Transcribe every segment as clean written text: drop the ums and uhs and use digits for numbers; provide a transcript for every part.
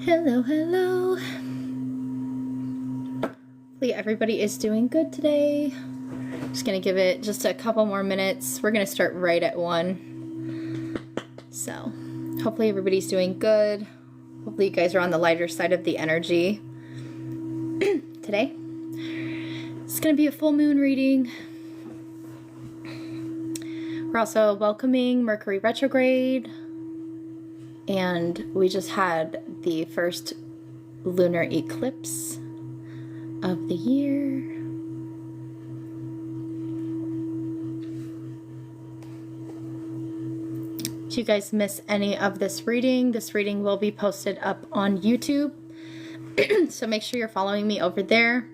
Hello, hello. Hopefully everybody is doing good today. Just gonna give it just a couple more minutes. We're gonna start right at 1. So hopefully everybody's doing good. Hopefully you guys are on the lighter side of the energy today. It's gonna be a full moon reading. We're also welcoming Mercury retrograde. And we just had the first lunar eclipse of the year. If you guys miss any of this reading will be posted up on YouTube. So make sure you're following me over there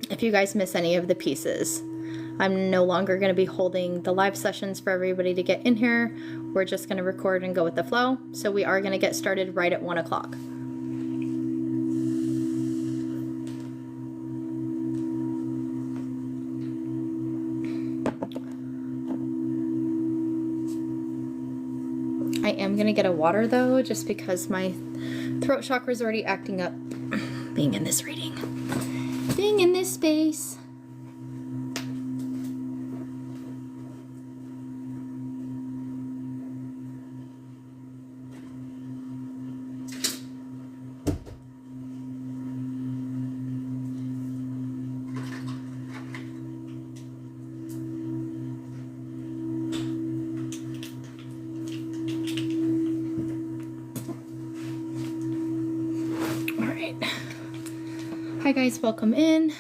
if you guys miss any of the pieces. I'm no longer going to be holding the live sessions for everybody to get in here. We're just going to record and go with the flow. So we are going to get started right at 1 o'clock. I am going to get a water though, just because my throat chakra is already acting up being in this reading. Being in this space. Hi guys, welcome in.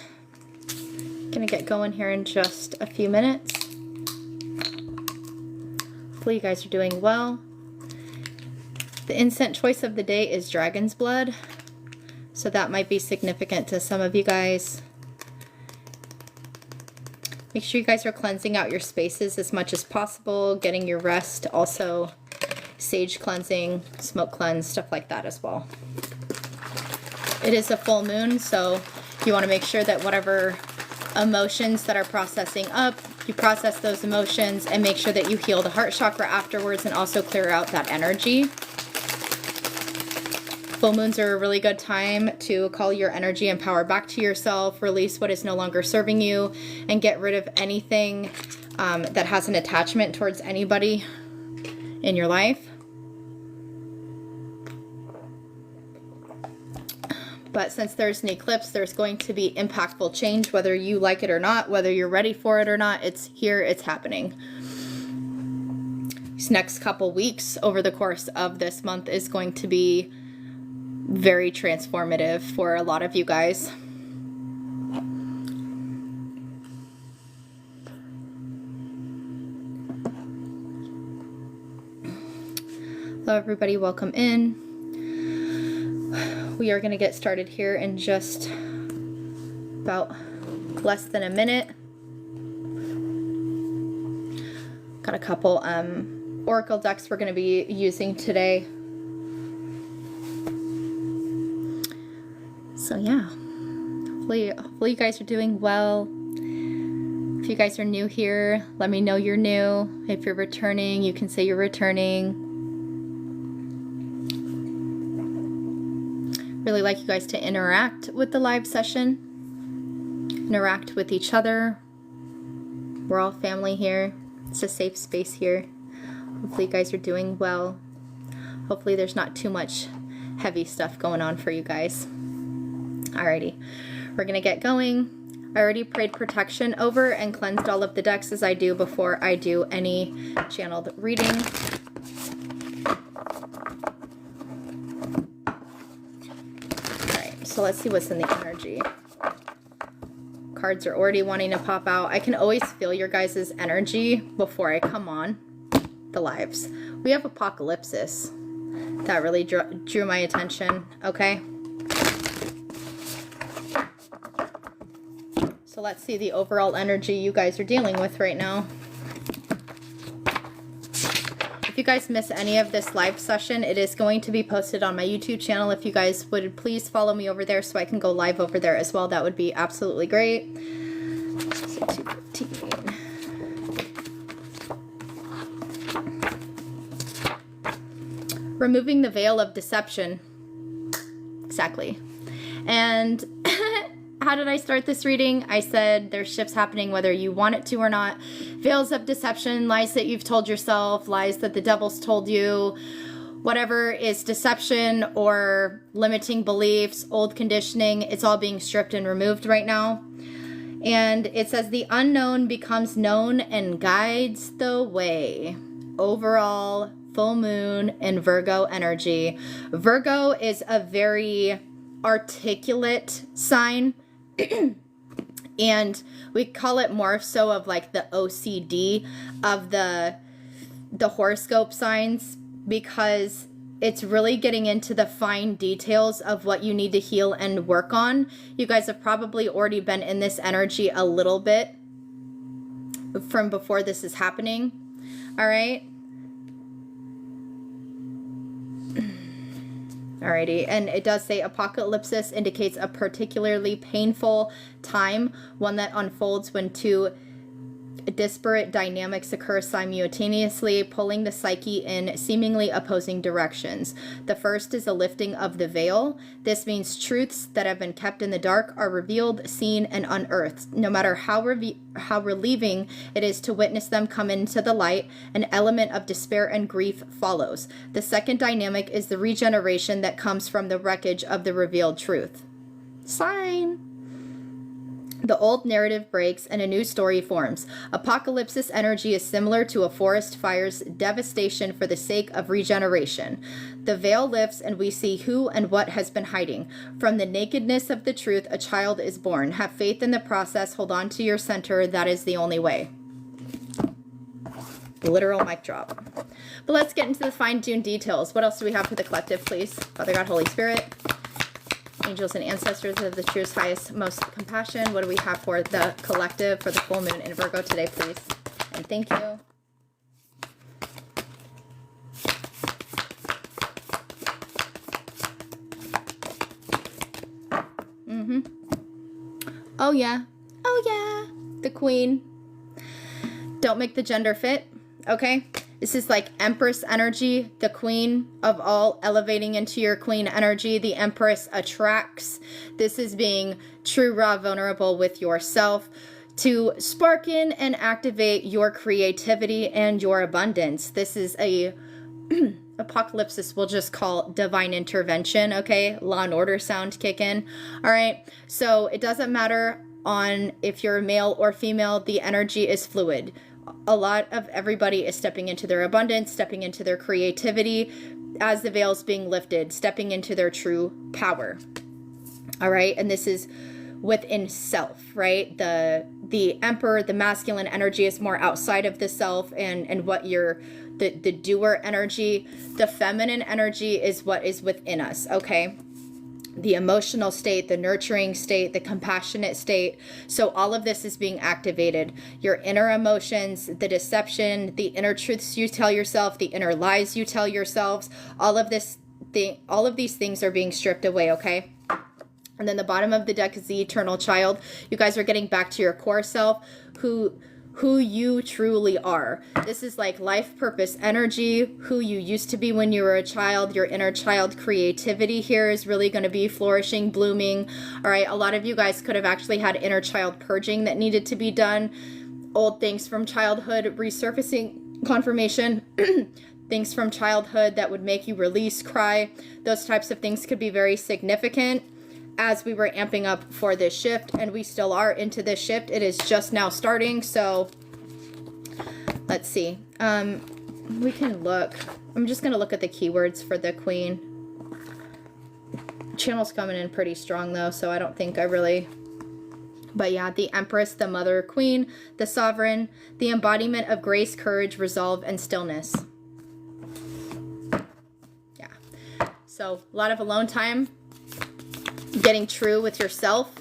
Gonna get going here in just a few minutes. Hopefully you guys are doing well. The incense choice of the day is dragon's blood, so that might be significant to some of you guys. Make sure you guys are cleansing out your spaces as much as possible, getting your rest, also sage cleansing, smoke cleanse, stuff like that as well. It is a full moon, so you want to make sure that whatever emotions that are processing up, you process those emotions and make sure that you heal the heart chakra afterwards and also clear out that energy. Full moons are a really good time to call your energy and power back to yourself, release what is no longer serving you, and get rid of anything that has an attachment towards anybody in your life. But since there's an eclipse, there's going to be impactful change, whether you like it or not, whether you're ready for it or not. It's here, it's happening. These next couple weeks over the course of this month is going to be very transformative for a lot of you guys. Hello everybody, welcome in. We are going to get started here in just about less than a minute. Got a couple oracle decks we're going to be using today. So yeah, hopefully you guys are doing well. If you guys are new here, let me know you're new. If you're returning, you can say you're returning. Really like you guys to interact with the live session, interact with each other. We're all family here. It's a safe space here. Hopefully you guys are doing well. Hopefully there's not too much heavy stuff going on for you guys. Alrighty, we're gonna get going. I already prayed protection over and cleansed all of the decks as I do before I do any channeled reading. So let's see what's in the energy. Cards are already wanting to pop out. I can always feel your guys' energy before I come on the lives. We have Apocalypsis. That really drew my attention. Okay. So let's see the overall energy you guys are dealing with right now. If you guys miss any of this live session, it is going to be posted on my YouTube channel. If you guys would please follow me over there so I can go live over there as well, that would be absolutely great. So 215. Removing the veil of deception. Exactly. And how did I start this reading? I said there's shifts happening whether you want it to or not. Veils of deception, lies that you've told yourself, lies that the devil's told you, whatever is deception or limiting beliefs, old conditioning, it's all being stripped and removed right now. And it says the unknown becomes known and guides the way. Overall, full moon and Virgo energy. Virgo is a very articulate sign. And we call it more so of like the OCD of the horoscope signs, because it's really getting into the fine details of what you need to heal and work on. You guys have probably already been in this energy a little bit from before this is happening. All right. Alrighty, and it does say apocalypsis indicates a particularly painful time, one that unfolds when two disparate dynamics occur simultaneously, pulling the psyche in seemingly opposing directions. The first is a lifting of the veil. This means truths that have been kept in the dark are revealed, seen, and unearthed. No matter how relieving it is to witness them come into the light, an element of despair and grief follows. The second dynamic is the regeneration that comes from the wreckage of the revealed truth. Sign. The old narrative breaks and a new story forms. Apocalypsis energy is similar to a forest fire's devastation for the sake of regeneration. The veil lifts and we see who and what has been hiding. From the nakedness of the truth, a child is born. Have faith in the process. Hold on to your center. That is the only way. Literal mic drop. But let's get into the fine-tuned details. What else do we have for the collective, please? Father God, Holy Spirit, angels and ancestors of the truest, highest, most compassion. What do we have for the collective for the full moon in Virgo today, please? And thank you. Oh yeah. Oh yeah. The queen. Don't make the gender fit. Okay. This is like Empress energy, the queen of all, elevating into your queen energy. The Empress attracts. This is being true, raw, vulnerable with yourself to spark in and activate your creativity and your abundance. This is a apocalypsis we'll just call divine intervention, okay? Law and order sound kick in. All right. So it doesn't matter on if you're male or female, the energy is fluid. A lot of everybody is stepping into their abundance, stepping into their creativity as the veil's being lifted, stepping into their true power. All right. And this is within self, right? The emperor, the masculine energy is more outside of the self and what you're, the doer energy. The feminine energy is what is within us. Okay. The emotional state, the nurturing state, the compassionate state. So all of this is being activated. Your inner emotions, the deception, the inner truths you tell yourself, the inner lies you tell yourselves, all of these things are being stripped away, okay? And then the bottom of the deck is the eternal child. You guys are getting back to your core self, who you truly are. This is like life purpose energy, who you used to be when you were a child. Your inner child creativity here is really going to be flourishing, blooming. All right. A lot of you guys could have actually had inner child purging that needed to be done. Old things from childhood resurfacing, confirmation, things from childhood that would make you release, cry. Those types of things could be very significant as we were amping up for this shift, and we still are into this shift. It is just now starting, so let's see. We can look. I'm just going to look at the keywords for the queen. Channel's coming in pretty strong, though, so I don't think I really... But yeah, the Empress, the Mother Queen, the Sovereign, the embodiment of grace, courage, resolve, and stillness. Yeah. So a lot of alone time. Getting true with yourself,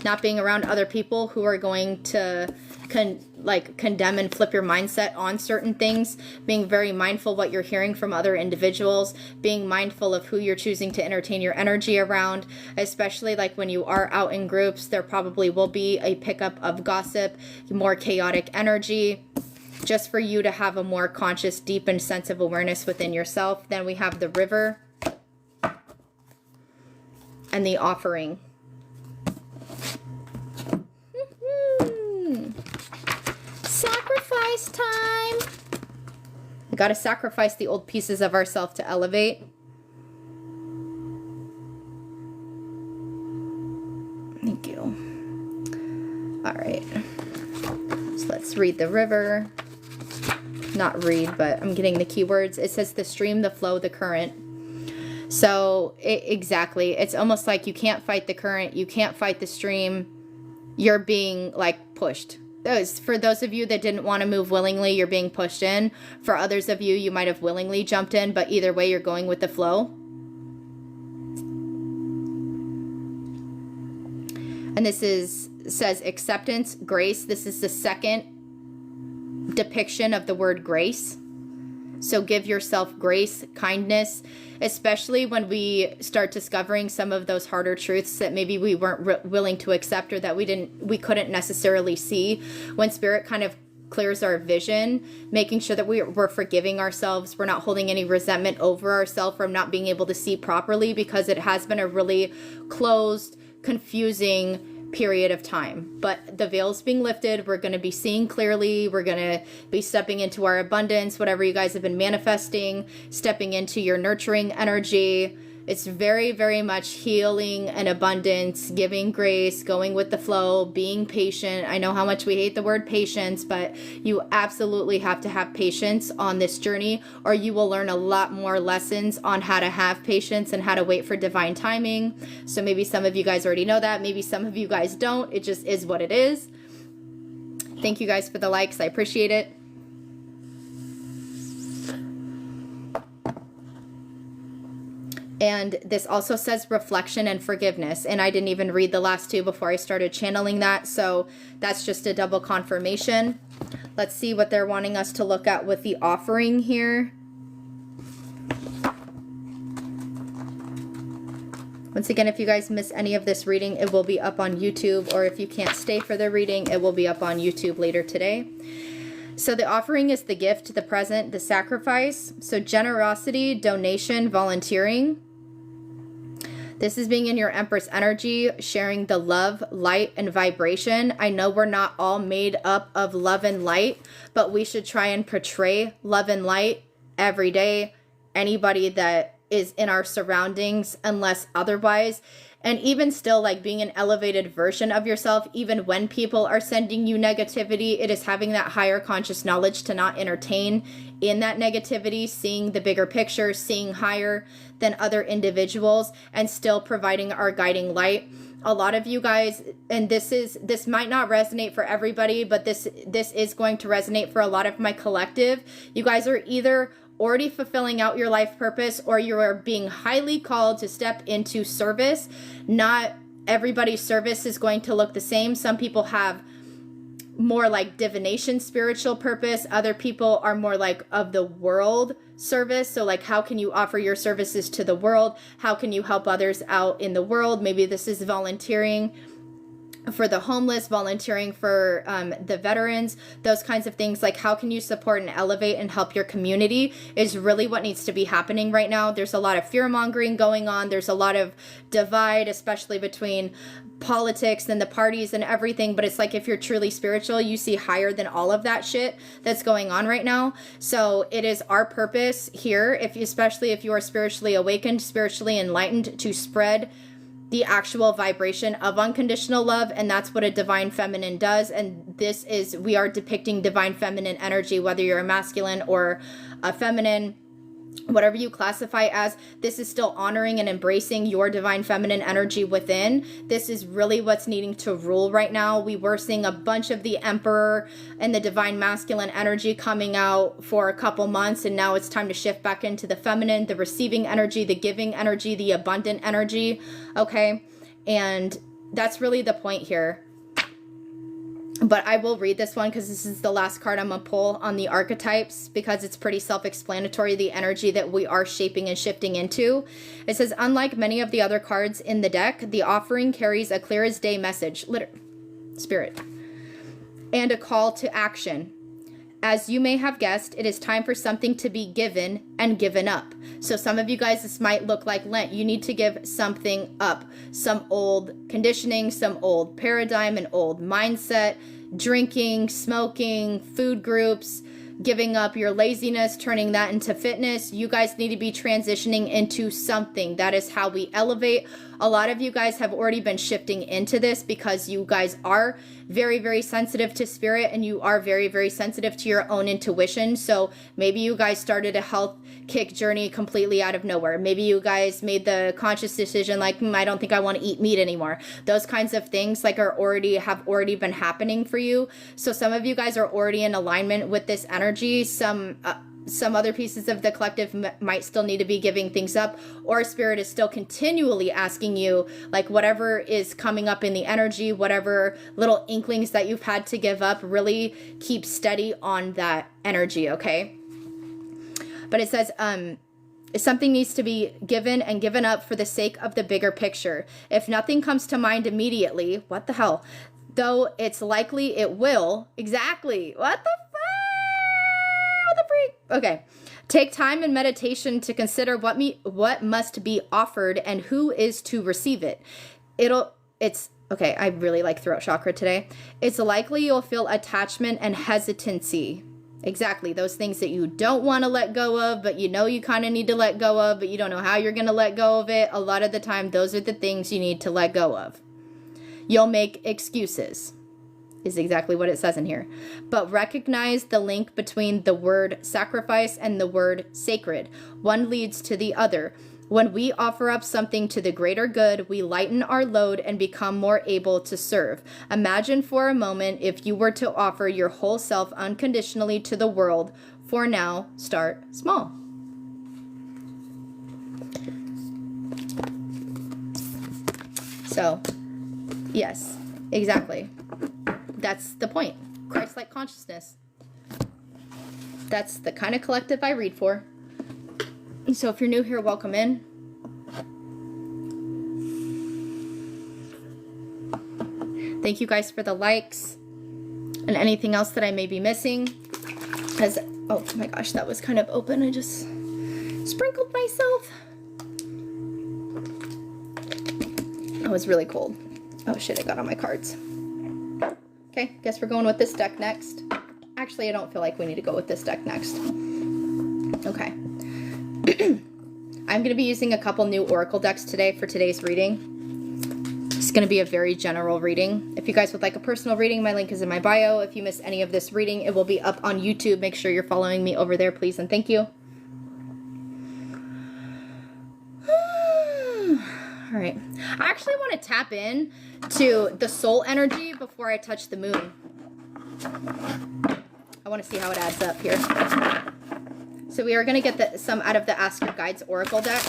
not being around other people who are going to condemn and flip your mindset on certain things, being very mindful what you're hearing from other individuals, being mindful of who you're choosing to entertain your energy around, especially like when you are out in groups, there probably will be a pickup of gossip, more chaotic energy, just for you to have a more conscious, deepened sense of awareness within yourself. Then we have the River. and the offering. Sacrifice time. We got to sacrifice the old pieces of ourselves to elevate. Thank you. All right. So let's read the river. Not read, but I'm getting the keywords. It says the stream, the flow, the current. So exactly. It's almost like you can't fight the current. You can't fight the stream. You're being like pushed. For those of you that didn't want to move willingly, you're being pushed in. For others of you, you might have willingly jumped in, but either way, you're going with the flow. And this says acceptance, grace. This is the second depiction of the word grace. So give yourself grace, kindness, especially when we start discovering some of those harder truths that maybe we weren't willing to accept, or that we couldn't necessarily see. When spirit kind of clears our vision, making sure that we're forgiving ourselves, we're not holding any resentment over ourselves from not being able to see properly, because it has been a really closed, confusing period of time. But the veil's being lifted. We're going to be seeing clearly. We're going to be stepping into our abundance, whatever you guys have been manifesting, stepping into your nurturing energy. It's very, very much healing and abundance, giving grace, going with the flow, being patient. I know how much we hate the word patience, but you absolutely have to have patience on this journey, or you will learn a lot more lessons on how to have patience and how to wait for divine timing. So maybe some of you guys already know that. Maybe some of you guys don't. It just is what it is. Thank you guys for the likes. I appreciate it. And this also says reflection and forgiveness. And I didn't even read the last two before I started channeling that. So that's just a double confirmation. Let's see what they're wanting us to look at with the offering here. Once again, if you guys miss any of this reading, it will be up on YouTube. Or if you can't stay for the reading, it will be up on YouTube later today. So the offering is the gift, the present, the sacrifice. So generosity, donation, volunteering. This is being in your Empress energy, sharing the love, light, and vibration. I know we're not all made up of love and light, but we should try and portray love and light every day. Anybody that is in our surroundings, unless otherwise. And even still, like being an elevated version of yourself, even when people are sending you negativity, it is having that higher conscious knowledge to not entertain in that negativity, seeing the bigger picture, seeing higher than other individuals, and still providing our guiding light. A lot of you guys, and this might not resonate for everybody, but this is going to resonate for a lot of my collective. You guys are either already fulfilling out your life purpose, or you are being highly called to step into service. Not everybody's service is going to look the same. Some people have more like divination spiritual purpose. Other people are more like of the world service. So like, how can you offer your services to the world? How can you help others out in the world? Maybe this is volunteering for the homeless, volunteering for the veterans, those kinds of things. Like, how can you support and elevate and help your community is really what needs to be happening right now. There's a lot of fear mongering going on. There's a lot of divide, especially between politics and the parties and everything. But it's like, if you're truly spiritual, you see higher than all of that shit that's going on right now. So it is our purpose here, especially if you are spiritually awakened, spiritually enlightened, to spread the actual vibration of unconditional love. And that's what a divine feminine does. And we are depicting divine feminine energy, whether you're a masculine or a feminine, whatever you classify as. This is still honoring and embracing your divine feminine energy within. This is really what's needing to rule right now. We were seeing a bunch of the emperor and the divine masculine energy coming out for a couple months, and now it's time to shift back into the feminine, the receiving energy, the giving energy, the abundant energy. Okay, and that's really the point here. But I will read this one because this is the last card I'm going to pull on the archetypes, because it's pretty self-explanatory, the energy that we are shaping and shifting into. It says, unlike many of the other cards in the deck, the offering carries a clear as day message, spirit, and a call to action. As you may have guessed, it is time for something to be given and given up. So some of you guys, this might look like Lent. You need to give something up. Some old conditioning, some old paradigm, an old mindset, drinking, smoking, food groups, giving up your laziness, turning that into fitness. You guys need to be transitioning into something. That is how we elevate. A lot of you guys have already been shifting into this because you guys are very, very sensitive to spirit, and you are very, very sensitive to your own intuition. So maybe you guys started a health kick journey completely out of nowhere. Maybe you guys made the conscious decision like, I don't think I want to eat meat anymore. Those kinds of things like have already been happening for you. So some of you guys are already in alignment with this energy. Some other pieces of the collective might still need to be giving things up, or spirit is still continually asking you, like, whatever is coming up in the energy, whatever little inklings that you've had to give up, really keep steady on that energy, okay? But it says, something needs to be given and given up for the sake of the bigger picture. If nothing comes to mind immediately, what the hell? Though it's likely it will. Exactly. What the Okay. Take time and meditation to consider what must be offered and who is to receive it. It's okay. I really like throat chakra today. It's likely you'll feel attachment and hesitancy. Exactly. Those things that you don't want to let go of, but you know you kind of need to let go of, but you don't know how you're going to let go of it. A lot of the time, those are the things you need to let go of. You'll make excuses. Is exactly what it says in here. But recognize the link between the word sacrifice and the word sacred. One leads to the other. When we offer up something to the greater good, we lighten our load and become more able to serve. Imagine for a moment if you were to offer your whole self unconditionally to the world. For now, start small. So, yes, exactly. That's the point. Christ-like consciousness. That's the kind of collective I read for. So if you're new here, welcome in. Thank you guys for the likes and anything else that I may be missing. Oh my gosh, that was kind of open. I just sprinkled myself. It was really cold. Oh shit, I got on my cards. Okay, guess we're going with this deck next. Actually, I don't feel like we need to go with this deck next. Okay. I'm going to be using a couple new oracle decks today for today's reading. It's going to be a very general reading. If you guys would like a personal reading, my link is in my bio. If you miss any of this reading, it will be up on YouTube. Make sure you're following me over there, please, and thank you. All right. I actually want to tap in to the soul energy before I touch the moon. I want to see how it adds up here. So we are going to get some out of the Ask Your Guides Oracle deck.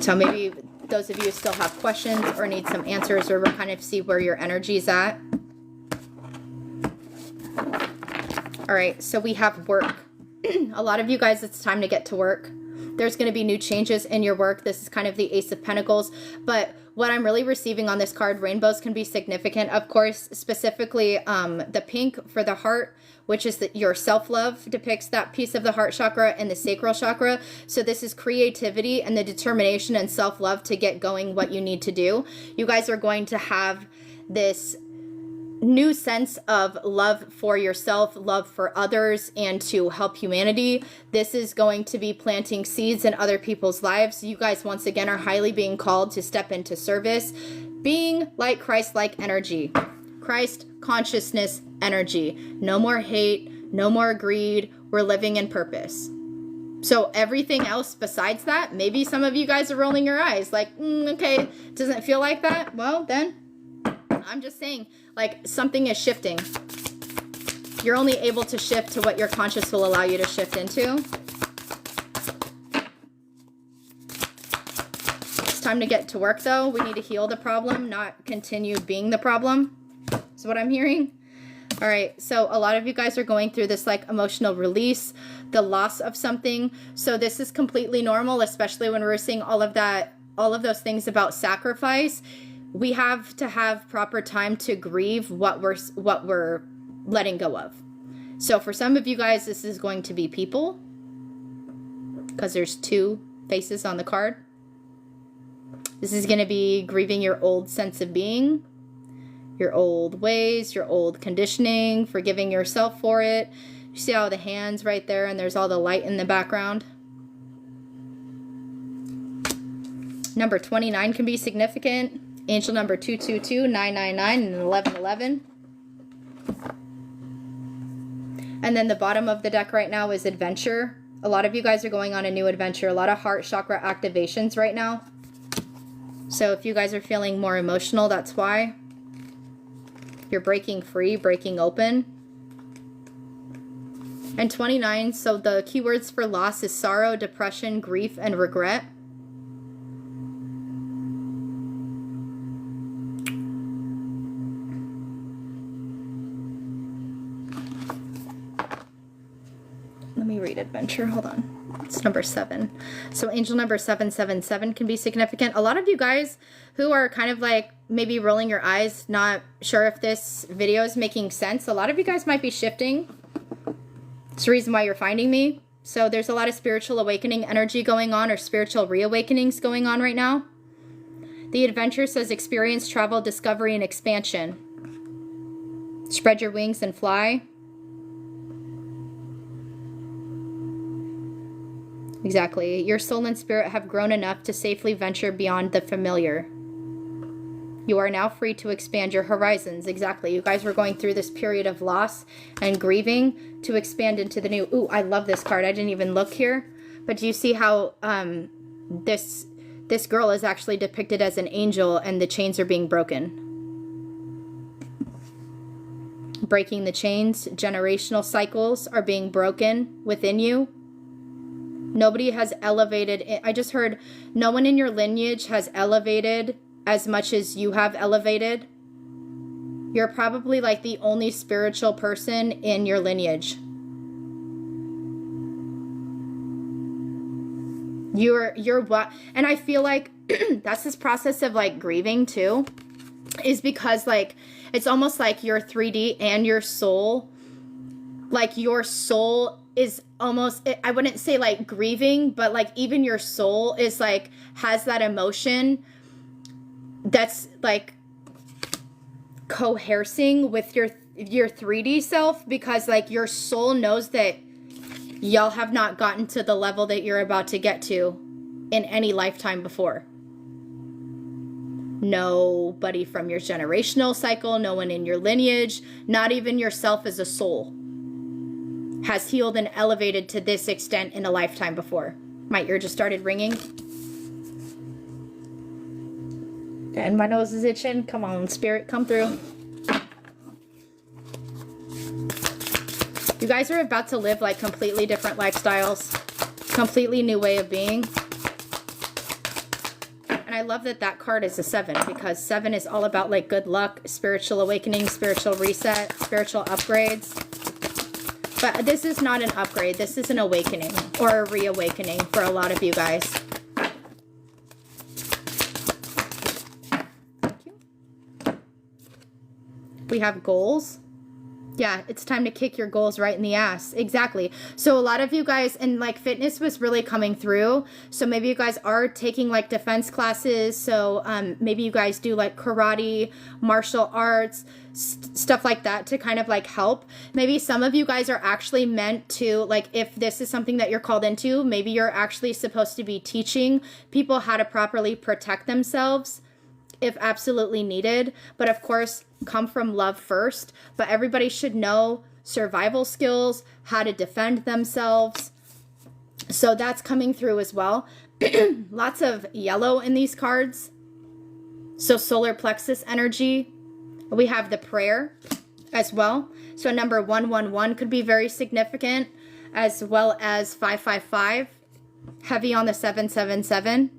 So maybe those of you still have questions or need some answers, or we'll kind of see where your energy is at. All right, so we have work. A lot of you guys, it's time to get to work. There's going to be new changes in your work. This is kind of the Ace of Pentacles. But what I'm really receiving on this card, rainbows can be significant, of course, specifically the pink for the heart, which is your self-love, depicts that piece of the heart chakra and the sacral chakra. So this is creativity and the determination and self-love to get going what you need to do. You guys are going to have this new sense of love for yourself, love for others, and to help humanity. This is going to be planting seeds in other people's lives. You guys, once again, are highly being called to step into service, being like Christ-like energy, Christ consciousness energy. No more hate, no more greed. We're living in purpose. So everything else besides that, maybe some of you guys are rolling your eyes like, okay, doesn't it feel like that? Well, then I'm just saying, like, something is shifting. You're only able to shift to what your conscious will allow you to shift into. It's time to get to work, though. We need to heal the problem, not continue being the problem, is what I'm hearing. All right, so a lot of you guys are going through this like emotional release, the loss of something. So this is completely normal, especially when we're seeing all of that, all of those things about sacrifice. We have to have proper time to grieve what we're letting go of. So for some of you guys, this is going to be people, because there's 2 faces on the card. This is going to be grieving your old sense of being, your old ways, your old conditioning, forgiving yourself for it. You see all the hands right there, and there's all the light in the background. Number 29 can be significant. Angel number 222, 999, and 1111. And then the bottom of the deck right now is adventure. A lot of you guys are going on a new adventure. A lot of heart chakra activations right now. So if you guys are feeling more emotional, that's why. You're breaking free, breaking open. And 29, so the keywords for loss is sorrow, depression, grief, and regret. Let me read adventure. Hold on. It's number 7. So angel number 777 can be significant. A lot of you guys who are kind of like maybe rolling your eyes, not sure if this video is making sense. A lot of you guys might be shifting. It's the reason why you're finding me. So there's a lot of spiritual awakening energy going on, or spiritual reawakenings going on right now. The adventure says experience, travel, discovery, and expansion. Spread your wings and fly. Exactly. Your soul and spirit have grown enough to safely venture beyond the familiar. You are now free to expand your horizons. Exactly. You guys were going through this period of loss and grieving to expand into the new. Ooh, I love this card. I didn't even look here. But do you see how this girl is actually depicted as an angel, and the chains are being broken? Breaking the chains. Generational cycles are being broken within you. Nobody has elevated. I just heard no one in your lineage has elevated as much as you have elevated. You're probably like the only spiritual person in your lineage. You're what? And I feel like that's this process of like grieving too, is because like it's almost like your 3D and your soul, like your soul is almost, I wouldn't say like grieving, but like even your soul is like, has that emotion that's like cohersing with your 3D self, because like your soul knows that y'all have not gotten to the level that you're about to get to in any lifetime before. Nobody from your generational cycle, no one in your lineage, not even yourself as a soul, has healed and elevated to this extent in a lifetime before. My ear just started ringing. And my nose is itching. Come on, spirit, come through. You guys are about to live like completely different lifestyles. Completely new way of being. And I love that that card is a 7, because 7 is all about like good luck, spiritual awakening, spiritual reset, spiritual upgrades. But this is not an upgrade. This is an awakening or a reawakening for a lot of you guys. Thank you. We have goals. Yeah, it's time to kick your goals right in the ass. Exactly. So a lot of you guys, and like fitness was really coming through. So maybe you guys are taking like defense classes. So maybe you guys do like karate, martial arts, stuff like that to kind of like help. Maybe some of you guys are actually meant to, like, if this is something that you're called into, maybe you're actually supposed to be teaching people how to properly protect themselves if absolutely needed. But of course, come from love first. But everybody should know survival skills, how to defend themselves. So that's coming through as well. Lots of yellow in these cards. So solar plexus energy. We have the prayer as well. So number 111 could be very significant, as well as 555. Heavy on the 777.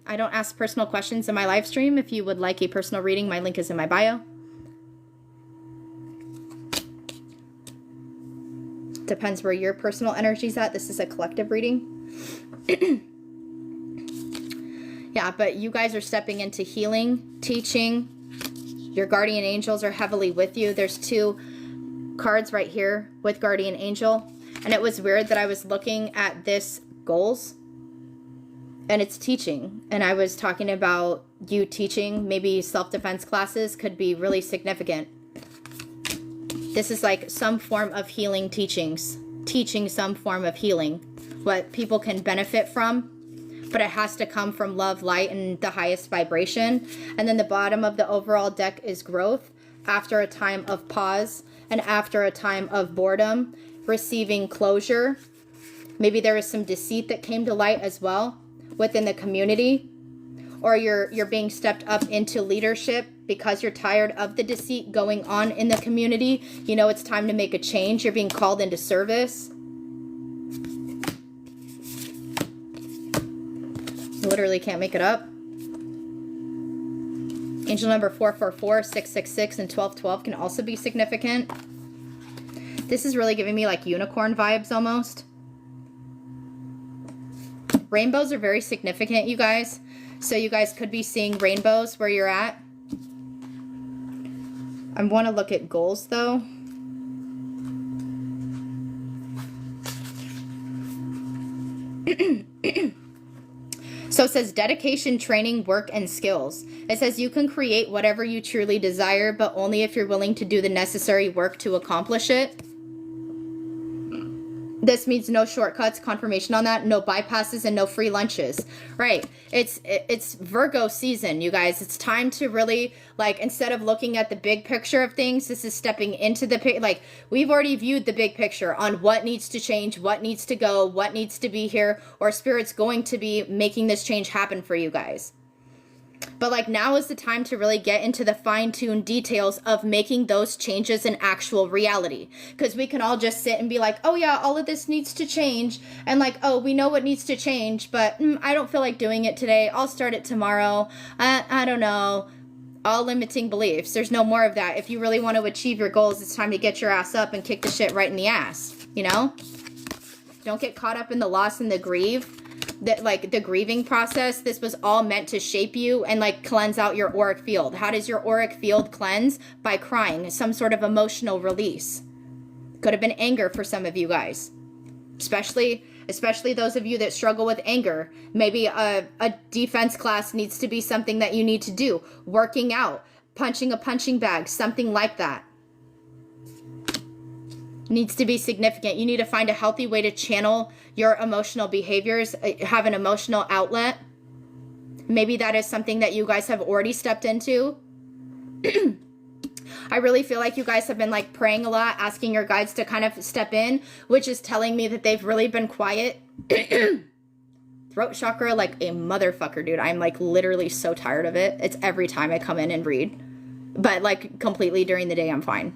I don't ask personal questions in my live stream. If you would like a personal reading, my link is in my bio. Depends where your personal energy's at. This is a collective reading. Yeah, but you guys are stepping into healing, teaching, Your guardian angels are heavily with you. There's 2 cards right here with guardian angel. And it was weird that I was looking at this goals and it's teaching. And I was talking about you teaching, maybe self-defense classes could be really significant. This is like some form of healing teachings. Teaching some form of healing. What people can benefit from. But it has to come from love, light, and the highest vibration. And then the bottom of the overall deck is growth. After a time of pause. And after a time of boredom. Receiving closure. Maybe there was some deceit that came to light as well. Within the community. Or you're being stepped up into leadership. Because you're tired of the deceit going on in the community. You know it's time to make a change. You're being called into service. Literally can't make it up. Angel number 444, 666, and 1212 can also be significant. This is really giving me like unicorn vibes almost. Rainbows are very significant, you guys. So you guys could be seeing rainbows where you're at. I want to look at goals though. So it says dedication, training, work, and skills. It says you can create whatever you truly desire, but only if you're willing to do the necessary work to accomplish it. This means no shortcuts, confirmation on that, no bypasses, and no free lunches. Right. It's Virgo season, you guys. It's time to really, like, instead of looking at the big picture of things, this is stepping into the, like, we've already viewed the big picture on what needs to change, what needs to go, what needs to be here, or Spirit's going to be making this change happen for you guys. But like now is the time to really get into the fine-tuned details of making those changes an actual reality. Because we can all just sit and be like, oh yeah, all of this needs to change. And like, oh, we know what needs to change, but I don't feel like doing it today. I'll start it tomorrow. I don't know. All limiting beliefs. There's no more of that. If you really want to achieve your goals, it's time to get your ass up and kick the shit right in the ass. You know? Don't get caught up in the loss and the grieve. That like the grieving process, this was all meant to shape you and like cleanse out your auric field. How does your auric field cleanse? By crying, some sort of emotional release. Could have been anger for some of you guys, especially those of you that struggle with anger. Maybe a defense class needs to be something that you need to do. Working out, punching a punching bag, something like that. Needs to be significant. You need to find a healthy way to channel your emotional behaviors, have an emotional outlet. Maybe that is something that you guys have already stepped into. I really feel like you guys have been like praying a lot, asking your guides to kind of step in, which is telling me that they've really been quiet. Throat chakra like a motherfucker, dude. I'm like literally so tired of it. It's every time I come in and read. But like completely during the day, I'm fine.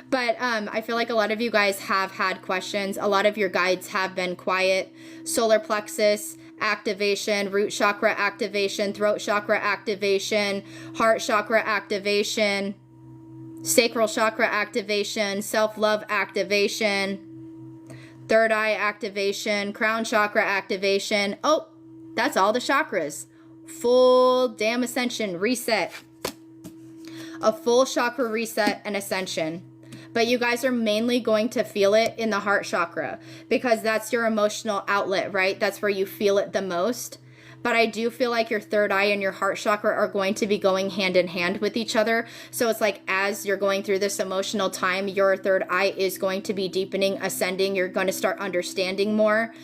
But I feel like a lot of you guys have had questions. A lot of your guides have been quiet. Solar plexus activation, root chakra activation, throat chakra activation, heart chakra activation, sacral chakra activation, self-love activation, third eye activation, crown chakra activation. Oh, that's all the chakras. Full damn ascension, reset. A full chakra reset and ascension. But you guys are mainly going to feel it in the heart chakra because that's your emotional outlet, right? That's where you feel it the most. But I do feel like your third eye and your heart chakra are going to be going hand in hand with each other. So it's like as you're going through this emotional time, your third eye is going to be deepening, ascending. You're going to start understanding more.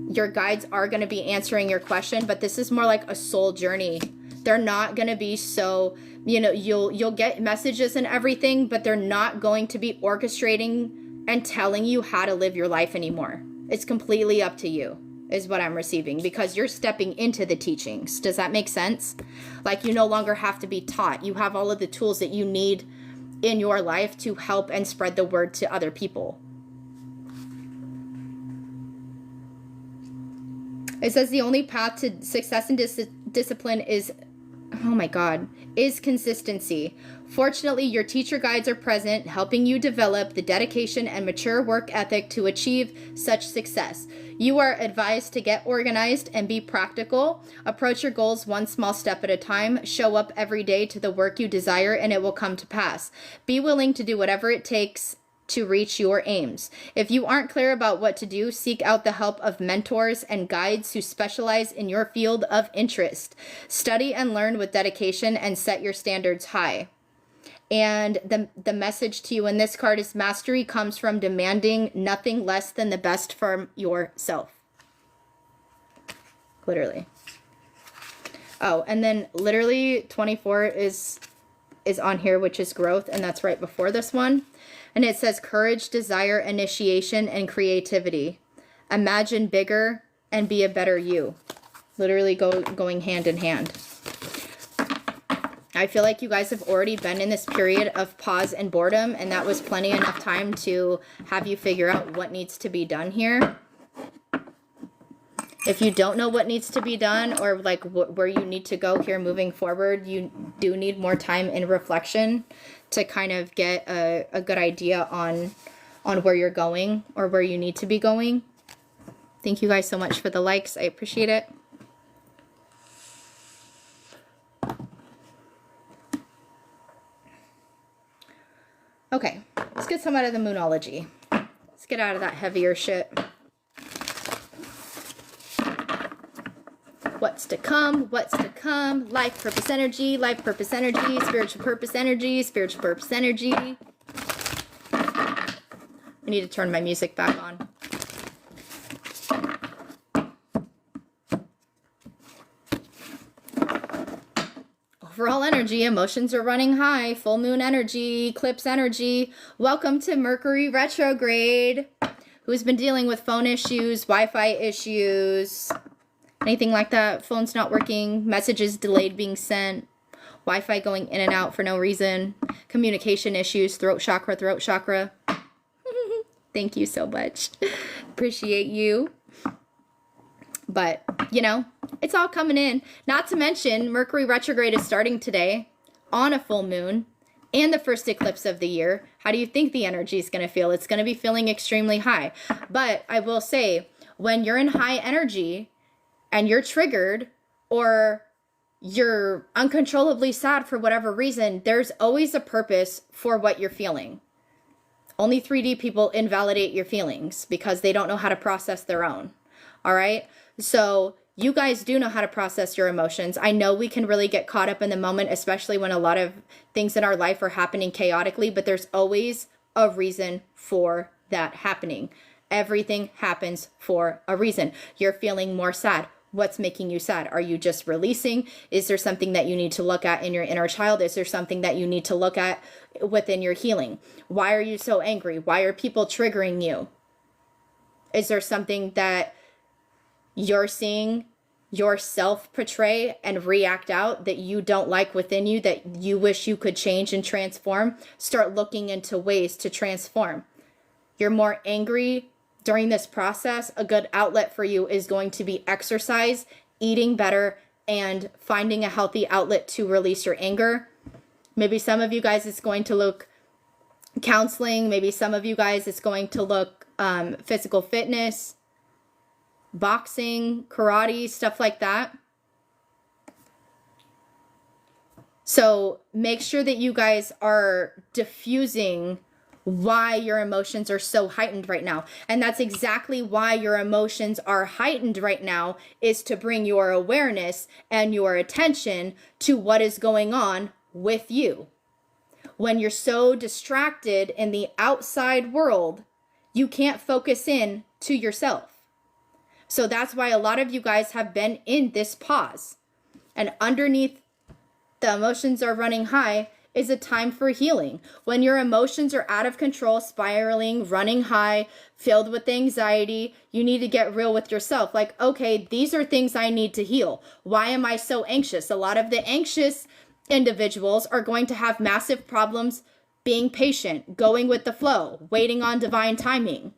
Your guides are going to be answering your question, but this is more like a soul journey. They're not going to be so, you know, you'll get messages and everything, but they're not going to be orchestrating and telling you how to live your life anymore. It's completely up to you, is what I'm receiving, because you're stepping into the teachings. Does that make sense? Like you no longer have to be taught. You have all of the tools that you need in your life to help and spread the word to other people. It says the only path to success and discipline is oh my God, is consistency. Fortunately, your teacher guides are present, helping you develop the dedication and mature work ethic to achieve such success. You are advised to get organized and be practical. Approach your goals one small step at a time. Show up every day to the work you desire, and it will come to pass. Be willing to do whatever it takes to reach your aims. If you aren't clear about what to do, seek out the help of mentors and guides who specialize in your field of interest. Study and learn with dedication and set your standards high. And the message to you in this card is mastery comes from demanding nothing less than the best from yourself. Literally. Oh, and then literally 24 is on here, which is growth, and that's right before this one. And it says courage, desire, initiation, and creativity. Imagine bigger and be a better you. Literally going hand in hand. I feel like you guys have already been in this period of pause and boredom, and that was plenty enough time to have you figure out what needs to be done here. If you don't know what needs to be done or like where you need to go here moving forward, you do need more time in reflection to kind of get a good idea on where you're going or where you need to be going. Thank you guys so much for the likes. I appreciate it. Okay, let's get some out of the Moonology. Let's get out of that heavier shit. What's to come? What's to come? Life purpose energy, spiritual purpose energy, spiritual purpose energy. I need to turn my music back on. Overall energy, emotions are running high, full moon energy, eclipse energy. Welcome to Mercury retrograde. Who's been dealing with phone issues, Wi-Fi issues, anything like that? Phone's not working, messages delayed being sent, Wi-Fi going in and out for no reason, communication issues, throat chakra. Thank you so much. Appreciate you. But, you know, it's all coming in. Not to mention, Mercury retrograde is starting today on a full moon and the first eclipse of the year. How do you think the energy is going to feel? It's going to be feeling extremely high. But I will say, when you're in high energy and you're triggered or you're uncontrollably sad for whatever reason, there's always a purpose for what you're feeling. Only 3D people invalidate your feelings because they don't know how to process their own. All right? So you guys do know how to process your emotions. I know we can really get caught up in the moment, especially when a lot of things in our life are happening chaotically, but there's always a reason for that happening. Everything happens for a reason. You're feeling more sad. What's making you sad? Are you just releasing? Is there something that you need to look at in your inner child? Is there something that you need to look at within your healing? Why are you so angry? Why are people triggering you? Is there something that you're seeing yourself portray and react out that you don't like within you, that you wish you could change and transform? Start looking into ways to transform. You're more angry during this process. A good outlet for you is going to be exercise, eating better, and finding a healthy outlet to release your anger. Maybe some of you guys, it's going to look counseling. Maybe some of you guys, it's going to look physical fitness, boxing, karate, stuff like that. So make sure that you guys are diffusing why your emotions are so heightened right now. And that's exactly why your emotions are heightened right now, is to bring your awareness and your attention to what is going on with you. When you're so distracted in the outside world, you can't focus in to yourself. So that's why a lot of you guys have been in this pause. And underneath the emotions are running high is a time for healing. When your emotions are out of control, spiraling, running high, filled with anxiety, you need to get real with yourself. Like, okay, these are things I need to heal. Why am I so anxious? A lot of the anxious individuals are going to have massive problems being patient, going with the flow, waiting on divine timing.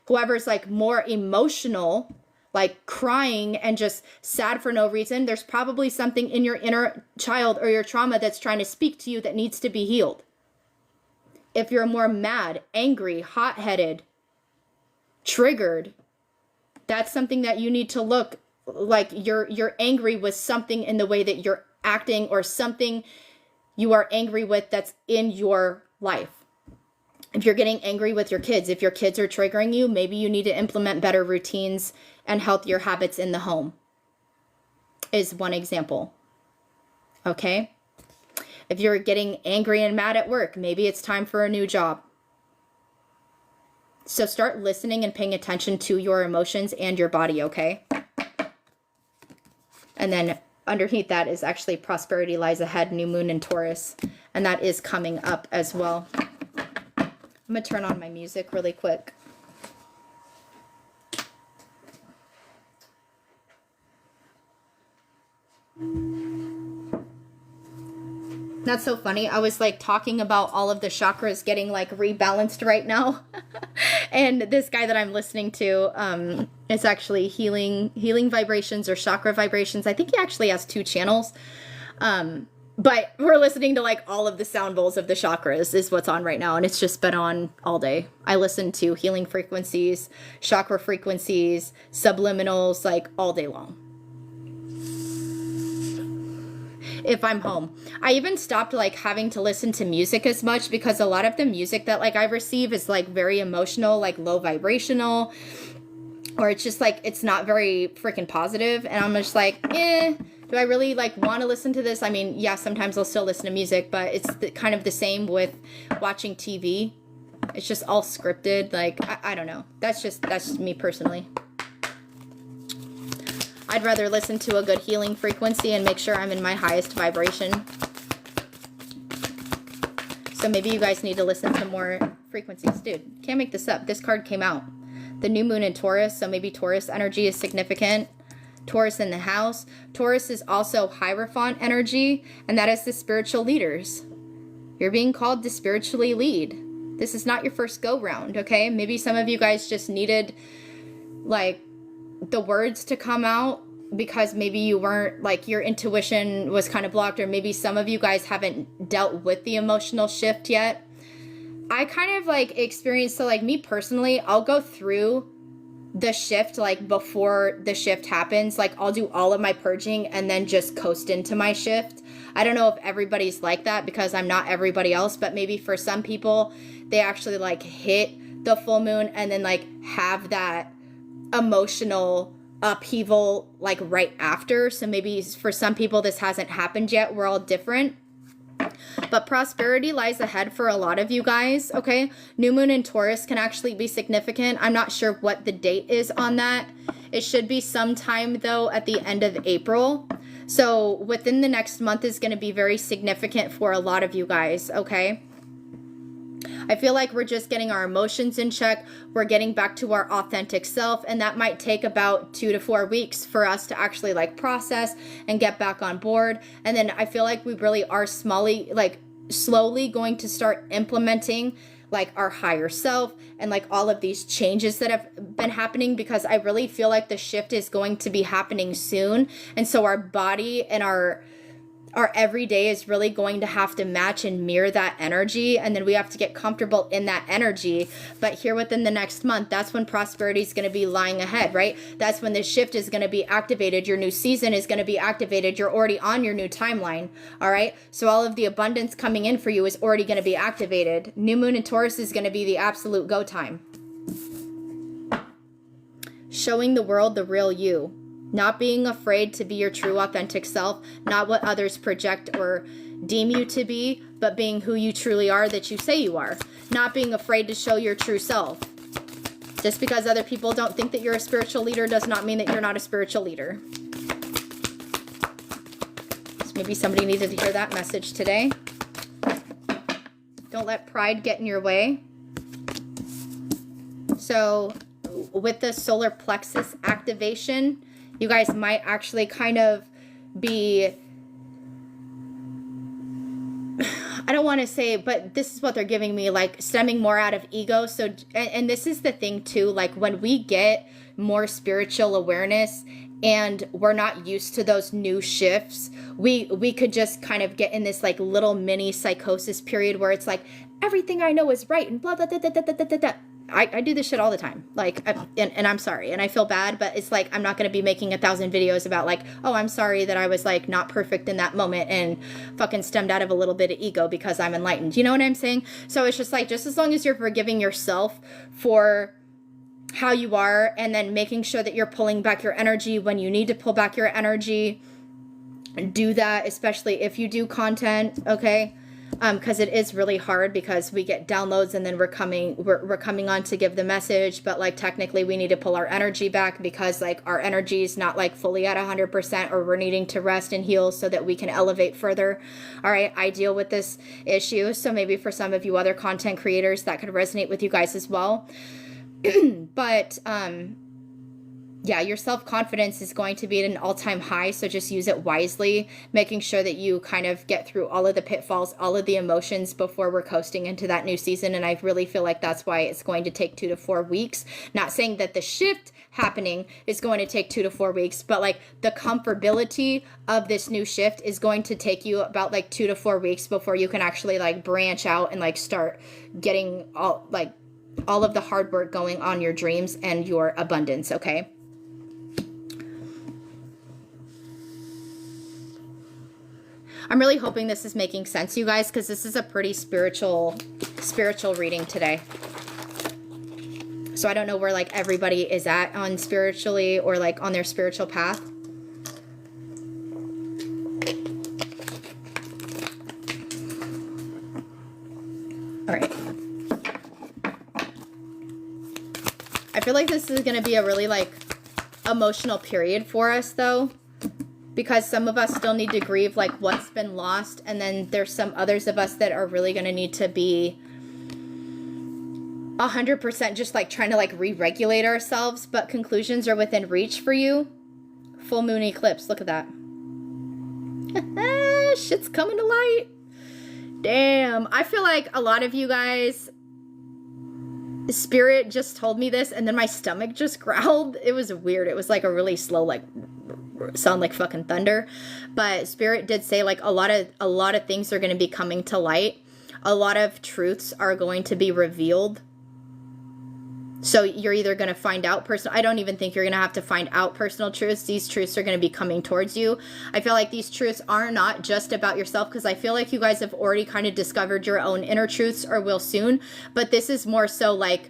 Whoever's like more emotional, like crying and just sad for no reason, there's probably something in your inner child or your trauma that's trying to speak to you that needs to be healed. If you're more mad, angry, hot-headed, triggered, that's something that you need to look like you're angry with something in the way that you're acting, or something you are angry with that's in your life. If you're getting angry with your kids, if your kids are triggering you, maybe you need to implement better routines and healthier habits in the home, is one example. Okay? If you're getting angry and mad at work, maybe it's time for a new job. So start listening and paying attention to your emotions and your body, okay? And then underneath that is actually prosperity lies ahead, new moon in Taurus. And that is coming up as well. I'm going to turn on my music really quick. That's so funny. I was like talking about all of the chakras getting like rebalanced right now. And this guy that I'm listening to is actually healing vibrations or chakra vibrations. I think he actually has 2 channels. But we're listening to like all of the sound bowls of the chakras is what's on right now. And it's just been on all day. I listen to healing frequencies, chakra frequencies, subliminals, like all day long. If I'm home. I even stopped like having to listen to music as much, because a lot of the music that like I receive is like very emotional, like low vibrational, or it's just like, it's not very freaking positive. And I'm just like, do I really like want to listen to this? I mean, yeah, sometimes I'll still listen to music, but it's kind of the same with watching TV. It's just all scripted. Like, I don't know. That's just me personally. I'd rather listen to a good healing frequency and make sure I'm in my highest vibration. So maybe you guys need to listen to more frequencies. Dude, can't make this up. This card came out. The new moon in Taurus, so maybe Taurus energy is significant. Taurus in the house. Taurus is also Hierophant energy, and that is the spiritual leaders. You're being called to spiritually lead. This is not your first go-round, okay? Maybe some of you guys just needed, like, the words to come out because maybe you weren't, like, your intuition was kind of blocked, or maybe some of you guys haven't dealt with the emotional shift yet. I kind of like experienced, so like me personally, I'll go through the shift like before the shift happens. Like I'll do all of my purging and then just coast into my shift. I don't know if everybody's like that because I'm not everybody else, but maybe for some people they actually like hit the full moon and then like have that emotional upheaval like right after. So maybe for some people this hasn't happened yet. We're all different. But prosperity lies ahead for a lot of you guys, okay? New moon in Taurus can actually be significant. I'm not sure what the date is on that. It should be sometime, though, at the end of April. So within the next month is going to be very significant for a lot of you guys, okay? I feel like we're just getting our emotions in check. We're getting back to our authentic self, and that might take about 2 to 4 weeks for us to actually like process and get back on board. And then I feel like we really are slowly going to start implementing like our higher self and like all of these changes that have been happening, because I really feel like the shift is going to be happening soon. And so our body and our everyday is really going to have to match and mirror that energy, and then we have to get comfortable in that energy. But here within the next month, that's when prosperity is going to be lying ahead, right? That's when the shift is going to be activated. Your new season is going to be activated. You're already on your new timeline, all right? So all of the abundance coming in for you is already going to be activated. New moon in Taurus is going to be the absolute go time. Showing the world the real you. Not being afraid to be your true authentic self, not what others project or deem you to be, but being who you truly are that you say you are. Not being afraid to show your true self. Just because other people don't think that you're a spiritual leader does not mean that you're not a spiritual leader. So maybe somebody needed to hear that message today. Don't let pride get in your way. So with the solar plexus activation, you guys might actually kind of be, I don't want to say, but this is what they're giving me, like stemming more out of ego. So, and this is the thing too, like when we get more spiritual awareness and we're not used to those new shifts, we could just kind of get in this like little mini psychosis period where it's like, everything I know is right and blah, blah, blah, blah, blah, blah, blah, blah. I do this shit all the time. Like, and I'm sorry. And I feel bad, but it's like, I'm not going to be making 1,000 videos about like, oh, I'm sorry that I was like not perfect in that moment and fucking stemmed out of a little bit of ego because I'm enlightened. You know what I'm saying? So it's just like, just as long as you're forgiving yourself for how you are and then making sure that you're pulling back your energy when you need to pull back your energy, do that, especially if you do content, okay? Because it is really hard because we get downloads and then we're coming on to give the message, but like technically we need to pull our energy back because like our energy is not like fully at 100% or we're needing to rest and heal so that we can elevate further. All right, I deal with this issue, so maybe for some of you other content creators that could resonate with you guys as well. But yeah, your self-confidence is going to be at an all-time high, so just use it wisely, making sure that you kind of get through all of the pitfalls, all of the emotions before we're coasting into that new season. And I really feel like that's why it's going to take 2 to 4 weeks. Not saying that the shift happening is going to take 2 to 4 weeks, but like the comfortability of this new shift is going to take you about like 2 to 4 weeks before you can actually like branch out and like start getting all of the hard work going on your dreams and your abundance, okay? I'm really hoping this is making sense, you guys, because this is a pretty spiritual reading today. So I don't know where like everybody is at on spiritually or like on their spiritual path. All right. I feel like this is going to be a really like emotional period for us though, because some of us still need to grieve like what's been lost, and then there's some others of us that are really going to need to be 100% just like trying to like re-regulate ourselves, but conclusions are within reach for you. Full moon eclipse, look at that. Shit's coming to light. Damn, I feel like a lot of you guys, Spirit just told me this and then my stomach just growled. It was weird. It was like a really slow like sound like fucking thunder, but Spirit did say like a lot of things are going to be coming to light. A lot of truths are going to be revealed. So you're either going to find out I don't even think you're going to have to find out personal truths. These truths are going to be coming towards you. I feel like these truths are not just about yourself, because I feel like you guys have already kind of discovered your own inner truths or will soon, but this is more so like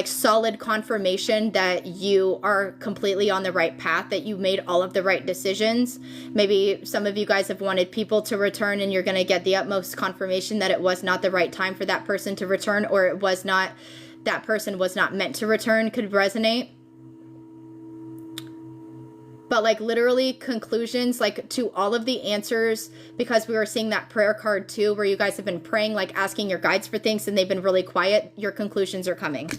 solid confirmation that you are completely on the right path, that you made all of the right decisions. Maybe some of you guys have wanted people to return and you're going to get the utmost confirmation that it was not the right time for that person to return, or it was not, that person was not meant to return, could resonate. But like literally conclusions like to all of the answers, because we were seeing that prayer card too, where you guys have been praying, like asking your guides for things and they've been really quiet. Your conclusions are coming.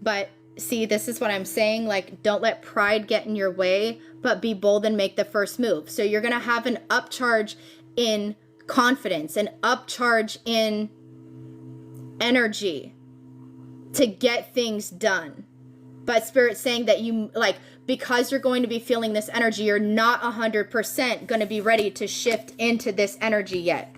But see, this is what I'm saying. Like, don't let pride get in your way, but be bold and make the first move. So you're going to have an upcharge in confidence, an upcharge in energy to get things done. But Spirit's saying that you, like, because you're going to be feeling this energy, you're not 100% going to be ready to shift into this energy yet.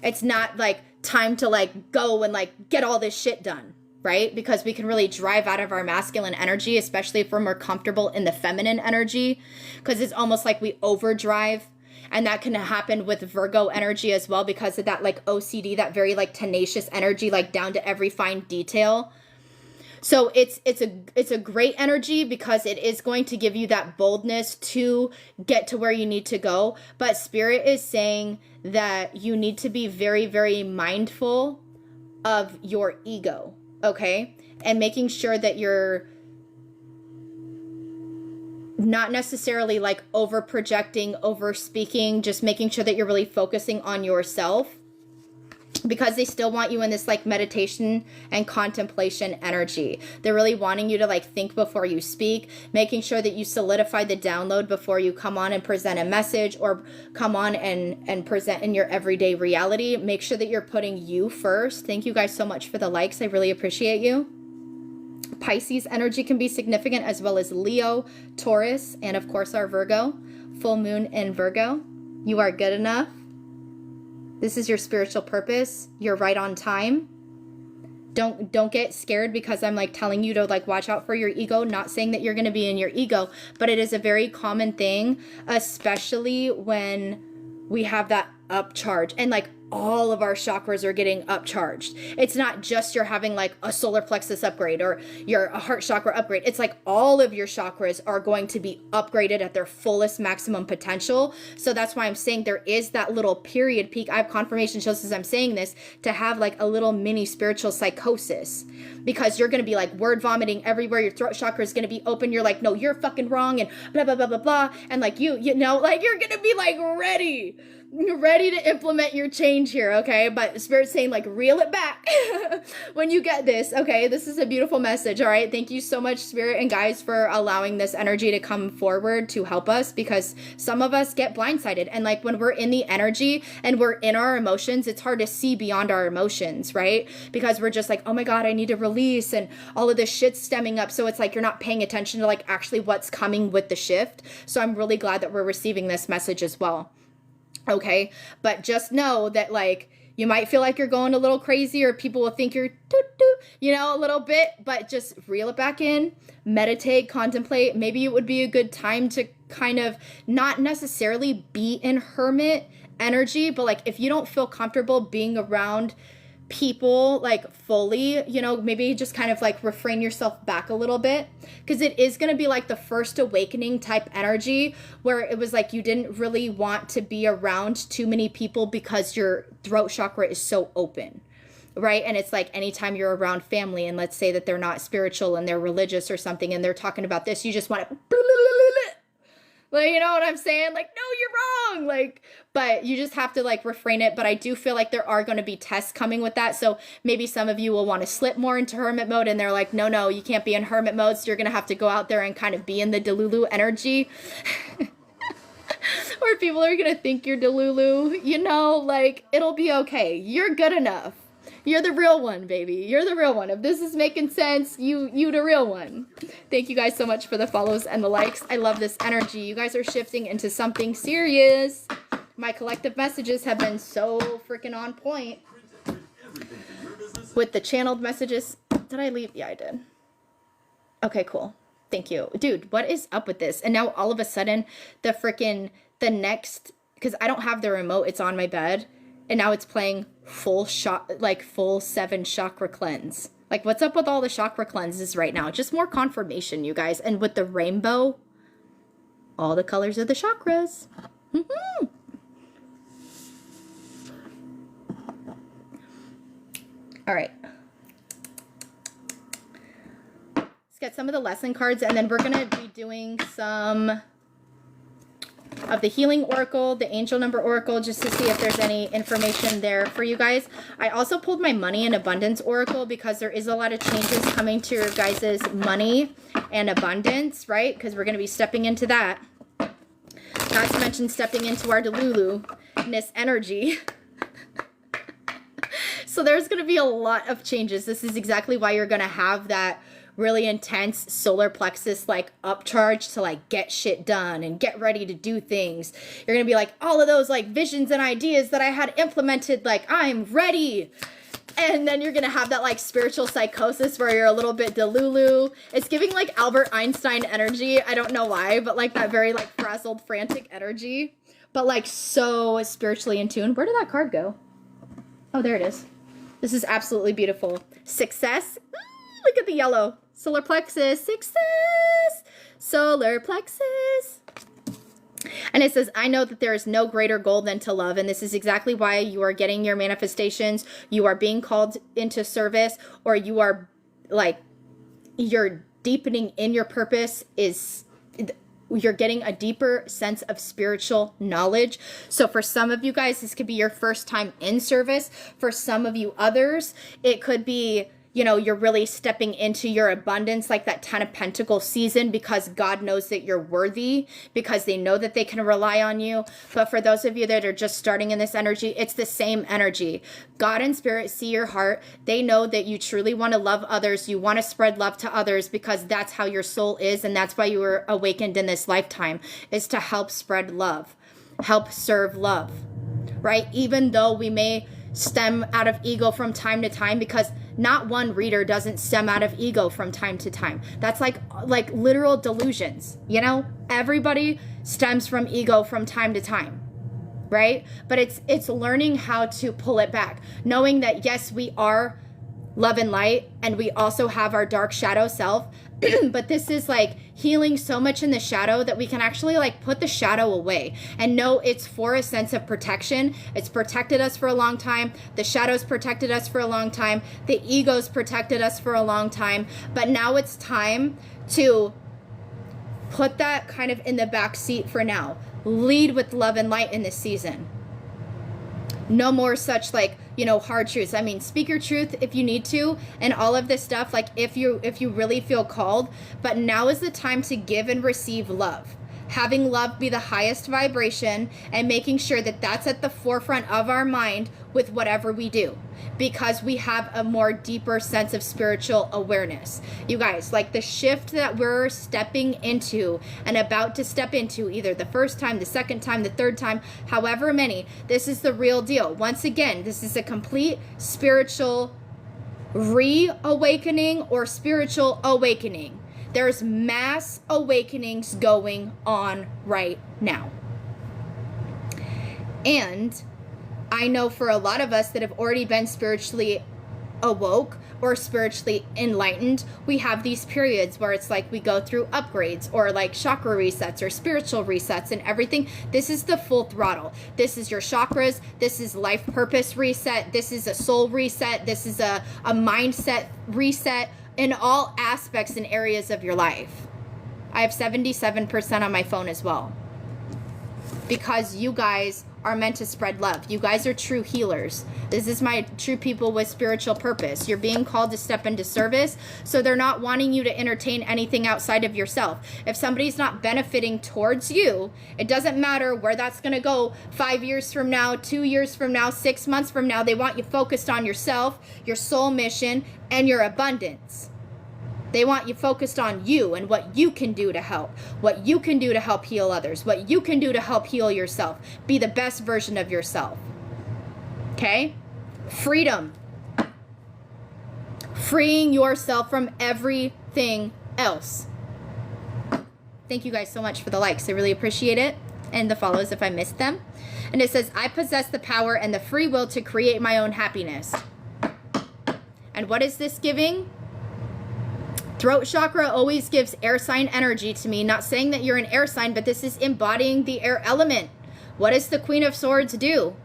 It's not like time to like go and like get all this shit done. Right? Because we can really drive out of our masculine energy, especially if we're more comfortable in the feminine energy, because it's almost like we overdrive. And that can happen with Virgo energy as well, because of that like OCD, that very like tenacious energy, like down to every fine detail. So it's a great energy because it is going to give you that boldness to get to where you need to go. But Spirit is saying that you need to be very, very mindful of your ego. Okay, and making sure that you're not necessarily like over projecting, over speaking, just making sure that you're really focusing on yourself. because they still want you in this like meditation and contemplation energy. They're really wanting you to like think before you speak, making sure that you solidify the download before you come on and present a message or come on and present in your everyday reality. Make sure that you're putting you first. Thank you guys so much for the likes. I really appreciate you. Pisces energy can be significant, as well as Leo, Taurus, and of course our Virgo. Full moon in Virgo. You are good enough. This is your spiritual purpose. You're right on time. Don't get scared because I'm like telling you to like watch out for your ego. Not saying that you're going to be in your ego, but it is a very common thing, especially when we have that upcharge and like all of our chakras are getting upcharged. It's not just you're having like a solar plexus upgrade or your heart chakra upgrade. It's like all of your chakras are going to be upgraded at their fullest maximum potential. So that's why I'm saying there is that little period peak. I have confirmation shows as I'm saying this to have like a little mini spiritual psychosis, because you're going to be like word vomiting everywhere. Your throat chakra is going to be open. You're like, no, you're fucking wrong, and blah, blah, blah, blah, blah. And like you know, like you're going to be like ready to implement your change here, okay? But Spirit's saying like reel it back when you get this, okay? This is a beautiful message, all right? Thank you so much, Spirit and guys, for allowing this energy to come forward to help us, because some of us get blindsided. And like when we're in the energy and we're in our emotions, it's hard to see beyond our emotions, right? Because we're just like, oh my God, I need to release, and all of this shit's stemming up. So it's like you're not paying attention to like actually what's coming with the shift. So I'm really glad that we're receiving this message as well. Okay, but just know that like you might feel like you're going a little crazy, or people will think you're you know, a little bit, but just reel it back in, meditate, contemplate. Maybe it would be a good time to kind of not necessarily be in hermit energy, but like if you don't feel comfortable being around people like fully, you know, maybe just kind of like refrain yourself back a little bit, because it is going to be like the first awakening type energy where it was like you didn't really want to be around too many people because your throat chakra is so open, right? And it's like anytime you're around family, and let's say that they're not spiritual and they're religious or something, and they're talking about this, you just want to like, you know what I'm saying? Like, no, you're wrong. Like, but you just have to like refrain it. But I do feel like there are going to be tests coming with that. So maybe some of you will want to slip more into hermit mode, and they're like, no, you can't be in hermit mode. So you're going to have to go out there and kind of be in the Delulu energy. Or people are going to think you're Delulu, you know, like it'll be okay. You're good enough. You're the real one, baby. You're the real one. If this is making sense, you the real one. Thank you guys so much for the follows and the likes. I love this energy. You guys are shifting into something serious. My collective messages have been so freaking on point with the channeled messages. Did I leave? Yeah, I did. Okay, cool. Thank you. Dude, what is up with this? And now all of a sudden, the next, because I don't have the remote, it's on my bed. And now it's playing full 7 chakra cleanse. Like, what's up with all the chakra cleanses right now? Just more confirmation, you guys. And with the rainbow, all the colors of the chakras. All right. Let's get some of the lesson cards, and then we're going to be doing some of the healing oracle, the angel number oracle, just to see if there's any information there for you guys. I also pulled my money and abundance oracle because there is a lot of changes coming to your guys' money and abundance, right? Because we're going to be stepping into that. Not to mention stepping into our Delulu-ness energy. So there's going to be a lot of changes. This is exactly why you're going to have that really intense solar plexus like upcharge to like get shit done and get ready to do things. You're gonna be like, all of those like visions and ideas that I had implemented, like I'm ready. And then you're gonna have that like spiritual psychosis where you're a little bit delulu. It's giving like Albert Einstein energy. I don't know why, but like that very like frazzled, frantic energy, but like so spiritually in tune. Where did that card go? Oh, there it is. This is absolutely beautiful. Success. Look at the yellow. Solar plexus, success, solar plexus. And it says, I know that there is no greater goal than to love. And this is exactly why you are getting your manifestations. You are being called into service, or you are like, you're deepening in your purpose is you're getting a deeper sense of spiritual knowledge. So for some of you guys, this could be your first time in service. For some of you others, it could be, you know, you're really stepping into your abundance, like that 10 of Pentacles season, because God knows that you're worthy, because they know that they can rely on you. But for those of you that are just starting in this energy, it's the same energy. God and Spirit see your heart. They know that you truly want to love others. You want to spread love to others, because that's how your soul is. And that's why you were awakened in this lifetime, is to help spread love, help serve love, right? Even though we may stem out of ego from time to time, because not one reader doesn't stem out of ego from time to time. That's like literal delusions, you know? Everybody stems from ego from time to time, right? But it's learning how to pull it back, knowing that yes, we are love and light, and we also have our dark shadow self. But this is like healing so much in the shadow that we can actually like put the shadow away and know it's for a sense of protection. It's protected us for a long time. The shadows protected us for a long time. The egos protected us for a long time. But now it's time to put that kind of in the back seat for now. Lead with love and light in this season. No more such like, you know, hard truths. I mean, speak your truth if you need to, and all of this stuff, like if you really feel called. But now is the time to give and receive love. Having love be the highest vibration, and making sure that that's at the forefront of our mind with whatever we do, because we have a more deeper sense of spiritual awareness. You guys, like the shift that we're stepping into and about to step into, either the first time, the second time, the third time, however many, this is the real deal. Once again, this is a complete spiritual reawakening or spiritual awakening. There's mass awakenings going on right now. And I know for a lot of us that have already been spiritually awoke or spiritually enlightened, we have these periods where it's like we go through upgrades or like chakra resets or spiritual resets and everything. This is the full throttle. This is your chakras. This is life purpose reset. This is a soul reset. This is a mindset reset in all aspects and areas of your life. I have 77% on my phone as well, because you guys are meant to spread love. You guys are true healers. This is my true people with spiritual purpose. You're being called to step into service, so they're not wanting you to entertain anything outside of yourself. If somebody's not benefiting towards you, it doesn't matter where that's going to go 5 years from now, 2 years from now, 6 months from now. They want you focused on yourself, your soul mission, and your abundance. They want you focused on you and what you can do to help, what you can do to help heal others, what you can do to help heal yourself. Be the best version of yourself. Okay? Freedom. Freeing yourself from everything else. Thank you guys so much for the likes. I really appreciate it. And the follows if I missed them. And it says, I possess the power and the free will to create my own happiness. And what is this giving? Throat chakra always gives air sign energy to me. Not saying that you're an air sign, but this is embodying the air element. What does the Queen of Swords do?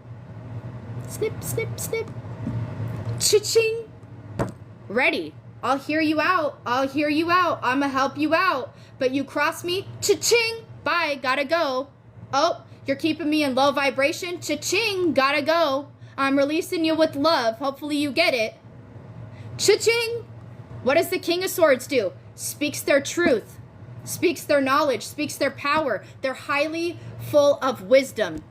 Snip, snip, snip. Cha-ching. Ready. I'll hear you out. I'll hear you out. I'm going to help you out. But you cross me. Cha-ching. Bye. Gotta go. Oh, you're keeping me in low vibration. Cha-ching. Gotta go. I'm releasing you with love. Hopefully you get it. Cha-ching. What does the King of Swords do? Speaks their truth, speaks their knowledge, speaks their power. They're highly full of wisdom.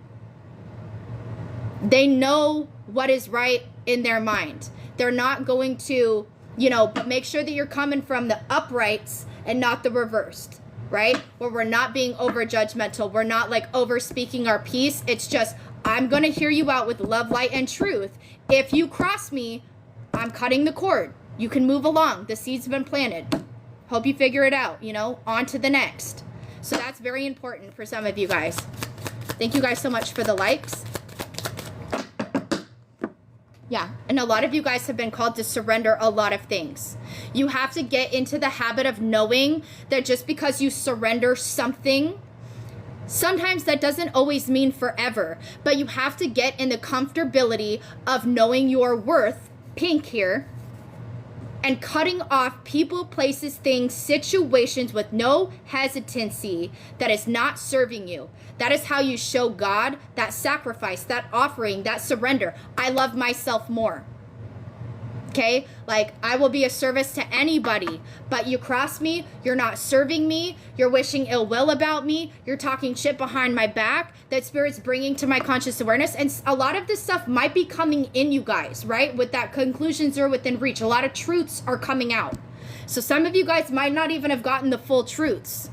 They know what is right in their mind. They're not going to, you know, but make sure that you're coming from the uprights and not the reversed, right? Where we're not being over judgmental. We're not like over speaking our piece. It's just, I'm going to hear you out with love, light, and truth. If you cross me, I'm cutting the cord. You can move along. The seed's been planted. Hope you figure it out, you know, on to the next. So that's very important for some of you guys. Thank you guys so much for the likes. Yeah, and a lot of you guys have been called to surrender a lot of things. You have to get into the habit of knowing that just because you surrender something, sometimes that doesn't always mean forever, but you have to get in the comfortability of knowing your worth, pink here, and cutting off people, places, things, situations with no hesitancy that is not serving you. That is how you show God that sacrifice, that offering, that surrender. I love myself more. Okay, like I will be a service to anybody, but you cross me, you're not serving me, you're wishing ill will about me, you're talking shit behind my back that Spirit's bringing to my conscious awareness. And a lot of this stuff might be coming in, you guys, right? With that conclusions are within reach. A lot of truths are coming out. So some of you guys might not even have gotten the full truths.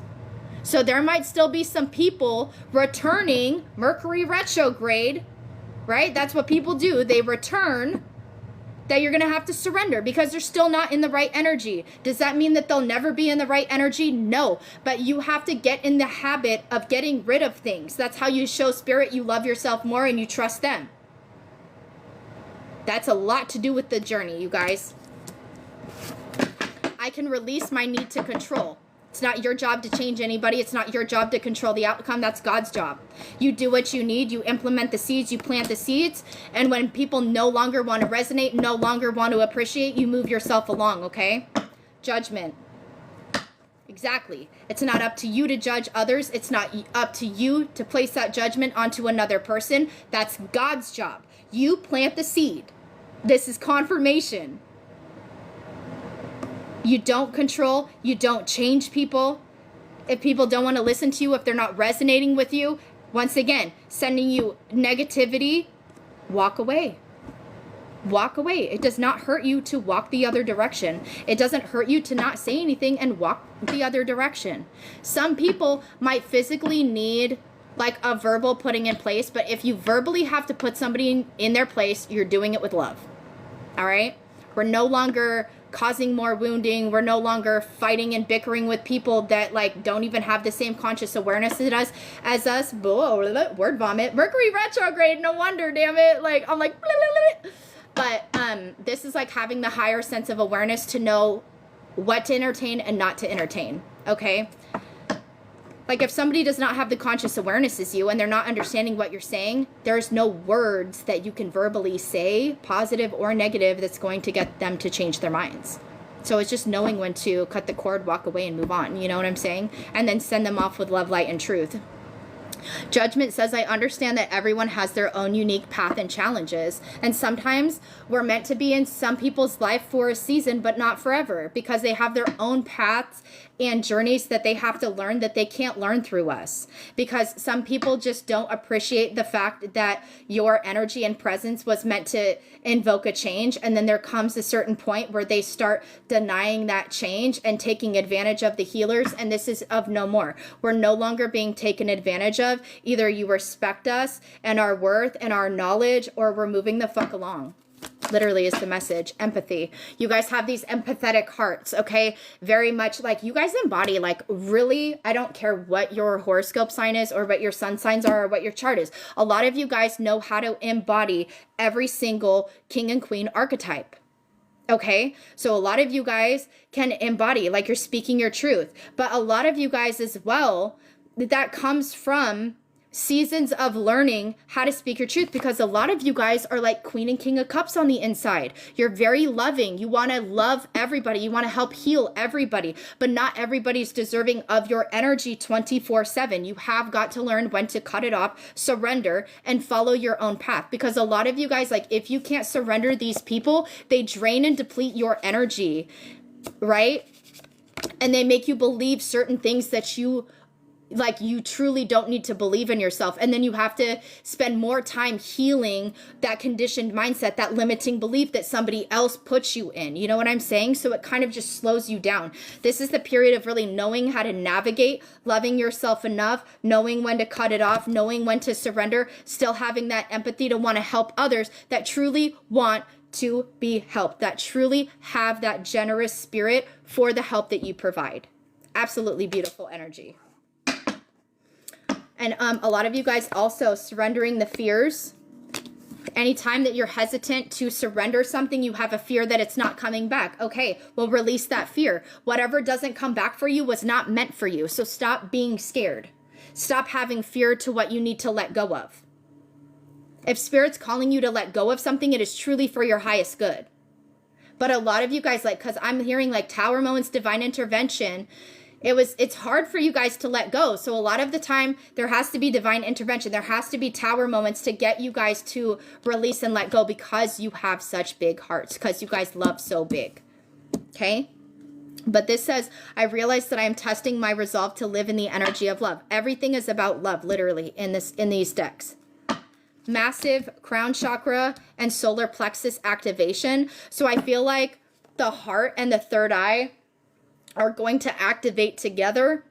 So there might still be some people returning Mercury retrograde, right? That's what people do. They return, that you're going to have to surrender because they're still not in the right energy. Does that mean that they'll never be in the right energy? No, but you have to get in the habit of getting rid of things. That's how you show Spirit you love yourself more and you trust them. That's a lot to do with the journey, you guys. I can release my need to control. It's not your job to change anybody. It's not your job to control the outcome. That's God's job. You do what you need. You implement the seeds. You plant the seeds. And when people no longer want to resonate, no longer want to appreciate, you move yourself along, okay? Judgment. Exactly. It's not up to you to judge others. It's not up to you to place that judgment onto another person. That's God's job. You plant the seed. This is confirmation. You don't control, you don't change people. If people don't want to listen to you, if they're not resonating with you, once again, sending you negativity, walk away. Walk away. It does not hurt you to walk the other direction. It doesn't hurt you to not say anything and walk the other direction. Some people might physically need like a verbal putting in place, but if you verbally have to put somebody in their place, you're doing it with love. All right? We're no longer causing more wounding. We're no longer fighting and bickering with people that like don't even have the same conscious awareness as us. Whoa, word vomit. Mercury retrograde. No wonder, damn it. Like I'm like, blah, blah, blah. But this is like having the higher sense of awareness to know what to entertain and not to entertain. Okay. Like if somebody does not have the conscious awareness as you and they're not understanding what you're saying, there's no words that you can verbally say, positive or negative, that's going to get them to change their minds. So it's just knowing when to cut the cord, walk away, and move on. You know what I'm saying? And then send them off with love, light, and truth. Judgment says, I understand that everyone has their own unique path and challenges. And sometimes we're meant to be in some people's life for a season, but not forever, because they have their own paths and journeys that they have to learn that they can't learn through us. Because some people just don't appreciate the fact that your energy and presence was meant to invoke a change. And then there comes a certain point where they start denying that change and taking advantage of the healers. And this is of no more. We're no longer being taken advantage of. Either you respect us and our worth and our knowledge, or we're moving the fuck along. Literally is the message. Empathy. You guys have these empathetic hearts, okay? Very much like you guys embody, like really, I don't care what your horoscope sign is or what your sun signs are or what your chart is. A lot of you guys know how to embody every single king and queen archetype. Okay, so a lot of you guys can embody, like you're speaking your truth. But a lot of you guys as well, that comes from seasons of learning how to speak your truth, because a lot of you guys are like Queen and King of Cups on the inside. You're very loving. You want to love everybody. You want to help heal everybody, but not everybody's deserving of your energy 24/7. You have got to learn when to cut it off, surrender, and follow your own path. Because a lot of you guys, like if you can't surrender these people, they drain and deplete your energy, right? And they make you believe certain things that you truly don't need to believe in yourself. And then you have to spend more time healing that conditioned mindset, that limiting belief that somebody else puts you in. You know what I'm saying? So it kind of just slows you down. This is the period of really knowing how to navigate, loving yourself enough, knowing when to cut it off, knowing when to surrender, still having that empathy to want to help others that truly want to be helped, that truly have that generous spirit for the help that you provide. Absolutely beautiful energy. And a lot of you guys also surrendering the fears. Anytime that you're hesitant to surrender something, you have a fear that it's not coming back. Okay, well, release that fear. Whatever doesn't come back for you was not meant for you. So stop being scared. Stop having fear to what you need to let go of. If Spirit's calling you to let go of something, it is truly for your highest good. But a lot of you guys, like, because I'm hearing like tower moments, divine intervention, it's hard for you guys to let go. So a lot of the time there has to be divine intervention. There has to be tower moments to get you guys to release and let go, because you have such big hearts, because you guys love so big. Okay. But this says, I realize that I am testing my resolve to live in the energy of love. Everything is about love, literally, in these decks. Massive crown chakra and solar plexus activation. So I feel like the heart and the third eye are going to activate together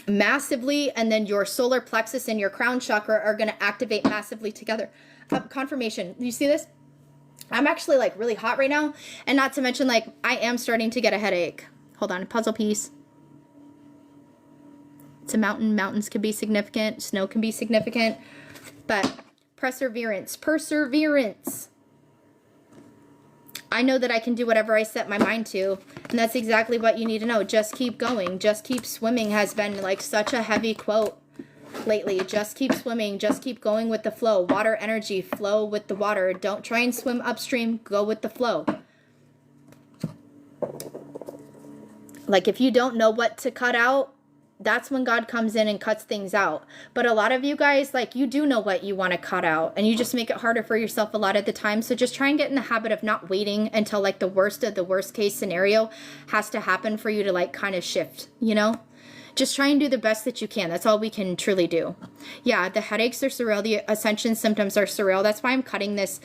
massively, and then your solar plexus and your crown chakra are going to activate massively together. Confirmation. Do you see this? I'm actually like really hot right now, and not to mention like I am starting to get a headache. Hold on, puzzle piece. It's a mountain. Mountains can be significant. Snow can be significant, but perseverance. I know that I can do whatever I set my mind to, and that's exactly what you need to know. Just keep going. Just keep swimming has been like such a heavy quote lately. Just keep swimming. Just keep going with the flow. Water energy, flow with the water. Don't try and swim upstream. Go with the flow. Like if you don't know what to cut out, that's when God comes in and cuts things out. But a lot of you guys, like, you do know what you want to cut out, and you just make it harder for yourself a lot of the time. So just try and get in the habit of not waiting until like the worst of the worst case scenario has to happen for you to like kind of shift, you know? Just try and do the best that you can. That's all we can truly do. Yeah, the headaches are surreal. The ascension symptoms are surreal. That's why I'm cutting this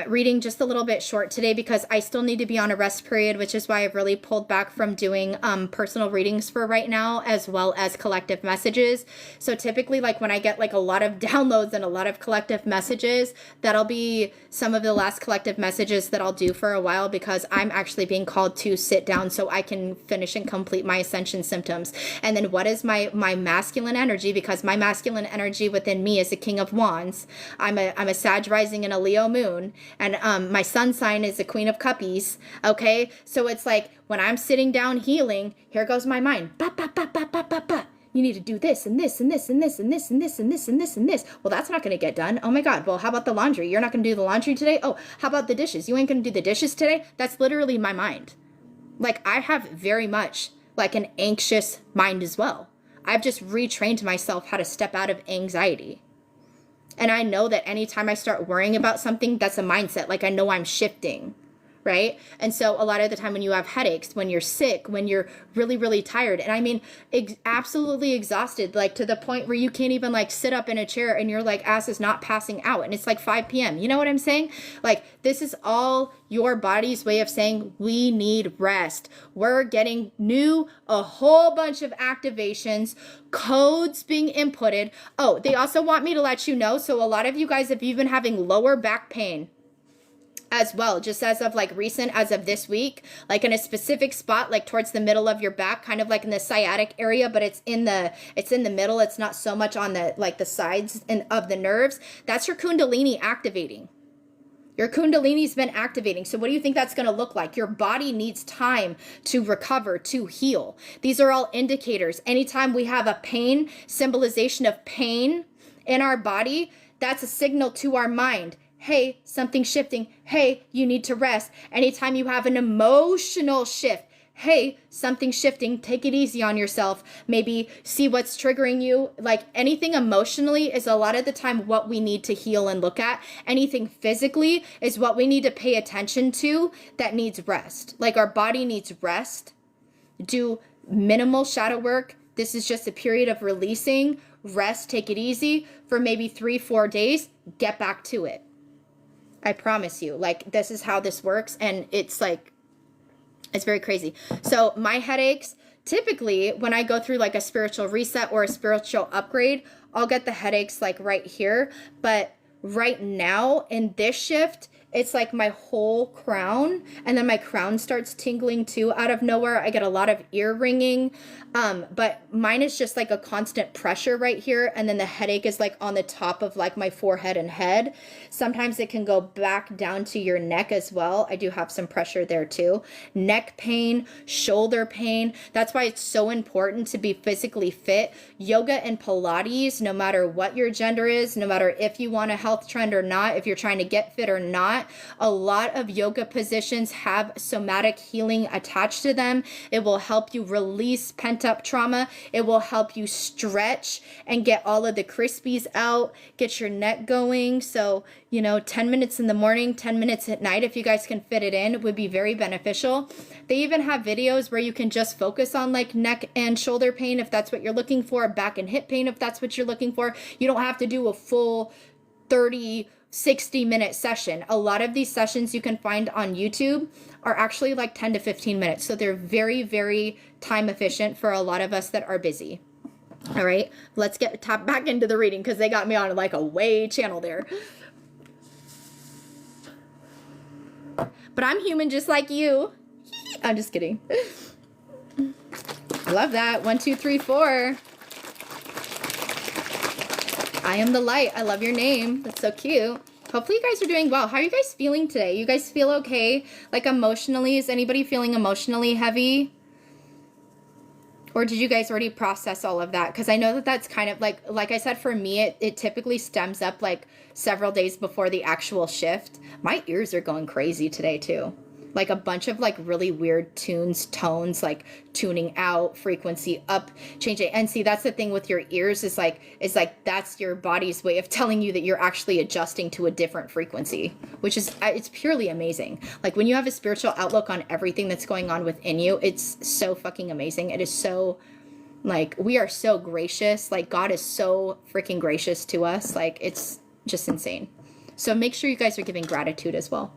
reading just a little bit short today, because I still need to be on a rest period, which is why I've really pulled back from doing personal readings for right now, as well as collective messages. So typically, like when I get like a lot of downloads and a lot of collective messages, that'll be some of the last collective messages that I'll do for a while, because I'm actually being called to sit down so I can finish and complete my ascension symptoms. And then what is my masculine energy? Because my masculine energy within me is a King of Wands. I'm a Sag rising and a Leo moon. And my sun sign is the Queen of Cuppies. Okay, so it's like when I'm sitting down healing, here goes my mind. Ba, ba, ba, ba, ba, ba, ba. You need to do this and this and this and this and this and this and this and this and this. Well, that's not going to get done. Oh my God. Well, how about the laundry? You're not going to do the laundry today? Oh, how about the dishes? You ain't going to do the dishes today? That's literally my mind. Like I have very much like an anxious mind as well. I've just retrained myself how to step out of anxiety. And I know that anytime I start worrying about something, that's a mindset. Like I know I'm shifting, right? And so a lot of the time when you have headaches, when you're sick, when you're really, really tired, and I mean, absolutely exhausted, like to the point where you can't even like sit up in a chair and your like ass is not passing out. And it's like 5 p.m. You know what I'm saying? Like this is all your body's way of saying we need rest. We're getting a whole bunch of activations, codes being inputted. Oh, they also want me to let you know. So a lot of you guys, if you've been having lower back pain as well, just as of like recent, as of this week, like in a specific spot, like towards the middle of your back, kind of like in the sciatic area, but it's in the middle. It's not so much on the, like the sides of the nerves. That's your Kundalini activating. Your Kundalini's been activating. So what do you think that's going to look like? Your body needs time to recover, to heal. These are all indicators. Anytime we have a pain, symbolization of pain in our body, that's a signal to our mind. Hey, something's shifting. Hey, you need to rest. Anytime you have an emotional shift, hey, something's shifting. Take it easy on yourself. Maybe see what's triggering you. Like anything emotionally is a lot of the time what we need to heal and look at. Anything physically is what we need to pay attention to that needs rest. Like our body needs rest. Do minimal shadow work. This is just a period of releasing. Rest, take it easy for maybe 3-4 days. Get back to it. I promise you, like this is how this works. And it's like, it's very crazy. So my headaches, typically when I go through like a spiritual reset or a spiritual upgrade, I'll get the headaches like right here. But right now in this shift, it's like my whole crown, and then my crown starts tingling too out of nowhere. I get a lot of ear ringing, but mine is just like a constant pressure right here, and then the headache is like on the top of like my forehead and head. Sometimes it can go back down to your neck as well. I do have some pressure there too. Neck pain, shoulder pain. That's why it's so important to be physically fit. Yoga and Pilates, no matter what your gender is, no matter if you want to health trend or not, if you're trying to get fit or not, a lot of yoga positions have somatic healing attached to them. It will help you release pent-up trauma. It will help you stretch and get all of the crispies out, get your neck going. So, you know, 10 minutes in the morning, 10 minutes at night, if you guys can fit it in, would be very beneficial. They even have videos where you can just focus on like neck and shoulder pain if that's what you're looking for, back and hip pain if that's what you're looking for. You don't have to do a full 30, 60-minute session. A lot of these sessions you can find on YouTube are actually like 10 to 15 minutes. So they're very, very time efficient for a lot of us that are busy. All right, let's get back into the reading because they got me on like a way channel there. But I'm human just like you. I'm just kidding. Love that. 1, 2, 3, 4. I am the light. I love your name. That's so cute. Hopefully you guys are doing well. How are you guys feeling today? You guys feel okay? Like emotionally? Is anybody feeling emotionally heavy? Or did you guys already process all of that? Because I know that that's kind of like I said, for me, it typically stems up like several days before the actual shift. My ears are going crazy today too. Like a bunch of like really weird tones, like tuning out, frequency up, changing. And see, that's the thing with your ears is like that's your body's way of telling you that you're actually adjusting to a different frequency, which is, it's purely amazing. Like when you have a spiritual outlook on everything that's going on within you, it's so fucking amazing. It is so, like, we are so gracious. Like God is so freaking gracious to us. Like it's just insane. So make sure you guys are giving gratitude as well.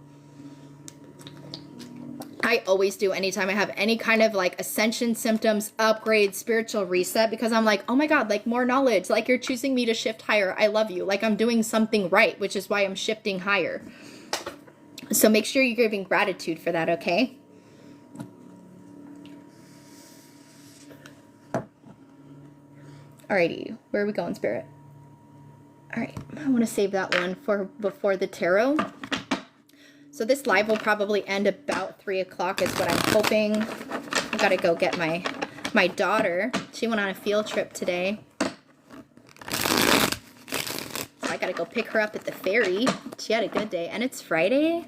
I always do anytime I have any kind of like ascension symptoms, upgrade, spiritual reset, because I'm like, oh my God, like more knowledge, like you're choosing me to shift higher. I love you. Like I'm doing something right, which is why I'm shifting higher. So make sure you're giving gratitude for that, okay? Alrighty, where are we going, Spirit? All right, I want to save that one for before the tarot. So this live will probably end about 3 o'clock is what I'm hoping. I gotta go get my daughter. She went on a field trip today. So I gotta go pick her up at the ferry. She had a good day, and it's Friday.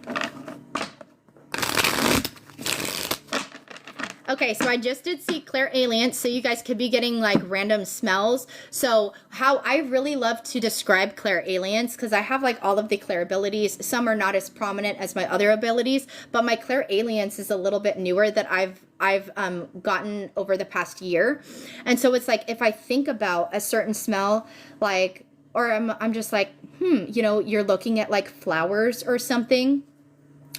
Okay, so I just did see clairalience, so you guys could be getting like random smells. So how I really love to describe clairalience, because I have like all of the clair abilities. Some are not as prominent as my other abilities, but my clairalience is a little bit newer that I've gotten over the past year. And so it's like if I think about a certain smell, like, or I'm just like, you know, you're looking at like flowers or something,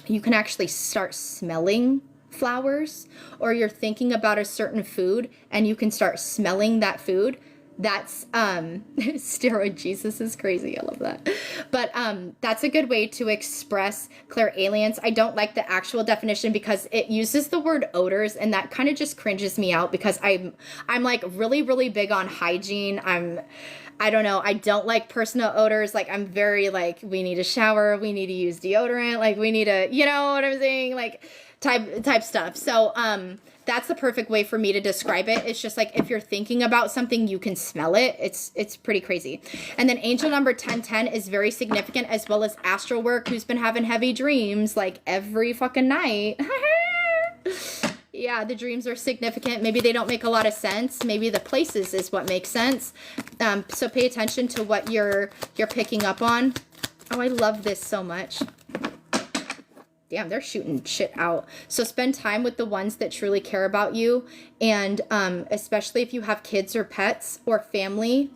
you can actually start smelling flowers, or you're thinking about a certain food and you can start smelling that food. That's steroid Jesus is crazy. I love that. But that's a good way to express clairalience. I don't like the actual definition because it uses the word odors, and that kind of just cringes me out because I'm like really big on hygiene. I don't know. I don't like personal odors. Like I'm very like, we need a shower, we need to use deodorant, like we need to, you know what I'm saying? Like type stuff. So that's the perfect way for me to describe it. It's just like if you're thinking about something, you can smell it. It's pretty crazy. And then angel number 1010 is very significant, as well as astral work, who's been having heavy dreams like every fucking night. Yeah, the dreams are significant. Maybe they don't make a lot of sense. Maybe the places is what makes sense. So pay attention to what you're picking up on. Oh, I love this so much. Damn, they're shooting shit out. So spend time with the ones that truly care about you. And especially if you have kids or pets or family,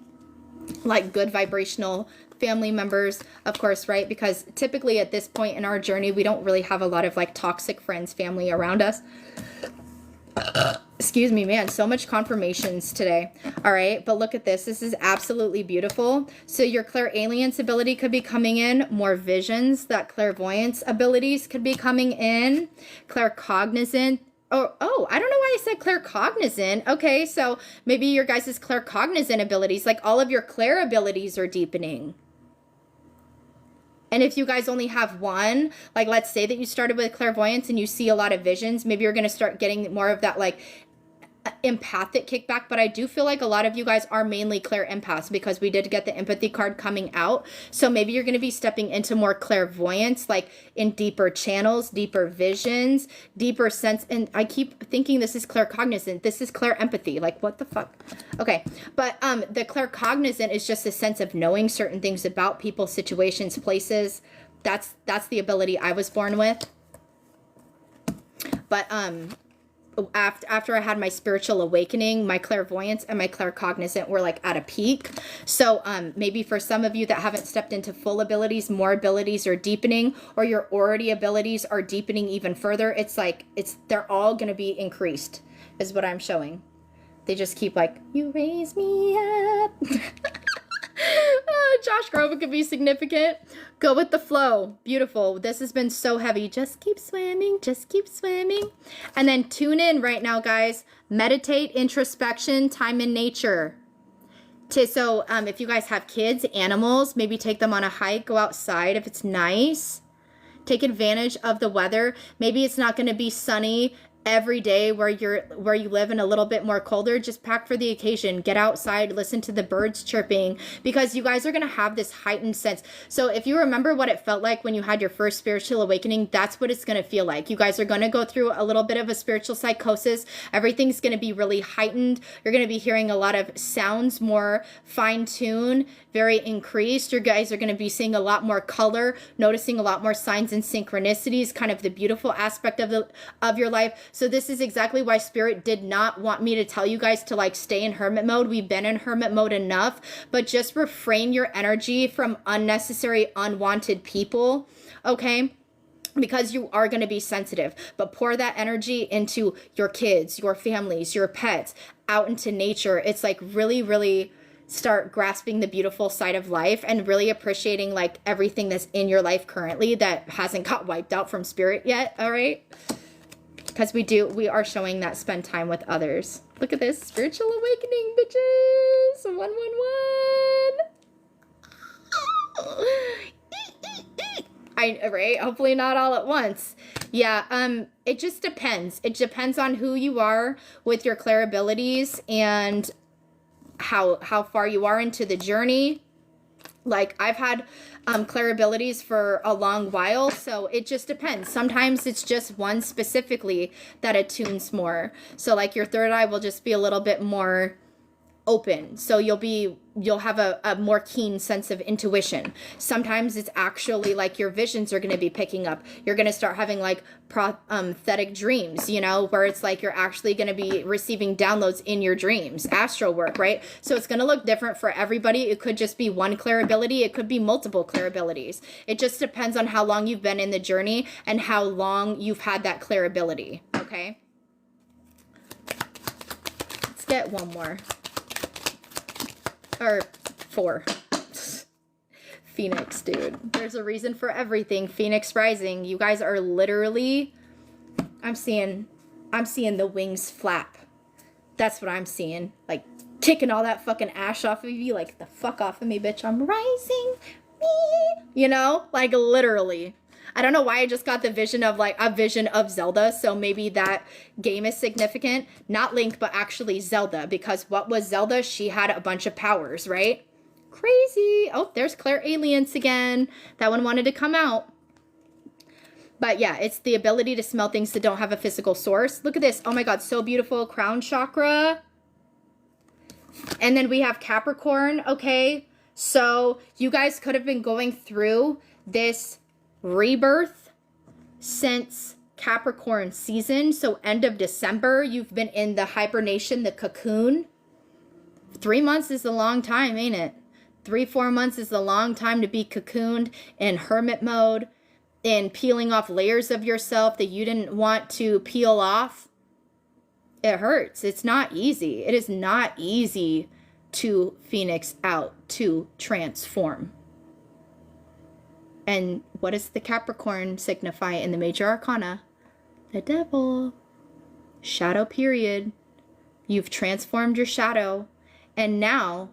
like good vibrational family members, of course, right? Because typically at this point in our journey, we don't really have a lot of like toxic friends, family around us. Excuse me, man, so much confirmations today. All right, but look at this. This is absolutely beautiful. So your clairalience ability could be coming in. More visions. That clairvoyance abilities could be coming in. Claircognizant. Oh, I don't know why I said claircognizant. Okay, so maybe your guys' claircognizant abilities, like all of your clair abilities are deepening. And if you guys only have one, like let's say that you started with clairvoyance and you see a lot of visions, maybe you're going to start getting more of that like empathic kickback, but I do feel like a lot of you guys are mainly clair empaths because we did get the empathy card coming out. So maybe you're going to be stepping into more clairvoyance, like in deeper channels, deeper visions, deeper sense. And I keep thinking this is claircognizant. This is clair empathy. Like, what the fuck? Okay. But the claircognizant is just a sense of knowing certain things about people, situations, places. That's the ability I was born with. But after I had my spiritual awakening, my clairvoyance and my claircognizant were like at a peak. So maybe for some of you that haven't stepped into full abilities, more abilities are deepening, or your already abilities are deepening even further. It's like they're all going to be increased is what I'm showing. They just keep like, you raise me up. Josh Groban could be significant. Go with the flow. Beautiful. This has been so heavy. Just keep swimming. Just keep swimming. And then tune in right now, guys. Meditate, introspection, time in nature. So if you guys have kids, animals, maybe take them on a hike. Go outside if it's nice. Take advantage of the weather. Maybe it's not going to be sunny every day where you live in a little bit more colder. Just pack for the occasion. Get outside, listen to the birds chirping, because you guys are going to have this heightened sense. So if you remember what it felt like when you had your first spiritual awakening, that's what it's going to feel like. You guys are going to go through a little bit of a spiritual psychosis. Everything's going to be really heightened. You're going to be hearing a lot of sounds more fine-tuned, very increased. You guys are going to be seeing a lot more color, noticing a lot more signs and synchronicities, kind of the beautiful aspect of your life. So this is exactly why Spirit did not want me to tell you guys to like stay in hermit mode. We've been in hermit mode enough, but just refrain your energy from unnecessary, unwanted people, okay? Because you are going to be sensitive, but pour that energy into your kids, your families, your pets, out into nature. It's like really, really start grasping the beautiful side of life and really appreciating like everything that's in your life currently that hasn't got wiped out from Spirit yet, all right? Because we are showing that spend time with others. Look at this. Spiritual awakening, bitches. 111. Right? Hopefully not all at once. Yeah, it just depends. It depends on who you are with your clair abilities and how far you are into the journey. Like, I've had clair abilities for a long while, so it just depends. Sometimes it's just one specifically that attunes more. So like your third eye will just be a little bit more open, so you'll have a more keen sense of intuition. Sometimes it's actually like your visions are going to be picking up. You're going to start having like prophetic dreams, you know, where it's like you're actually going to be receiving downloads in your dreams, astral work, right? So it's going to look different for everybody. It could just be one clair ability. It could be multiple clair abilities. It just depends on how long you've been in the journey and how long you've had that clair ability, okay? Let's get one more. Or 4. Phoenix, dude. There's a reason for everything. Phoenix rising. You guys are literally, I'm seeing the wings flap. That's what I'm seeing. Like kicking all that fucking ash off of you. Like, the fuck off of me, bitch. I'm rising. Me. You know? Like, literally. I don't know why I just got the vision of like a vision of Zelda. So maybe that game is significant. Not Link, but actually Zelda. Because what was Zelda? She had a bunch of powers, right? Crazy. Oh, there's Claire Aliens again. That one wanted to come out. But yeah, it's the ability to smell things that don't have a physical source. Look at this. Oh my God, so beautiful. Crown chakra. And then we have Capricorn, okay? So you guys could have been going through this rebirth since Capricorn season. So end of December, you've been in the hibernation, the cocoon. 3 months is a long time, ain't it? 3-4 months is a long time to be cocooned in hermit mode, in peeling off layers of yourself that you didn't want to peel off. It hurts. It's not easy. It is not easy to phoenix out, to transform. And what does the Capricorn signify in the major arcana? The devil. Shadow period. You've transformed your shadow. And now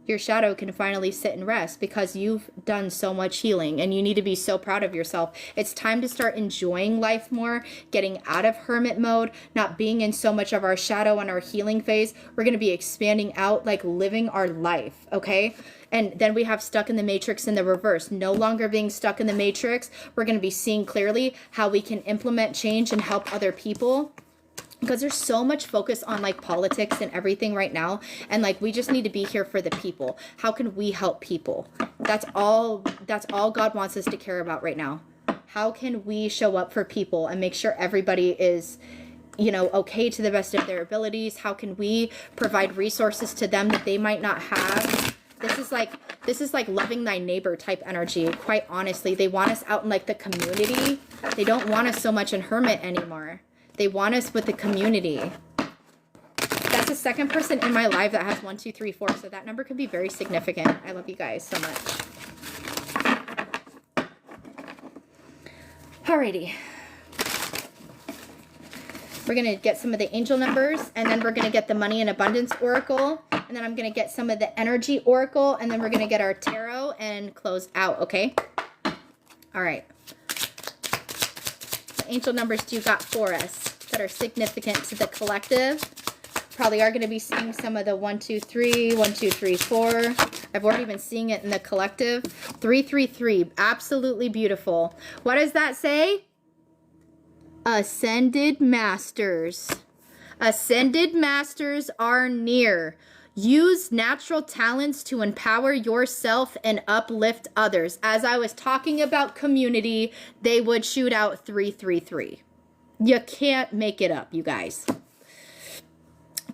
your shadow can finally sit and rest because you've done so much healing and you need to be so proud of yourself. It's time to start enjoying life more, getting out of hermit mode, not being in so much of our shadow and our healing phase. We're going to be expanding out, like living our life, okay? And then we have stuck in the matrix in the reverse. No longer being stuck in the matrix. We're going to be seeing clearly how we can implement change and help other people. Because there's so much focus on like politics and everything right now. And like, we just need to be here for the people. How can we help people? That's all God wants us to care about right now. How can we show up for people and make sure everybody is, you know, okay to the best of their abilities? How can we provide resources to them that they might not have? This is like loving thy neighbor type energy. Quite honestly, they want us out in like the community. They don't want us so much in hermit anymore. They want us with the community. That's the second person in my life that has 1, 2, 3, 4. So that number can be very significant. I love you guys so much. Alrighty. We're going to get some of the angel numbers, and then we're going to get the money and abundance oracle, and then I'm going to get some of the energy oracle, and then we're going to get our tarot and close out, okay? All right. What angel numbers do you got for us that are significant to the collective? Probably are going to be seeing some of the 1, 2, 3, 1, 2, 3, 4. I've already been seeing it in the collective. 3, 3, 3. Absolutely beautiful. What does that say? Ascended Masters. Ascended Masters are near. Use natural talents to empower yourself and uplift others. As I was talking about community, they would shoot out 333. You can't make it up, you guys.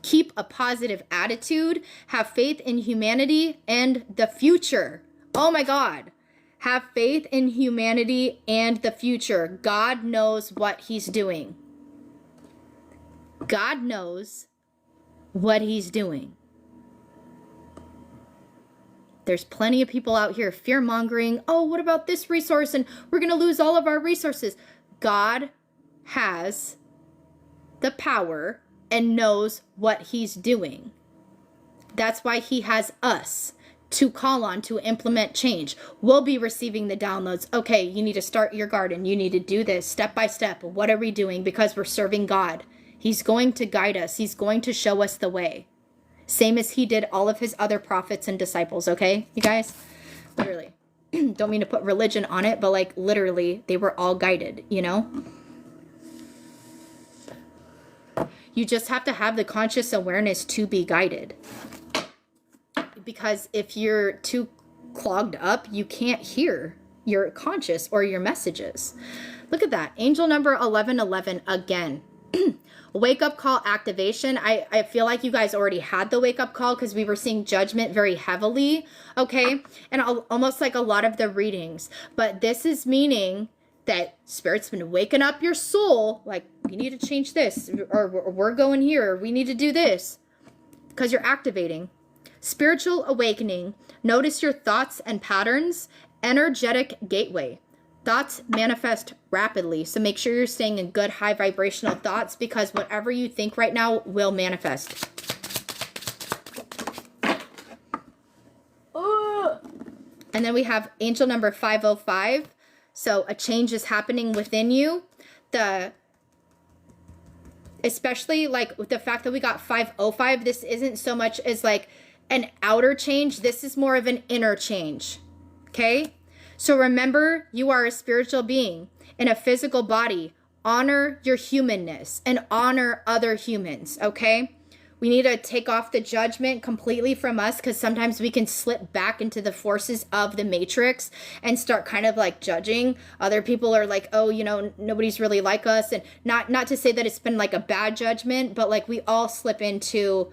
Keep a positive attitude. Have faith in humanity and the future. Oh my God. Have faith in humanity and the future. God knows what he's doing. God knows what he's doing. There's plenty of people out here fear-mongering. Oh, what about this resource? And we're going to lose all of our resources. God has the power and knows what he's doing. That's why he has us to call on to implement change. We'll be receiving the downloads. Okay, you need to start your garden. You need to do this step by step. What are we doing? Because we're serving God. He's going to guide us. He's going to show us the way. Same as he did all of his other prophets and disciples, okay, you guys? Literally. Don't mean to put religion on it, but like literally, they were all guided, you know? You just have to have the conscious awareness to be guided. Because if you're too clogged up, you can't hear your conscious or your messages. Look at that. Angel number 1111 again. Wake up call activation. I feel like you guys already had the wake up call because we were seeing judgment very heavily. Okay. And almost like a lot of the readings. But this is meaning that Spirit's been waking up your soul. Like, we need to change this. Or we're going here. Or we need to do this. Because you're activating. Spiritual awakening. Notice your thoughts and patterns. Energetic gateway. Thoughts manifest rapidly, so make sure you're staying in good high vibrational thoughts because whatever you think right now will manifest. And then we have angel number 505. So a change is happening within you. Especially like with the fact that we got 505, this isn't so much as like an outer change. This is more of an inner change. Okay? So remember, you are a spiritual being in a physical body. Honor your humanness and honor other humans, okay? We need to take off the judgment completely from us because sometimes we can slip back into the forces of the matrix and start kind of like judging. Other people are like, oh, you know, nobody's really like us. And not to say that it's been like a bad judgment, but like we all slip into,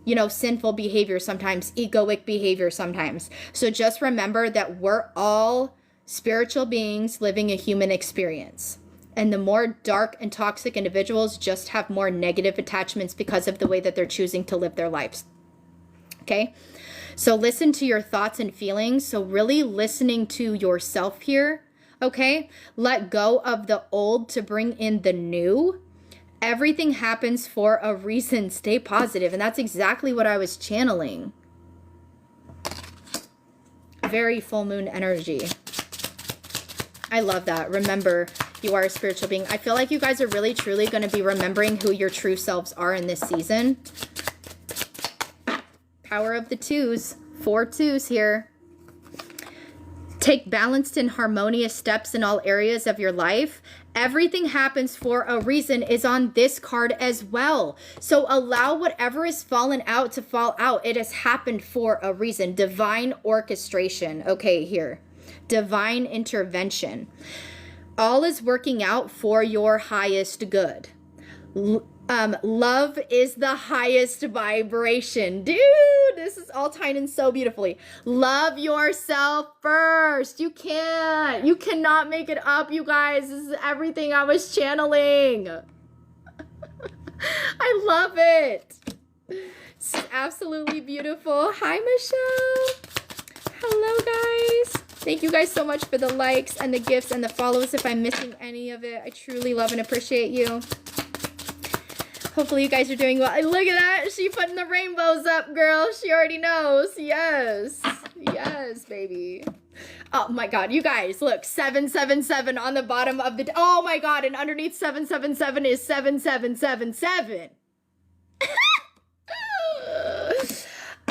you know, sinful behavior sometimes, egoic behavior sometimes. So just remember that we're all spiritual beings living a human experience. And the more dark and toxic individuals just have more negative attachments because of the way that they're choosing to live their lives. Okay? So listen to your thoughts and feelings. So really listening to yourself here. Okay? Let go of the old to bring in the new. Everything happens for a reason. Stay positive. And that's exactly what I was channeling. very full moon energy. I love that. Remember, you are a spiritual being. I feel like you guys are really, truly going to be remembering who your true selves are in this season. Power of the twos. 4 twos here. Take balanced and harmonious steps in all areas of your life. Everything happens for a reason is on this card as well. So allow whatever is fallen out to fall out. It has happened for a reason. Divine orchestration. Okay, here. Divine intervention. All is working out for your highest good. Love is the highest vibration. Dude, this is all tying in so beautifully. Love yourself first. You cannot make it up, you guys. This is everything I was channeling. I love it. It's absolutely beautiful. Hi, Michelle. Hello, guys. Thank you guys so much for the likes and the gifts and the follows. If I'm missing any of it, I truly love and appreciate you. Hopefully you guys are doing well. Look at that. She putting the rainbows up, girl. She already knows. Yes. Yes, baby. Oh my God. You guys, look. 777 on the bottom of the... Oh my God. And underneath 777 is 7777.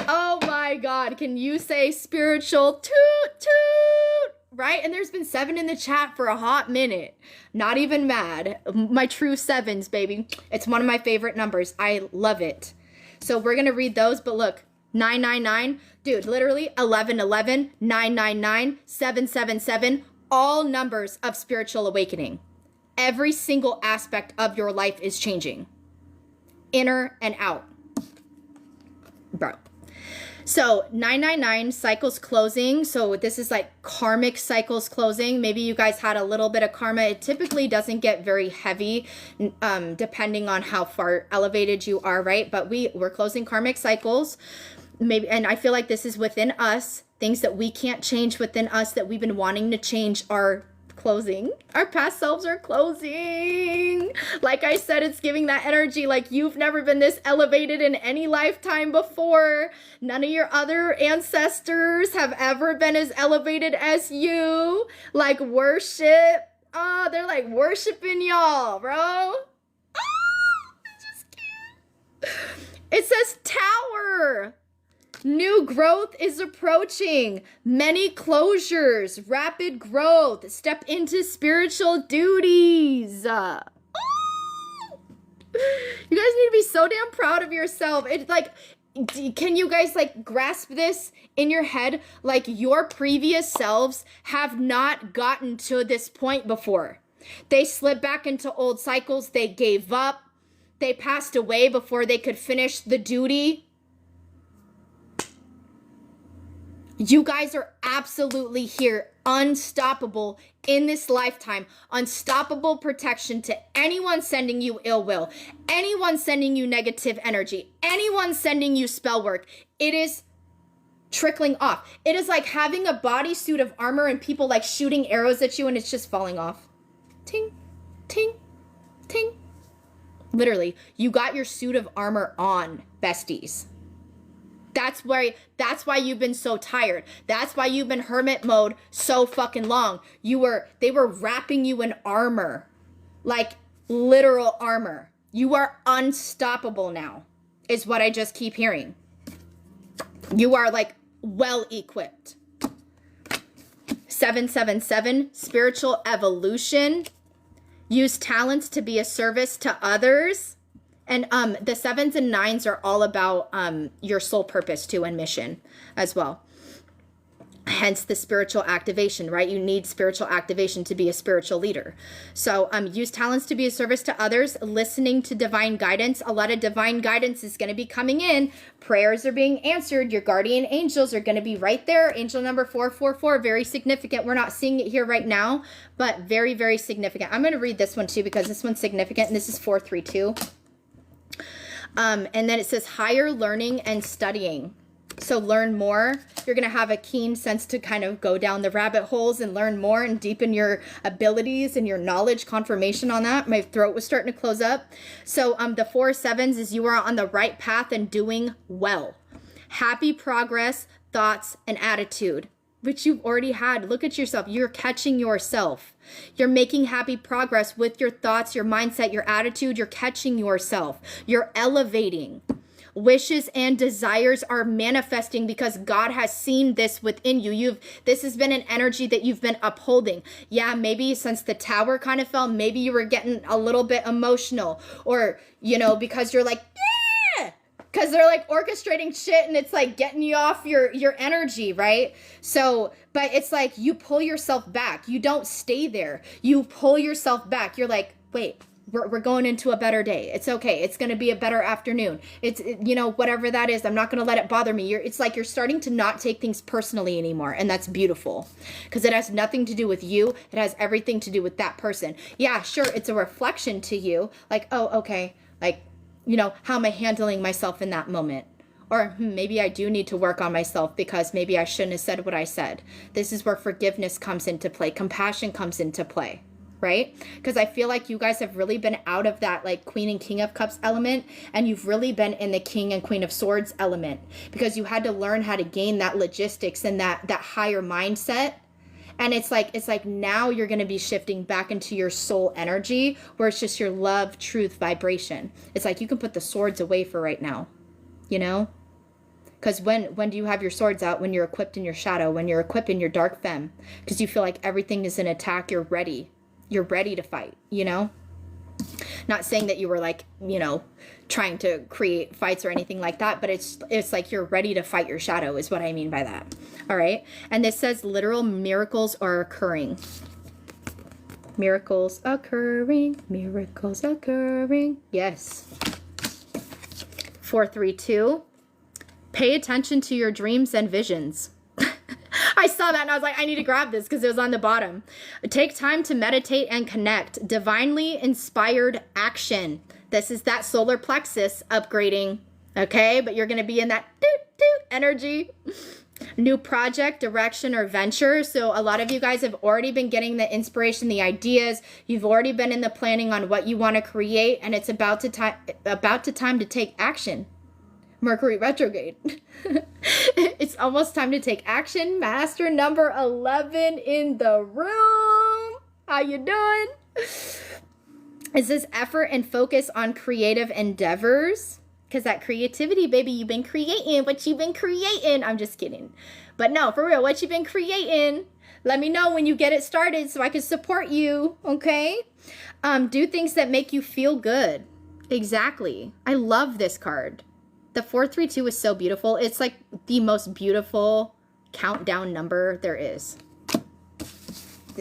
Oh my God. Can you say spiritual toot toot? Right? And there's been 7 in the chat for a hot minute. Not even mad. My true 7s, baby. It's one of my favorite numbers. I love it. So we're going to read those. But look, 999. Dude, literally 1111, 999, 777. All numbers of spiritual awakening. Every single aspect of your life is changing. Inner and out. Bro. So 999 cycles closing. So this is like karmic cycles closing. Maybe you guys had a little bit of karma. It typically doesn't get very heavy depending on how far elevated you are, right? But we're closing karmic cycles. Maybe, and I feel like this is within us. Things that we can't change within us that we've been wanting to change are closing. Our past selves are closing. Like I said, it's giving that energy like you've never been this elevated in any lifetime before. None of your other ancestors have ever been as elevated as you. Like worship. Oh, they're like worshiping y'all, bro. Oh, I just can't. It says tower. New growth is approaching. Many closures. Rapid growth. Step into spiritual duties. You guys need to be so damn proud of yourself. It's like, can you guys like grasp this in your head? Like your previous selves have not gotten to this point before. They slipped back into old cycles. They gave up. They passed away before they could finish the duty. You guys are absolutely here, unstoppable in this lifetime. Unstoppable protection to anyone sending you ill will, anyone sending you negative energy, anyone sending you spell work. It is trickling off. It is like having a bodysuit of armor and people like shooting arrows at you and it's just falling off. Ting, ting, ting. Literally, you got your suit of armor on, besties. That's why you've been so tired. That's why you've been hermit mode so fucking long. They were wrapping you in armor, like literal armor. You are unstoppable now, is what I just keep hearing. You are like well equipped. 777, spiritual evolution. Use talents to be a service to others. And the 7s and 9s are all about your soul purpose too and mission as well. Hence the spiritual activation, right? You need spiritual activation to be a spiritual leader. So use talents to be a service to others, listening to divine guidance. A lot of divine guidance is going to be coming in. Prayers are being answered. Your guardian angels are going to be right there. Angel number 444, very significant. We're not seeing it here right now, but very, very significant. I'm going to read this one too because this one's significant. And this is 432. And then it says higher learning and studying. So learn more. You're going to have a keen sense to kind of go down the rabbit holes and learn more and deepen your abilities and your knowledge. Confirmation on that. My throat was starting to close up. So the 4 7s is you are on the right path and doing well. Happy progress, thoughts, and attitude. which you've already had. Look at yourself. You're catching yourself. You're making happy progress with your thoughts, your mindset, your attitude. You're catching yourself. You're elevating. Wishes and desires are manifesting because God has seen this within you. This has been an energy that you've been upholding. Yeah, maybe since the tower kind of fell, maybe you were getting a little bit emotional, or, you know, because you're like, yeah, because they're like orchestrating shit and it's like getting you off your energy, right? So, but it's like you pull yourself back. You don't stay there. You pull yourself back. You're like, wait, we're going into a better day. It's okay. It's going to be a better afternoon. You know, whatever that is, I'm not going to let it bother me. It's like you're starting to not take things personally anymore. And that's beautiful because it has nothing to do with you. It has everything to do with that person. Yeah, sure. It's a reflection to you. Like, oh, okay. Like, you know, how am I handling myself in that moment? Or maybe I do need to work on myself because maybe I shouldn't have said what I said. This is where forgiveness comes into play. Compassion comes into play. Right? Because I feel like you guys have really been out of that like Queen and King of Cups element, and you've really been in the King and Queen of Swords element because you had to learn how to gain that logistics and that higher mindset. And it's like now you're going to be shifting back into your soul energy where it's just your love, truth, vibration. It's like you can put the swords away for right now, you know? Because when do you have your swords out? When you're equipped in your shadow, when you're equipped in your dark femme, because you feel like everything is an attack, you're ready. You're ready to fight, you know? Not saying that you were like, you know, trying to create fights or anything like that, but it's like you're ready to fight your shadow is what I mean by that. All right? And this says literal miracles are occurring. Miracles occurring. Miracles occurring. Yes. 432. Pay attention to your dreams and visions. I saw that and I was like, I need to grab this because it was on the bottom. Take time to meditate and connect. Divinely inspired action. This is that solar plexus upgrading. Okay, but you're going to be in that doot energy. New project, direction, or venture. So a lot of you guys have already been getting the inspiration, the ideas. You've already been in the planning on what you want to create, and it's about to time to take action. Mercury retrograde. It's almost time to take action. Master number 11 in the room. How you doing? Is this effort and focus on creative endeavors? Because that creativity, baby, you've been creating what you've been creating. I'm just kidding. But no, for real, what you've been creating. Let me know when you get it started so I can support you, okay? Do things that make you feel good. Exactly. I love this card. The 432 is so beautiful. It's like the most beautiful countdown number there is.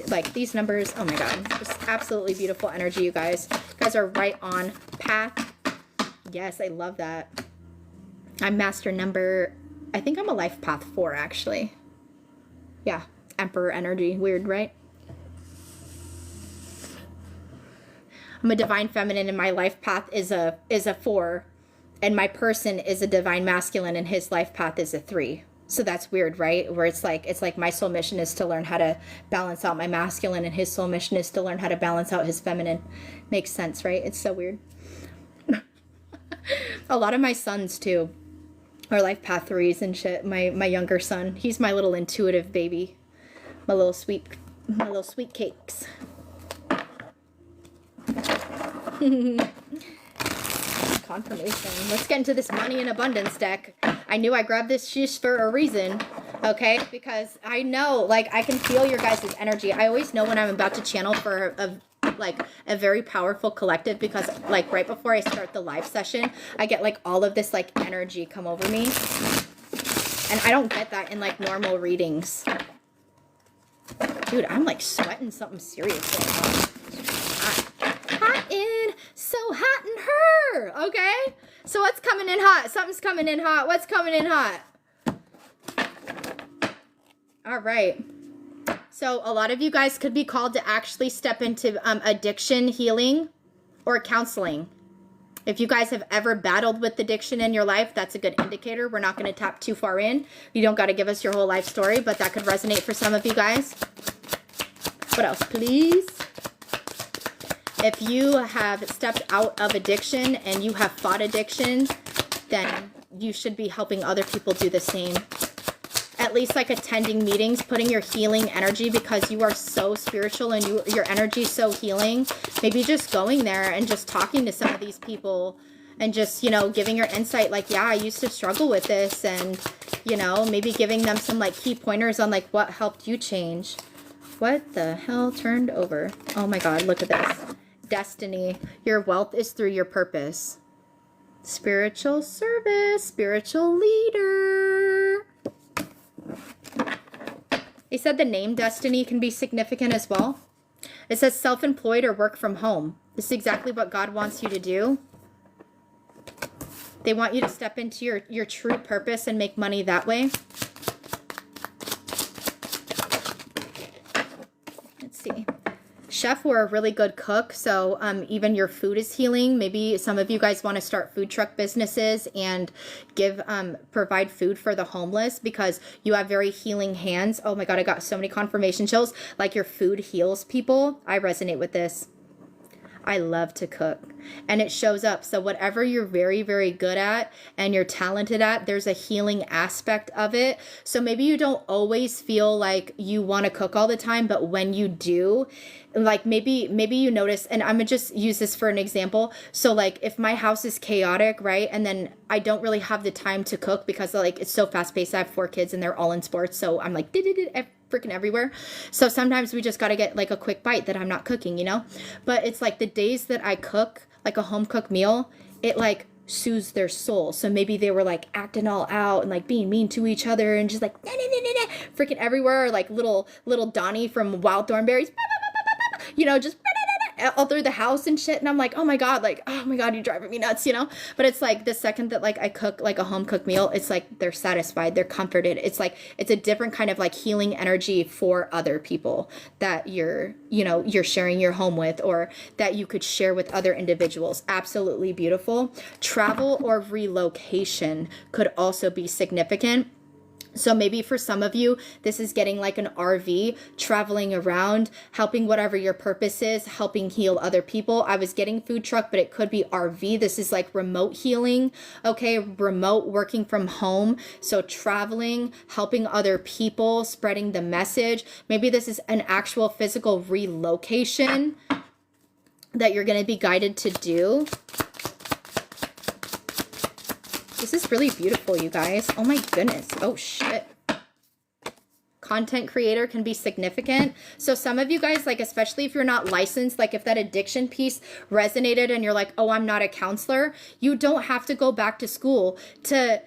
Like these numbers, oh my God, just absolutely beautiful energy, you guys. You guys are right on path. Yes, I love that. I'm master number, I think I'm a life path 4 actually. Yeah, Emperor energy, weird, right? I'm a divine feminine and my life path is a 4. And my person is a divine masculine and his life path is a 3. So that's weird, right? Where it's like my soul mission is to learn how to balance out my masculine and his soul mission is to learn how to balance out his feminine. Makes sense, right? It's so weird. A lot of my sons too are life path 3s and shit. My younger son, he's my little intuitive baby. My little sweet cakes. Confirmation. Let's get into this money in abundance deck. I knew I grabbed this shish for a reason, okay? Because I know, like, I can feel your guys' energy. I always know when I'm about to channel for a very powerful collective because, like, right before I start the live session, I get, like, all of this, like, energy come over me. And I don't get that in, like, normal readings. Dude, I'm, like, sweating something serious right now. Hot in, so hot in her, okay? So what's coming in hot? Something's coming in hot. What's coming in hot? All right. So a lot of you guys could be called to actually step into addiction healing or counseling. If you guys have ever battled with addiction in your life, that's a good indicator. We're not going to tap too far in. You don't got to give us your whole life story, but that could resonate for some of you guys. What else, please? If you have stepped out of addiction and you have fought addiction, then you should be helping other people do the same. at least like attending meetings, putting your healing energy, because you are so spiritual and your energy is so healing. Maybe just going there and just talking to some of these people and just, you know, giving your insight, like, yeah, I used to struggle with this, and, you know, maybe giving them some like key pointers on like what helped you change. What the hell turned over? Oh my God, look at this. Destiny. Your wealth is through your purpose. Spiritual service, spiritual leader. They said the name Destiny can be significant as well. It says self-employed or work from home. This is exactly what God wants you to do. They want you to step into your true purpose and make money that way. Let's see. Chef or a really good cook, so even your food is healing. Maybe some of you guys want to start food truck businesses and provide food for the homeless because you have very healing hands. Oh my God, I got so many confirmation chills. Like your food heals people. I resonate with this. I love to cook, and it shows up. So whatever you're very, very good at and you're talented at, there's a healing aspect of it. So maybe you don't always feel like you want to cook all the time, but when you do, like maybe you notice, and I'm gonna just use this for an example. So like if my house is chaotic, right? And then I don't really have the time to cook because like it's so fast paced. I have 4 kids and they're all in sports. So I'm like, freaking everywhere. So sometimes we just got to get like a quick bite that I'm not cooking, you know? But it's like the days that I cook, like a home cooked meal, it like soothes their soul. So maybe they were like acting all out and like being mean to each other and just like, freaking everywhere. Or like little Donnie from Wild Thornberries, you know, just all through the house and shit. And I'm like, oh my God, you're driving me nuts, you know? But it's like the second that like I cook like a home cooked meal, it's like they're satisfied, they're comforted. It's like, it's a different kind of like healing energy for other people that you're sharing your home with, or that you could share with other individuals. Absolutely beautiful. Travel or relocation could also be significant. So maybe for some of you, this is getting like an RV, traveling around, helping whatever your purpose is, helping heal other people. I was getting food truck, but it could be RV. This is like remote healing, okay? Remote working from home. So traveling, helping other people, spreading the message. Maybe this is an actual physical relocation that you're going to be guided to do. This is really beautiful, you guys. Oh my goodness. Oh shit. Content creator can be significant. So some of you guys, like, especially if you're not licensed, like if that addiction piece resonated and you're like, oh, I'm not a counselor, you don't have to go back to school to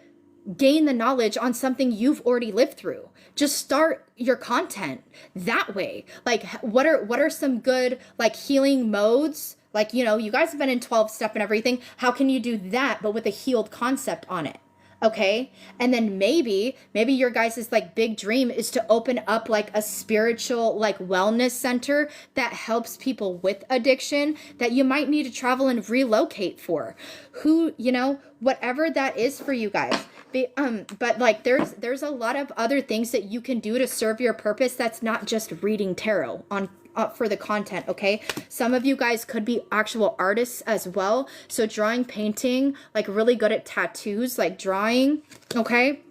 gain the knowledge on something you've already lived through. Just start your content that way. Like what are some good like healing modes? Like, you know, you guys have been in 12-step and everything. How can you do that, but with a healed concept on it? Okay. And then maybe your guys' like big dream is to open up like a spiritual like wellness center that helps people with addiction that you might need to travel and relocate for. Who, you know, whatever that is for you guys. But like there's a lot of other things that you can do to serve your purpose that's not just reading tarot on for the content, okay? Some of you guys could be actual artists as well. So drawing, painting, like really good at tattoos, like drawing, okay?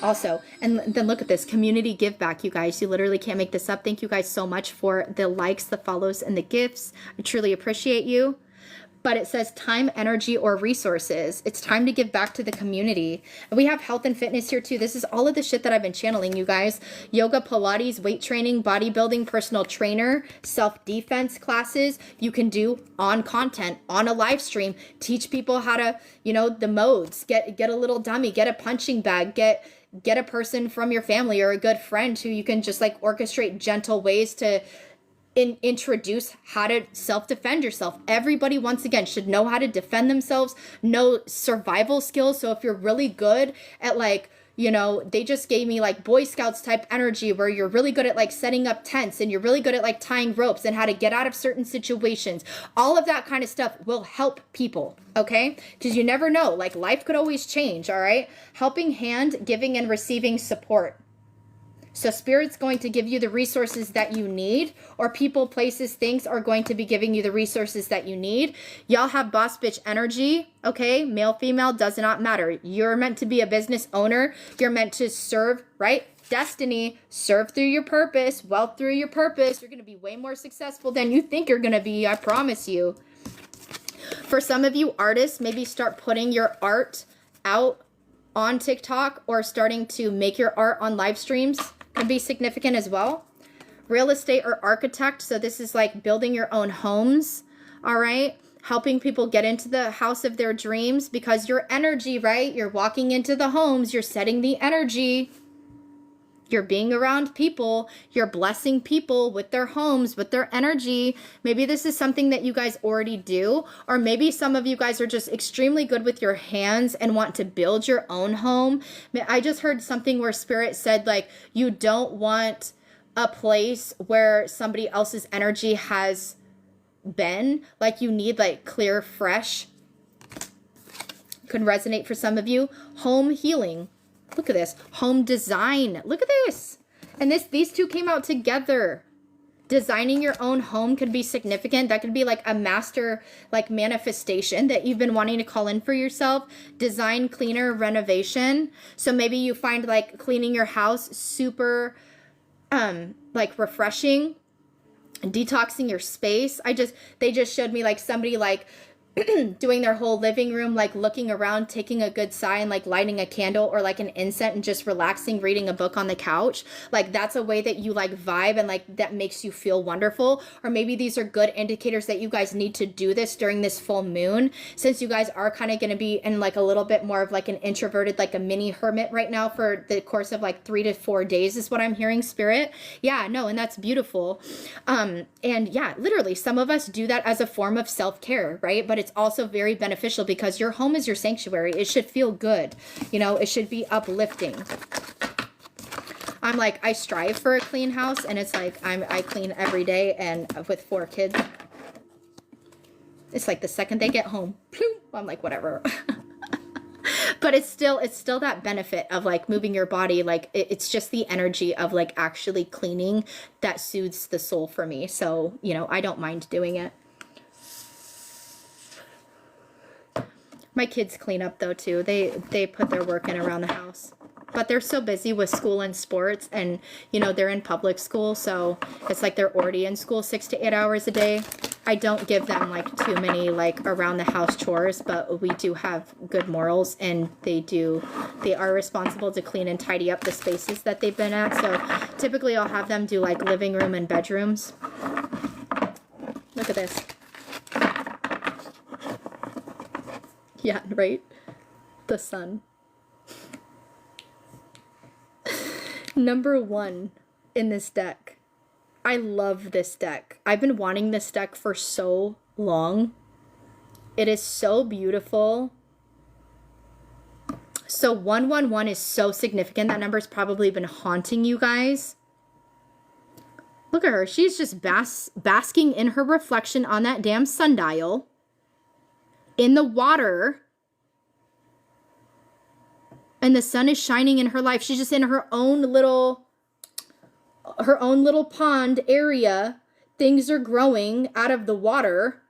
Also, and then look at this, community give back, you guys. You literally can't make this up. Thank you guys so much for the likes, the follows, and the gifts. I truly appreciate you. But it says time, energy, or resources. It's time to give back to the community. And we have health and fitness here too. This is all of the shit that I've been channeling, you guys. Yoga, Pilates, weight training, bodybuilding, personal trainer, self-defense classes you can do on content, on a live stream. Teach people how to, you know, the modes. Get a little dummy, get a punching bag, get a person from your family or a good friend who you can just like orchestrate gentle ways to introduce how to self-defend yourself. Everybody, once again, should know how to defend themselves, know survival skills. So if you're really good at like, you know, they just gave me like Boy Scouts type energy where you're really good at like setting up tents and you're really good at like tying ropes and how to get out of certain situations. All of that kind of stuff will help people, okay? Because you never know, like life could always change, all right? Helping hand, giving and receiving support. So Spirit's going to give you the resources that you need, or people, places, things are going to be giving you the resources that you need. Y'all have boss bitch energy, okay? Male, female, does not matter. You're meant to be a business owner. You're meant to serve, right? Destiny, serve through your purpose, wealth through your purpose. You're going to be way more successful than you think you're going to be, I promise you. For some of you artists, maybe start putting your art out on TikTok or starting to make your art on live streams can be significant as well. Real estate or architect, so this is like building your own homes, all right? Helping people get into the house of their dreams, because your energy, right? You're walking into the homes, you're setting the energy. You're being around people, you're blessing people with their homes, with their energy. Maybe this is something that you guys already do, or maybe some of you guys are just extremely good with your hands and want to build your own home. I just heard something where Spirit said, like, you don't want a place where somebody else's energy has been. Like, you need like clear, fresh. Could resonate for some of you. Home healing. Look at this. Home design. Look at this. And these two came out together. Designing your own home could be significant. That could be like a master like manifestation that you've been wanting to call in for yourself. Design, cleaner, renovation. So maybe you find like cleaning your house super like refreshing. Detoxing your space. They just showed me like somebody like doing their whole living room, like looking around, taking a good sigh and like lighting a candle or like an incense and just relaxing, reading a book on the couch. Like that's a way that you like vibe and like that makes you feel wonderful. Or maybe these are good indicators that you guys need to do this during this full moon, since you guys are kind of going to be in like a little bit more of like an introverted, like a mini hermit right now for the course of like 3 to 4 days is what I'm hearing, Spirit. Yeah, no, and that's beautiful. And yeah, literally some of us do that as a form of self-care, right? But it's also very beneficial because your home is your sanctuary. It should feel good. You know, it should be uplifting. I'm like, I strive for a clean house, and it's like I clean every day, and with 4 kids, it's like the second they get home, I'm like, whatever. But it's still that benefit of like moving your body. Like it's just the energy of like actually cleaning that soothes the soul for me. So, you know, I don't mind doing it. My kids clean up though too. They put their work in around the house. But they're so busy with school and sports, and you know, they're in public school, so it's like they're already in school 6 to 8 hours a day. I don't give them like too many like around the house chores, but we do have good morals, and they are responsible to clean and tidy up the spaces that they've been at. So typically I'll have them do like living room and bedrooms. Look at this. Yeah, right? The sun. Number 1 in this deck. I love this deck. I've been wanting this deck for so long. It is so beautiful. So 111 is so significant. That number's probably been haunting you guys. Look at her. She's just basking in her reflection on that damn sundial. In the water. And the sun is shining in her life. She's just in her own little pond area. Things are growing out of the water.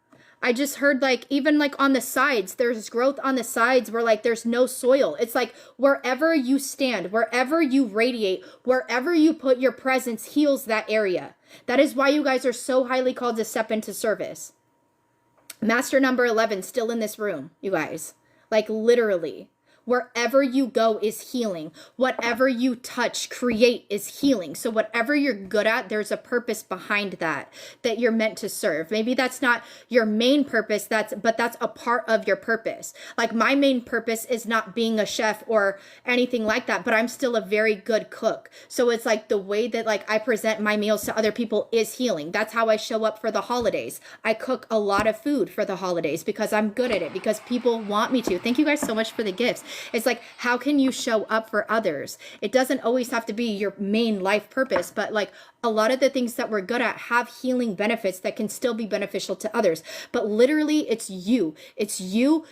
I just heard like, even like on the sides, there's growth on the sides where like there's no soil. It's like wherever you stand, wherever you radiate, wherever you put your presence heals that area. That is why you guys are so highly called to step into service. Master number 11 still in this room, you guys. Like literally. Wherever you go is healing. Whatever you touch, create is healing. So whatever you're good at, there's a purpose behind that you're meant to serve. Maybe that's not your main purpose, but that's a part of your purpose. Like my main purpose is not being a chef or anything like that, but I'm still a very good cook. So it's like the way that like I present my meals to other people is healing. That's how I show up for the holidays. I cook a lot of food for the holidays because I'm good at it, because people want me to. Thank you guys so much for the gifts. It's like, how can you show up for others? It doesn't always have to be your main life purpose, but like a lot of the things that we're good at have healing benefits that can still be beneficial to others. But literally it's you,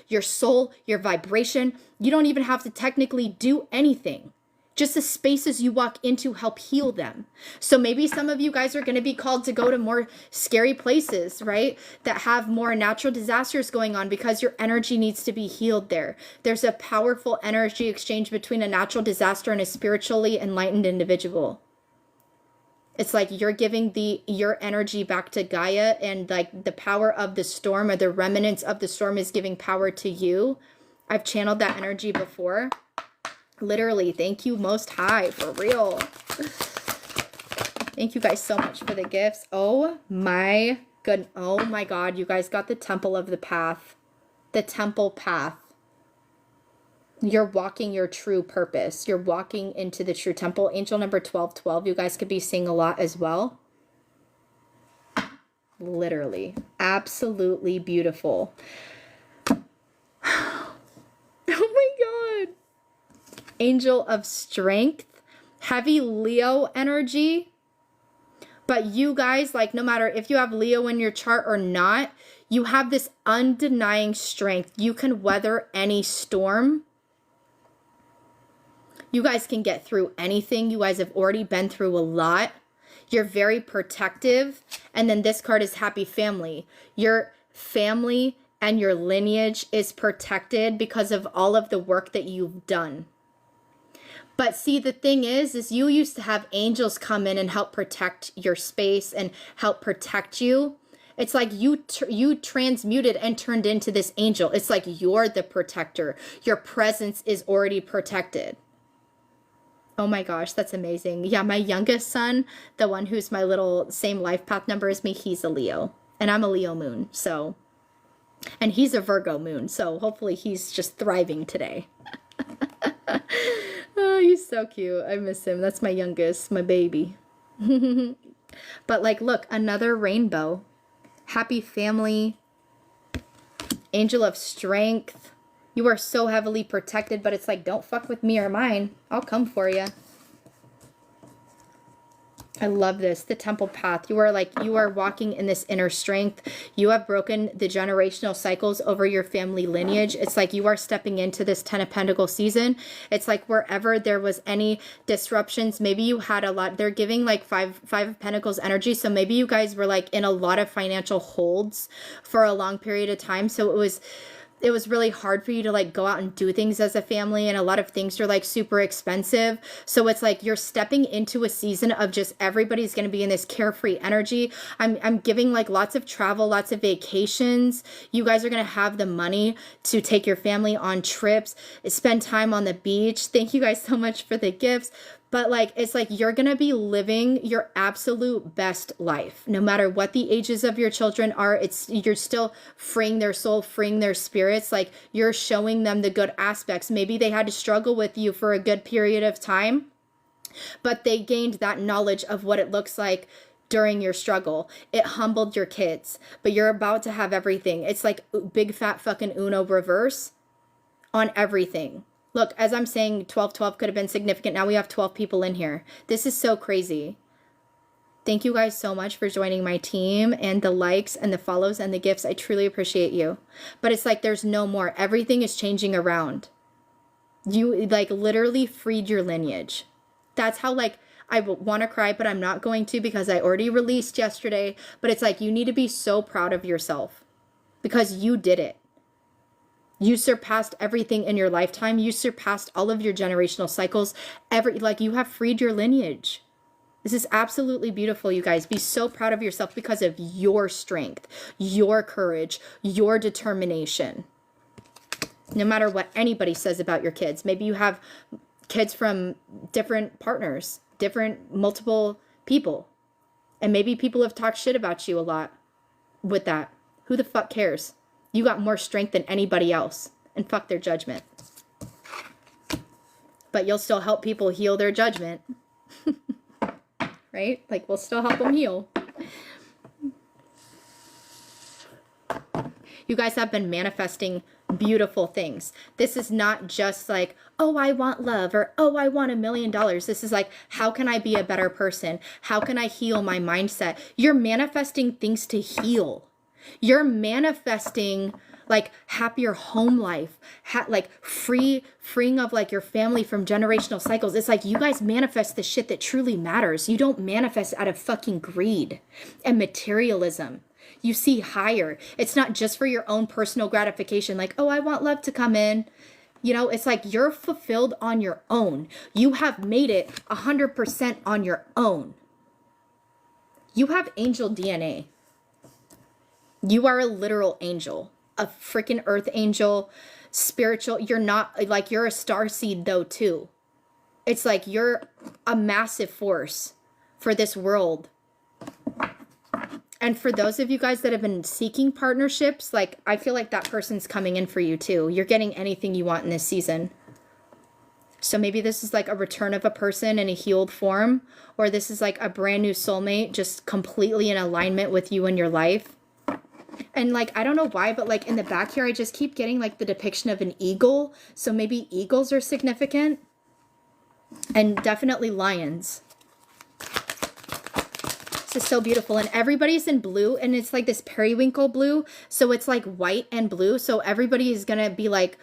your soul, your vibration. You don't even have to technically do anything. Just the spaces you walk into help heal them. So maybe some of you guys are going to be called to go to more scary places, right? That have more natural disasters going on because your energy needs to be healed there. There's a powerful energy exchange between a natural disaster and a spiritually enlightened individual. It's like you're giving your energy back to Gaia, and like the power of the storm or the remnants of the storm is giving power to you. I've channeled that energy before. Literally, thank you Most High, for real. Thank you guys so much for the gifts. Oh my God, you guys got the Temple of the Path. The Temple Path. You're walking your true purpose. You're walking into the true temple. Angel number 1212, you guys could be seeing a lot as well. Literally. Absolutely beautiful. Oh my God. Angel of Strength. Heavy Leo energy. But you guys, like, no matter if you have Leo in your chart or not, you have this undenying strength. You can weather any storm. You guys can get through anything. You guys have already been through a lot. You're very protective. And then this card is Happy Family. Your family and your lineage is protected because of all of the work that you've done. But see, the thing is you used to have angels come in and help protect your space and help protect you. It's like you transmuted and turned into this angel. It's like you're the protector. Your presence is already protected. Oh my gosh, that's amazing. Yeah, my youngest son, the one who's my little same life path number as me, he's a Leo. And I'm a Leo moon, so. And he's a Virgo moon, so hopefully he's just thriving today. Oh, he's so cute. I miss him. That's my youngest, my baby. But like, look, another rainbow. Happy Family. Angel of Strength. You are so heavily protected, but it's like, don't fuck with me or mine. I'll come for you. I love this. The Temple Path. You are walking in this inner strength. You have broken the generational cycles over your family lineage. It's like you are stepping into this 10 of Pentacles season. It's like wherever there was any disruptions, maybe you had a lot. They're giving like five of Pentacles energy. So maybe you guys were like in a lot of financial holds for a long period of time. So it was really hard for you to like go out and do things as a family, and a lot of things are like super expensive. So it's like you're stepping into a season of just everybody's going to be in this carefree energy. I'm giving like lots of travel, lots of vacations. You guys are going to have the money to take your family on trips, spend time on the beach. Thank you guys so much for the gifts. But like, it's like you're going to be living your absolute best life. No matter what the ages of your children are, you're still freeing their soul, freeing their spirits. Like you're showing them the good aspects. Maybe they had to struggle with you for a good period of time, but they gained that knowledge of what it looks like during your struggle. It humbled your kids, but you're about to have everything. It's like big fat fucking Uno reverse on everything. Look, as I'm saying, 1212 could have been significant. Now we have 12 people in here. This is so crazy. Thank you guys so much for joining my team, and the likes and the follows and the gifts. I truly appreciate you. But it's like there's no more. Everything is changing around. You like literally freed your lineage. That's how like I want to cry, but I'm not going to because I already released yesterday. But it's like you need to be so proud of yourself because you did it. You surpassed everything in your lifetime. You surpassed all of your generational cycles. You have freed your lineage. This is absolutely beautiful, you guys. Be so proud of yourself because of your strength, your courage, your determination. No matter what anybody says about your kids. Maybe you have kids from different partners, multiple people. And maybe people have talked shit about you a lot with that. Who the fuck cares? You got more strength than anybody else, and fuck their judgment. But you'll still help people heal their judgment. Right? Like, we'll still help them heal. You guys have been manifesting beautiful things. This is not just like, oh, I want love, or oh, I want $1 million. This is like, how can I be a better person? How can I heal my mindset? You're manifesting things to heal. You're manifesting like happier home life, like freeing of like your family from generational cycles. It's like you guys manifest the shit that truly matters. You don't manifest out of fucking greed and materialism. You see higher. It's not just for your own personal gratification. Like, oh, I want love to come in. You know, it's like you're fulfilled on your own. You have made it 100% on your own. You have angel DNA. You are a literal angel, a freaking earth angel, spiritual. You're not like, you're a star seed though too. It's like you're a massive force for this world. And for those of you guys that have been seeking partnerships, like I feel like that person's coming in for you too. You're getting anything you want in this season. So maybe this is like a return of a person in a healed form, or this is like a brand new soulmate just completely in alignment with you in your life. And like, I don't know why, but like in the back here, I just keep getting like the depiction of an eagle. So maybe eagles are significant, and definitely lions. This is so beautiful. And everybody's in blue, and it's like this periwinkle blue. So it's like white and blue. So everybody is going to be like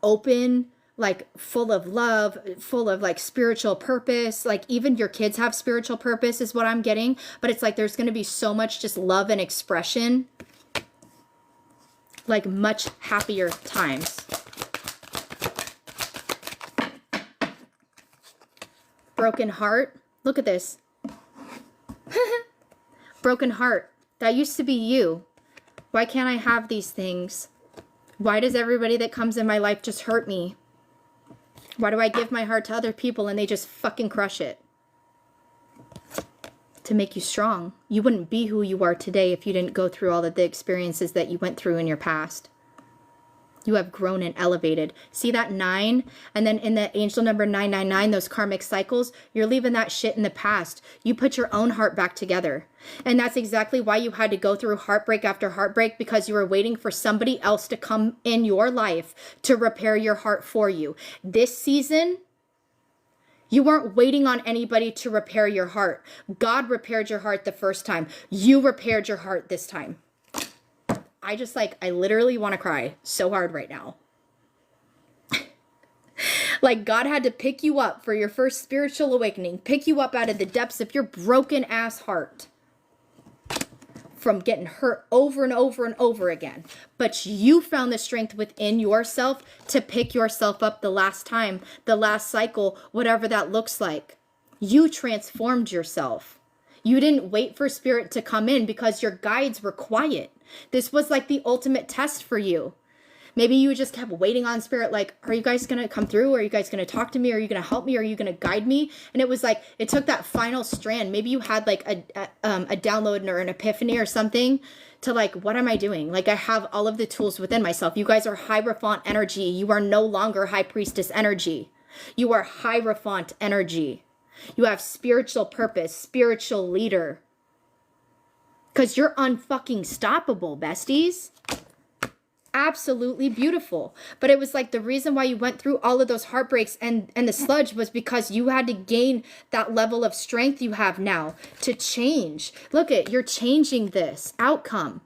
open, like full of love, full of like spiritual purpose. Like even your kids have spiritual purpose is what I'm getting. But it's like there's going to be so much just love and expression. Like much happier times. Broken heart. Look at this. Broken heart. That used to be you. Why can't I have these things? Why does everybody that comes in my life just hurt me? Why do I give my heart to other people and they just fucking crush it? To make you strong. You wouldn't be who you are today if you didn't go through all of the experiences that you went through in your past. You have grown and elevated. See that 9? And then in the angel number 999, those karmic cycles, you're leaving that shit in the past. You put your own heart back together. And that's exactly why you had to go through heartbreak after heartbreak, because you were waiting for somebody else to come in your life to repair your heart for you. This season, you weren't waiting on anybody to repair your heart. God repaired your heart the first time. You repaired your heart this time. I literally want to cry so hard right now. Like God had to pick you up for your first spiritual awakening, pick you up out of the depths of your broken ass heart from getting hurt over and over and over again. But you found the strength within yourself to pick yourself up the last time, the last cycle, whatever that looks like. You transformed yourself. You didn't wait for spirit to come in because your guides were quiet. This was like the ultimate test for you. Maybe you just kept waiting on spirit, like, are you guys going to come through? Are you guys going to talk to me? Are you going to help me? Are you going to guide me? And it was like, it took that final strand. Maybe you had like a download or an epiphany or something to like, what am I doing? Like I have all of the tools within myself. You guys are Hierophant energy. You are no longer High Priestess energy. You are Hierophant energy. You have spiritual purpose, spiritual leader. Because you're unfucking stoppable, besties. Absolutely beautiful. But it was like the reason why you went through all of those heartbreaks and the sludge was because you had to gain that level of strength you have now to change. Look at, you're changing this outcome.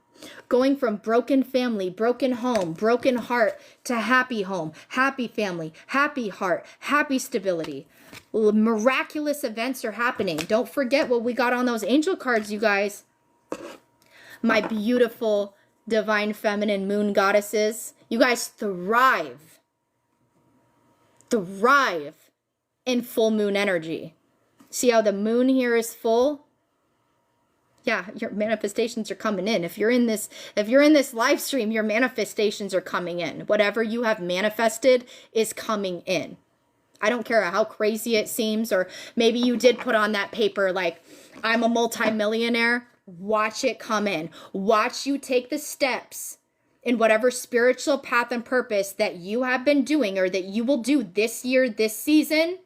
Going from broken family, broken home, broken heart to happy home, happy family, happy heart, happy stability. Miraculous events are happening. Don't forget what we got on those angel cards, you guys. My beautiful divine feminine moon goddesses. You guys thrive in full moon energy. See how the moon here is full? Yeah, your manifestations are coming in. If you're in this live stream, your manifestations are coming in. Whatever you have manifested is coming in. I don't care how crazy it seems, or maybe you did put on that paper like, I'm a multimillionaire. Watch it come in. Watch you take the steps in whatever spiritual path and purpose that you have been doing or that you will do this year, this season.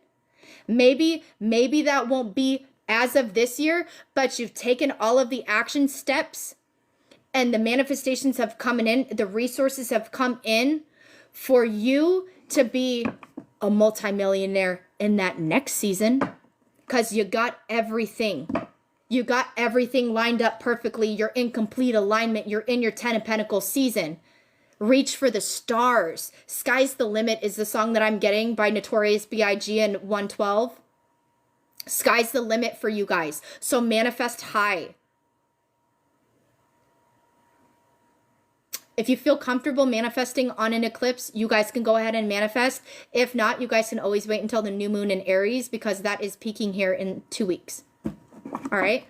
Maybe that won't be as of this year, but you've taken all of the action steps and the manifestations have come in, the resources have come in for you to be a multimillionaire in that next season, because you got everything. You got everything lined up perfectly. You're in complete alignment. You're in your 10 of Pentacles season. Reach for the stars. Sky's the Limit is the song that I'm getting by Notorious B.I.G. and 112. Sky's the limit for you guys. So manifest high. If you feel comfortable manifesting on an eclipse, you guys can go ahead and manifest. If not, you guys can always wait until the new moon in Aries, because that is peaking here in 2 weeks. All right?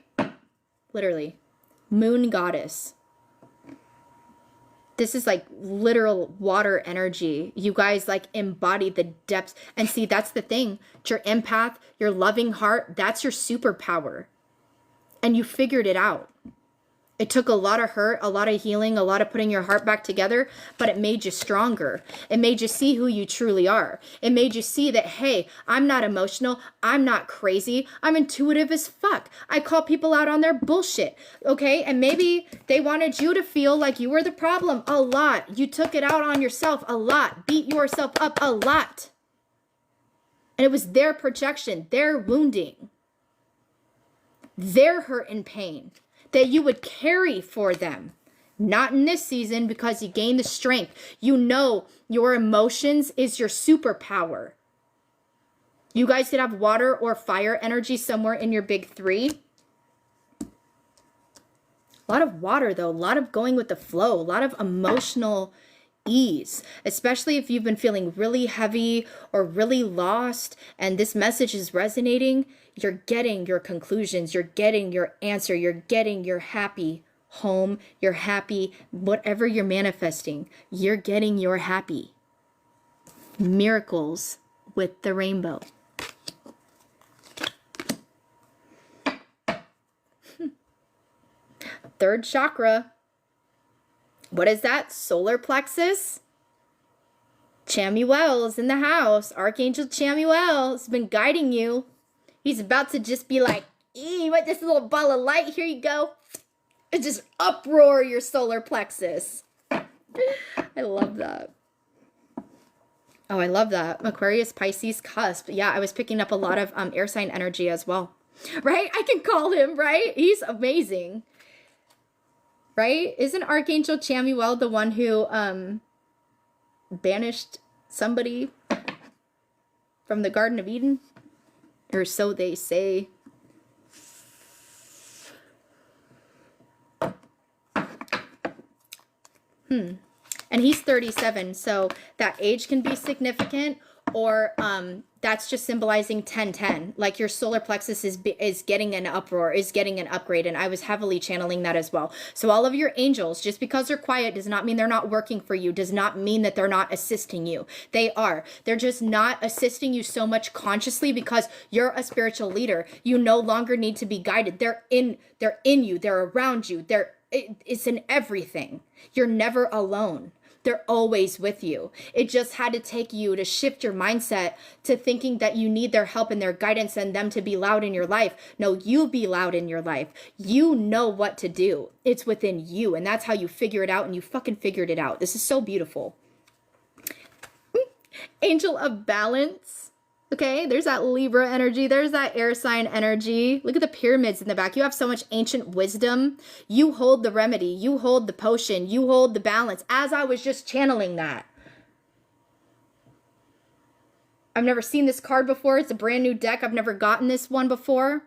Literally. Moon goddess. This is like literal water energy. You guys like embody the depths. And see, that's the thing. Your empath, your loving heart, that's your superpower. And you figured it out. It took a lot of hurt, a lot of healing, a lot of putting your heart back together, but it made you stronger. It made you see who you truly are. It made you see that, hey, I'm not emotional. I'm not crazy. I'm intuitive as fuck. I call people out on their bullshit, okay? And maybe they wanted you to feel like you were the problem a lot. You took it out on yourself a lot. Beat yourself up a lot. And it was their projection, their wounding, their hurt and pain that you would carry for them. Not in this season, because you gain the strength. You know your emotions is your superpower. You guys could have water or fire energy somewhere in your big three. A lot of water though, a lot of going with the flow, a lot of emotional ease, especially if you've been feeling really heavy or really lost and this message is resonating. You're getting your conclusions, you're getting your answer, you're getting your happy home, you're happy, whatever you're manifesting, you're getting your happy. Miracles with the rainbow. Third chakra. What is that? Solar plexus? Chamuel is in the house. Archangel Chamuel has been guiding you. He's about to just be like, you want this little ball of light? Here you go. And just uproar your solar plexus. I love that. Oh, I love that. Aquarius, Pisces, cusp. Yeah, I was picking up a lot of air sign energy as well. Right? I can call him, right? He's amazing. Right? Isn't Archangel Chamuel the one who banished somebody from the Garden of Eden? Or so they say. And he's 37, so that age can be significant, or that's just symbolizing 1010. Like your solar plexus is getting an uproar, is getting an upgrade, and I was heavily channeling that as well. So all of your angels, just because they're quiet does not mean they're not working for you, does not mean that they're not assisting you. They are. They're just not assisting you so much consciously because you're a spiritual leader. You no longer need to be guided. They're in you. They're around you. It's in everything. You're never alone. They're always with you. It just had to take you to shift your mindset to thinking that you need their help and their guidance and them to be loud in your life. No, you be loud in your life. You know what to do. It's within you. And that's how you figure it out, and you fucking figured it out. This is so beautiful. Angel of Balance. Okay, there's that Libra energy. There's that air sign energy. Look at the pyramids in the back. You have so much ancient wisdom. You hold the remedy. You hold the potion. You hold the balance. As I was just channeling that. I've never seen this card before. It's a brand new deck. I've never gotten this one before.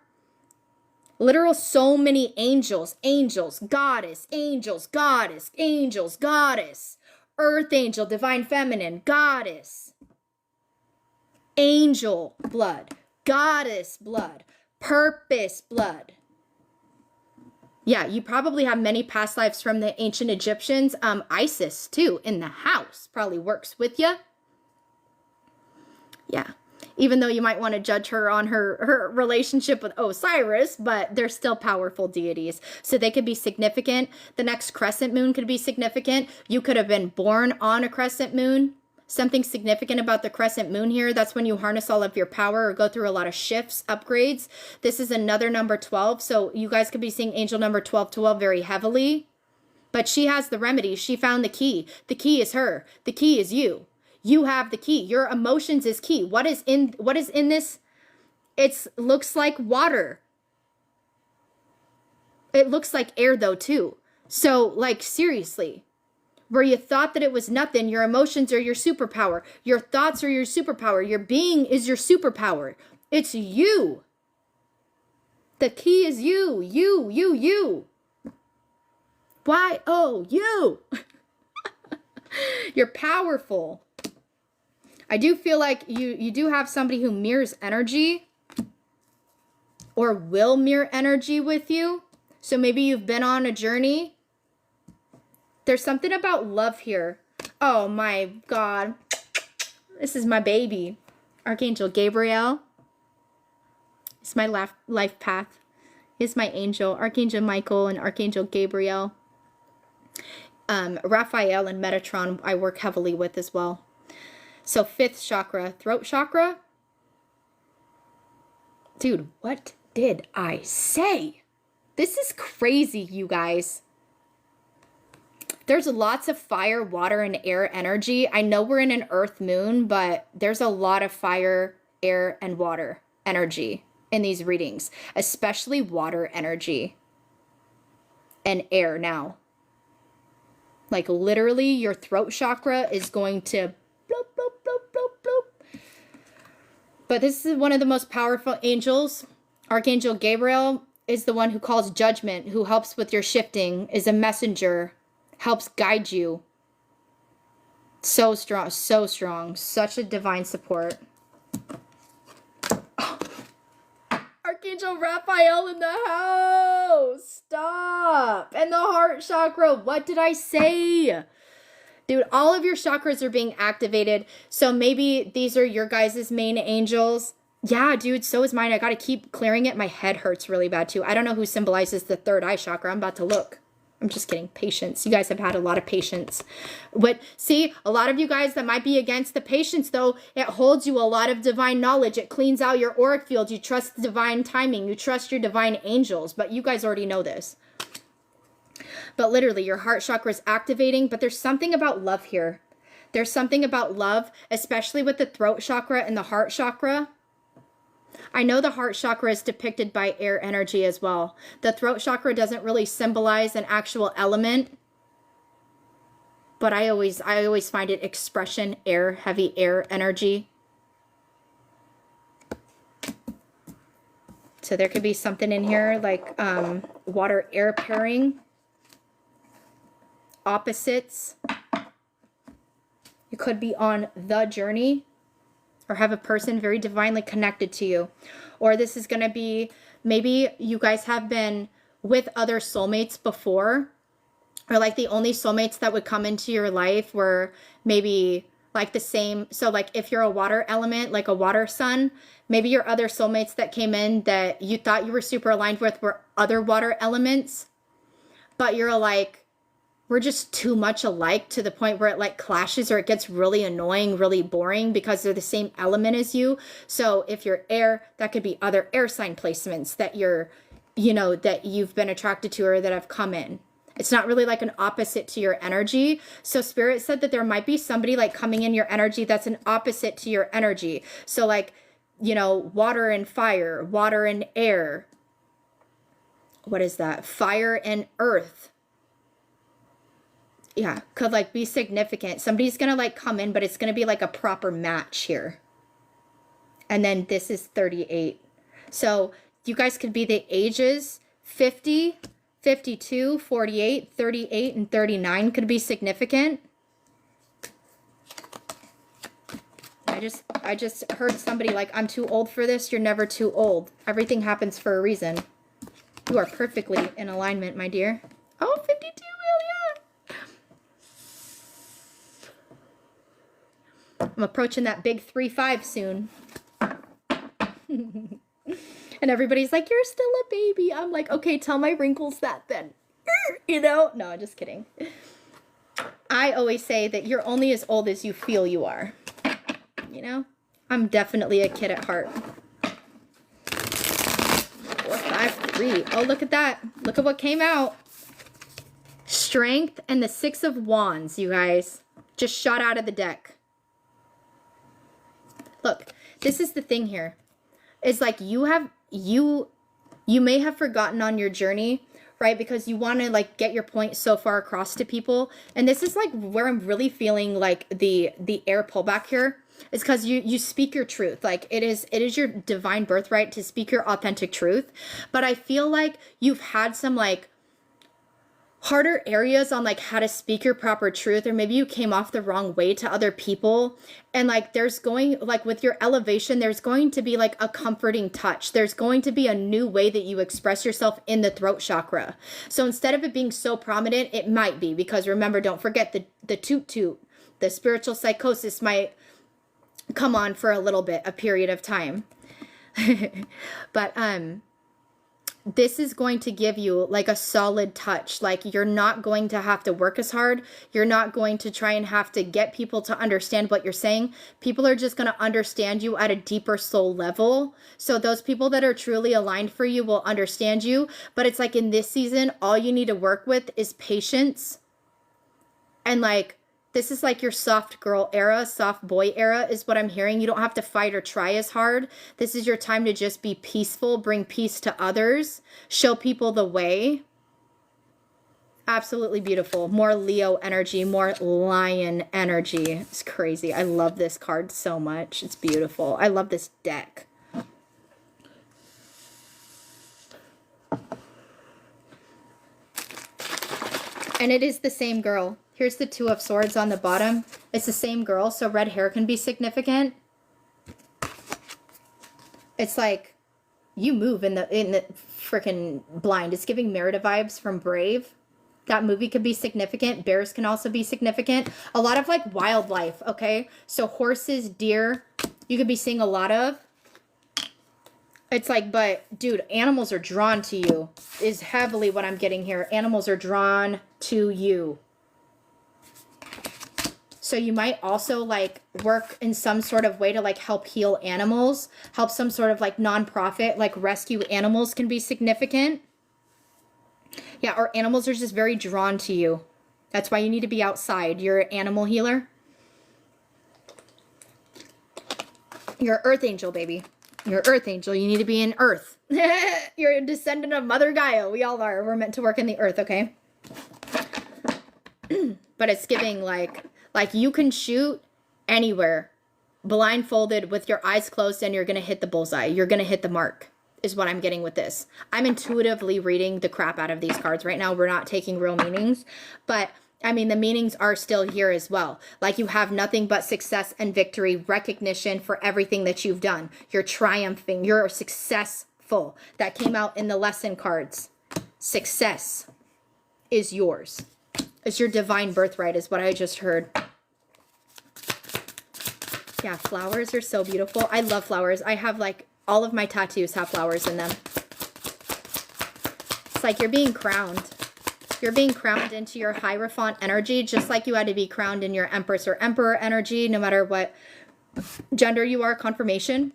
Literal so many angels. Angels, goddess, angels, goddess, angels, goddess. Earth angel, divine feminine, goddess. Angel blood, goddess blood, purpose blood. Yeah, you probably have many past lives from the ancient Egyptians. Isis, too, in the house. Probably works with you. Yeah. Even though you might want to judge her on her relationship with Osiris, but they're still powerful deities. So they could be significant. The next crescent moon could be significant. You could have been born on a crescent moon. Something significant about the crescent moon here. That's when you harness all of your power or go through a lot of shifts, upgrades. This is another number 12. So you guys could be seeing angel number 1212 very heavily. But she has the remedy. She found the key. The key is her. The key is you. You have the key. Your emotions is key. What is in this? It looks like water. It looks like air though too. So like seriously, where you thought that it was nothing. Your emotions are your superpower. Your thoughts are your superpower. Your being is your superpower. It's you. The key is you. You. You. You're powerful. I do feel like you do have somebody who mirrors energy or will mirror energy with you. So maybe you've been on a journey. There's something about love here. Oh my God. This is my baby. Archangel Gabriel. It's my life path. It's my angel. Archangel Michael and Archangel Gabriel. Raphael and Metatron I work heavily with as well. So 5th chakra, throat chakra. Dude, what did I say? This is crazy, you guys. There's lots of fire, water, and air energy. I know we're in an earth moon, but there's a lot of fire, air, and water energy in these readings, especially water energy and air now. Like literally your throat chakra is going to bloop, bloop, bloop, bloop, bloop. But this is one of the most powerful angels. Archangel Gabriel is the one who calls judgment, who helps with your shifting, is a messenger, helps guide you. So strong, so strong. Such a divine support. Oh. Archangel Raphael in the house. Stop. And the heart chakra. What did I say? Dude, all of your chakras are being activated. So maybe these are your guys' main angels. Yeah, dude, so is mine. I got to keep clearing it. My head hurts really bad, too. I don't know who symbolizes the third eye chakra. I'm about to look. I'm just kidding. Patience. You guys have had a lot of patience. But see, a lot of you guys that might be against the patience, though, it holds you a lot of divine knowledge. It cleans out your auric field. You trust the divine timing. You trust your divine angels. But you guys already know this. But literally, your heart chakra is activating. But there's something about love here. There's something about love, especially with the throat chakra and the heart chakra. I know the heart chakra is depicted by air energy as well. The throat chakra doesn't really symbolize an actual element, but I always find it expression, air, heavy air energy. So there could be something in here like water air pairing, opposites. You could be on the journey, or have a person very divinely connected to you. Or this is going to be, maybe you guys have been with other soulmates before, or like the only soulmates that would come into your life were maybe like the same. So like if you're a water element, like a water sun, maybe your other soulmates that came in that you thought you were super aligned with were other water elements, but you're like, we're just too much alike to the point where it like clashes or it gets really annoying, really boring because they're the same element as you. So if you're air, that could be other air sign placements that you're, you know, that you've been attracted to or that have come in. It's not really like an opposite to your energy. So Spirit said that there might be somebody like coming in your energy that's an opposite to your energy. So like, you know, water and fire, water and air. What is that? Fire and earth. Yeah, could like be significant. Somebody's going to like come in, but it's going to be like a proper match here. And then this is 38. So you guys could be the ages 50, 52, 48, 38, and 39 could be significant. I just heard somebody like, I'm too old for this. You're never too old. Everything happens for a reason. You are perfectly in alignment, my dear. Oh, 52, hell yeah. I'm approaching that big 3-5 soon. And everybody's like, you're still a baby. I'm like, okay, tell my wrinkles that then. You know? No, just kidding. I always say that you're only as old as you feel you are. You know? I'm definitely a kid at heart. 4, 5, 3. Oh, look at that. Look at what came out. Strength and the 6 of Wands, you guys. Just shot out of the deck. Look, this is the thing here. It's like you may have forgotten on your journey, right? Because you want to like get your point so far across to people. And this is like where I'm really feeling like the air pullback here. It's because you speak your truth. Like it is your divine birthright to speak your authentic truth. But I feel like you've had some like harder areas on like how to speak your proper truth, or maybe you came off the wrong way to other people. And like there's going, like with your elevation, there's going to be like a comforting touch. There's going to be a new way that you express yourself in the throat chakra. So instead of it being so prominent, it might be, because remember, don't forget the toot toot, the spiritual psychosis might come on for a little bit, a period of time. But this is going to give you like a solid touch. Like you're not going to have to work as hard. You're not going to try and have to get people to understand what you're saying. People are just going to understand you at a deeper soul level. So those people that are truly aligned for you will understand you. But it's like in this season, all you need to work with is patience. And like, this is like your soft girl era, soft boy era is what I'm hearing. You don't have to fight or try as hard. This is your time to just be peaceful, bring peace to others, show people the way. Absolutely beautiful. More Leo energy, more lion energy. It's crazy. I love this card so much. It's beautiful. I love this deck. And it is the same girl. Here's the Two of Swords on the bottom. It's the same girl, so red hair can be significant. It's like you move in the freaking blind. It's giving Merida vibes from Brave. That movie could be significant. Bears can also be significant. A lot of like wildlife, okay? So horses, deer, you could be seeing a lot of. It's like, but dude, animals are drawn to you is heavily what I'm getting here. Animals are drawn to you. So you might also like work in some sort of way to like help heal animals, help some sort of like nonprofit, like rescue animals can be significant. Yeah, or animals are just very drawn to you. That's why you need to be outside. You're an animal healer. You're an earth angel, baby. You're an earth angel. You need to be in earth. You're a descendant of Mother Gaia. We all are. We're meant to work in the earth, okay? But it's giving like you can shoot anywhere blindfolded with your eyes closed and you're going to hit the bullseye. You're going to hit the mark is what I'm getting with this. I'm intuitively reading the crap out of these cards right now. We're not taking real meanings, but I mean, the meanings are still here as well. Like you have nothing but success and victory, recognition for everything that you've done. You're triumphing. You're successful. That came out in the lesson cards. Success is yours. It's your divine birthright is what I just heard. Yeah, flowers are so beautiful. I love flowers. I have like all of my tattoos have flowers in them. It's like you're being crowned. You're being crowned into your Hierophant energy, just like you had to be crowned in your Empress or Emperor energy, no matter what gender you are, confirmation.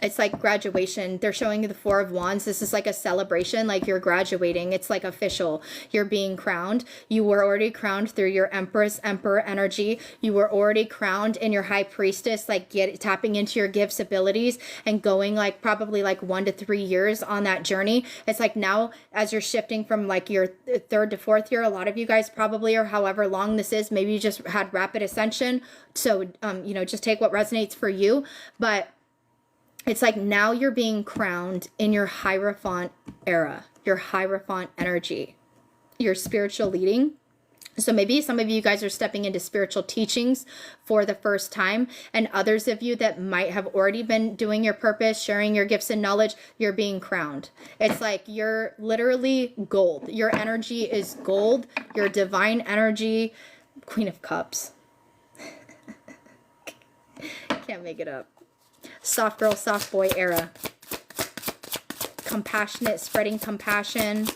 It's like graduation. They're showing you the Four of Wands. This is like a celebration, like you're graduating. It's like official. You're being crowned. You were already crowned through your Empress, Emperor energy. You were already crowned in your High Priestess, like tapping into your gifts, abilities, and going like probably like 1 to 3 years on that journey. It's like now as you're shifting from like your 3rd to 4th year, a lot of you guys probably, or however long this is, maybe you just had rapid ascension. So, you know, just take what resonates for you. But it's like now you're being crowned in your Hierophant era, your Hierophant energy, your spiritual leading. So maybe some of you guys are stepping into spiritual teachings for the first time, and others of you that might have already been doing your purpose, sharing your gifts and knowledge, you're being crowned. It's like you're literally gold. Your energy is gold, your divine energy, Queen of Cups. Can't make it up. Soft girl, soft boy era. Compassionate, spreading compassion,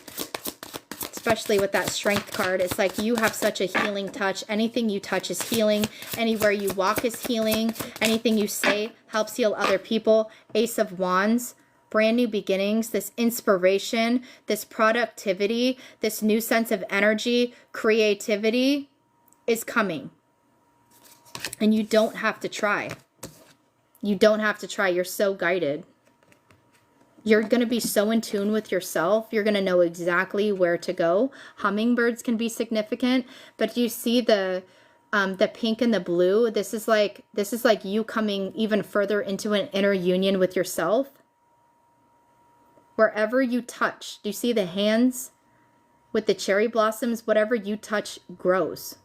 especially with that strength card. It's like you have such a healing touch. Anything you touch is healing. Anywhere you walk is healing. Anything you say helps heal other people. Ace of Wands, brand new beginnings, this inspiration, this productivity, this new sense of energy, creativity is coming. And you don't have to try. You don't have to try. You're so guided. You're going to be so in tune with yourself. You're going to know exactly where to go. Hummingbirds can be significant, but you see the pink and the blue. This is like you coming even further into an inner union with yourself. Wherever you touch, do you see the hands with the cherry blossoms? Whatever you touch grows.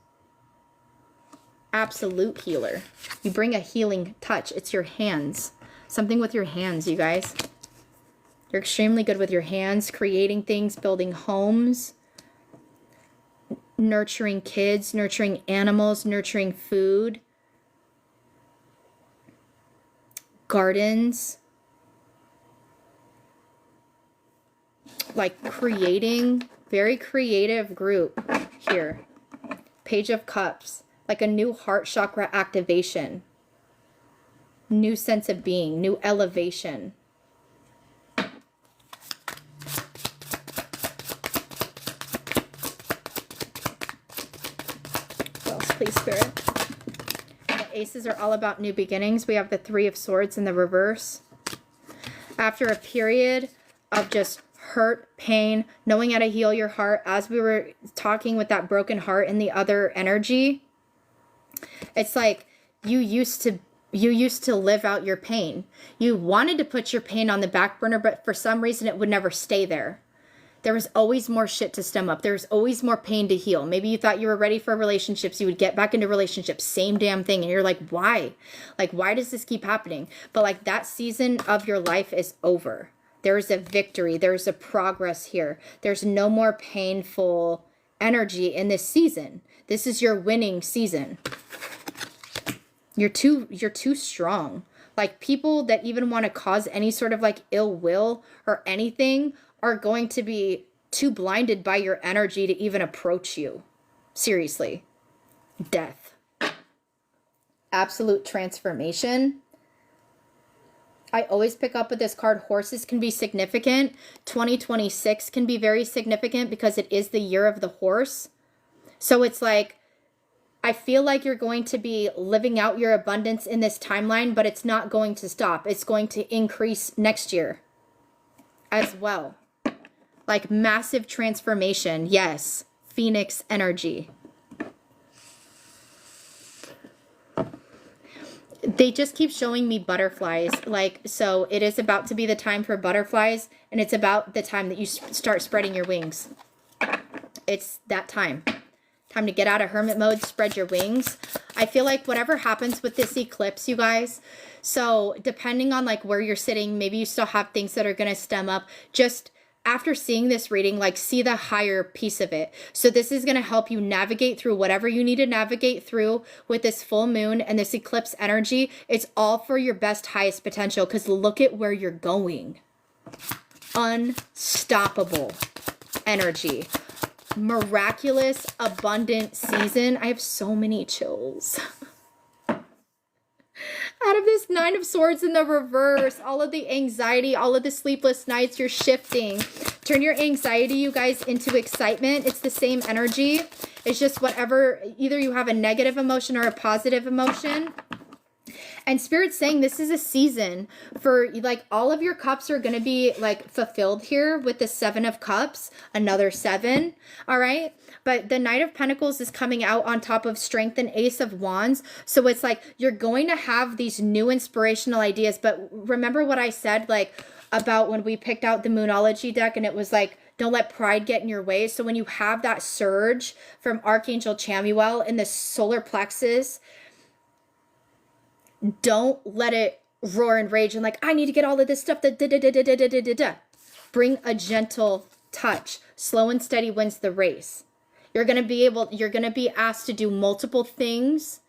Absolute healer. You bring a healing touch. It's your hands. Something with your hands, you guys. You're extremely good with your hands, creating things, building homes, nurturing kids, nurturing animals, nurturing food, gardens, like creating, very creative group here. Page of Cups, like a new heart chakra activation, new sense of being, new elevation. Please, Spirit. The aces are all about new beginnings. We have the Three of Swords in the reverse. After a period of just hurt, pain, knowing how to heal your heart, as we were talking with that broken heart in the other energy, it's like you used to live out your pain. You wanted to put your pain on the back burner, but for some reason it would never stay there. There was always more shit to stem up. There was always more pain to heal. Maybe you thought you were ready for relationships. You would get back into relationships. Same damn thing. And you're like, why? Like, why does this keep happening? But like that season of your life is over. There's a victory. There's a progress here. There's no more painful energy in this season. This is your winning season. You're too strong. Like people that even want to cause any sort of like ill will or anything are going to be too blinded by your energy to even approach you. Seriously. Death. Absolute transformation. I always pick up with this card. Horses can be significant. 2026 can be very significant because it is the year of the horse. So it's like, I feel like you're going to be living out your abundance in this timeline, but it's not going to stop. It's going to increase next year as well. Like massive transformation. Yes. Phoenix energy. They just keep showing me butterflies. Like, so it is about to be the time for butterflies, and it's about the time that you start spreading your wings. It's that time. Time to get out of hermit mode, spread your wings. I feel like whatever happens with this eclipse, you guys, so depending on like where you're sitting, maybe you still have things that are going to stem up. Just after seeing this reading, like see the higher piece of it. So this is going to help you navigate through whatever you need to navigate through with this full moon and this eclipse energy. It's all for your best, highest potential, because look at where you're going. Unstoppable energy. Miraculous, abundant season. I have so many chills. Out of this Nine of Swords in the reverse, all of the anxiety, all of the sleepless nights, you're shifting. Turn your anxiety, you guys, into excitement. It's the same energy. It's just whatever, either you have a negative emotion or a positive emotion. And Spirit's saying this is a season for, like, all of your cups are going to be, like, fulfilled here with the Seven of Cups, another 7, all right? But the Knight of Pentacles is coming out on top of Strength and Ace of Wands. So it's like you're going to have these new inspirational ideas. But remember what I said, like, about when we picked out the Moonology deck, and it was like, don't let pride get in your way. So when you have that surge from Archangel Chamuel in the solar plexus, don't let it roar and rage and like, I need to get all of this stuff. Bring a gentle touch. Slow and steady wins the race. You're going to be asked to do multiple things,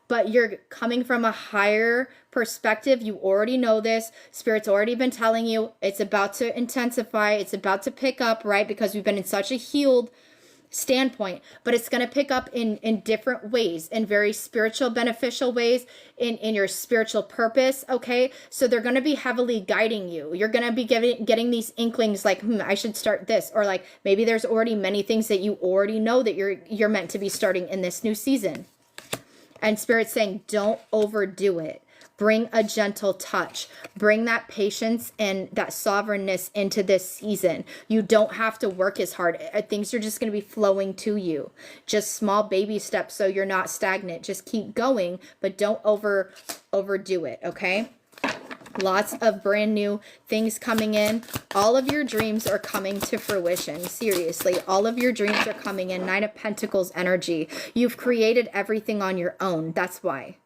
but you're coming from a higher perspective. You already know this. Spirit's already been telling you it's about to intensify. It's about to pick up, right? Because we've been in such a healed standpoint, but it's going to pick up in different ways, in very spiritual, beneficial ways, in your spiritual purpose. Okay. So they're going to be heavily guiding you. You're going to be getting these inklings like, I should start this, or like, maybe there's already many things that you already know that you're meant to be starting in this new season. And Spirit's saying, don't overdo it. Bring a gentle touch. Bring that patience and that sovereignness into this season. You don't have to work as hard. Things are just going to be flowing to you. Just small baby steps so you're not stagnant. Just keep going, but don't overdo it, okay? Lots of brand new things coming in. All of your dreams are coming to fruition. Seriously, all of your dreams are coming in. 9 of Pentacles energy. You've created everything on your own. That's why.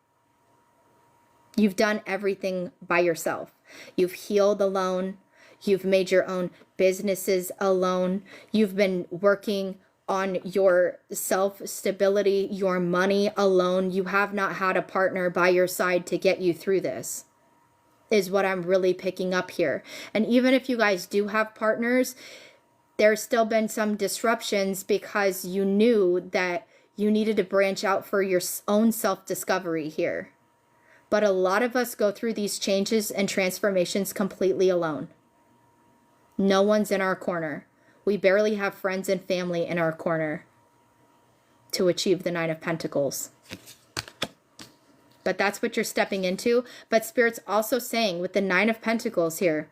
You've done everything by yourself. You've healed alone. You've made your own businesses alone. You've been working on your self-stability, your money alone. You have not had a partner by your side to get you through this, is what I'm really picking up here. And even if you guys do have partners, there's still been some disruptions because you knew that you needed to branch out for your own self-discovery here. But a lot of us go through these changes and transformations completely alone. No one's in our corner. We barely have friends and family in our corner to achieve the 9 of Pentacles. But that's what you're stepping into. But Spirit's also saying with the 9 of Pentacles here,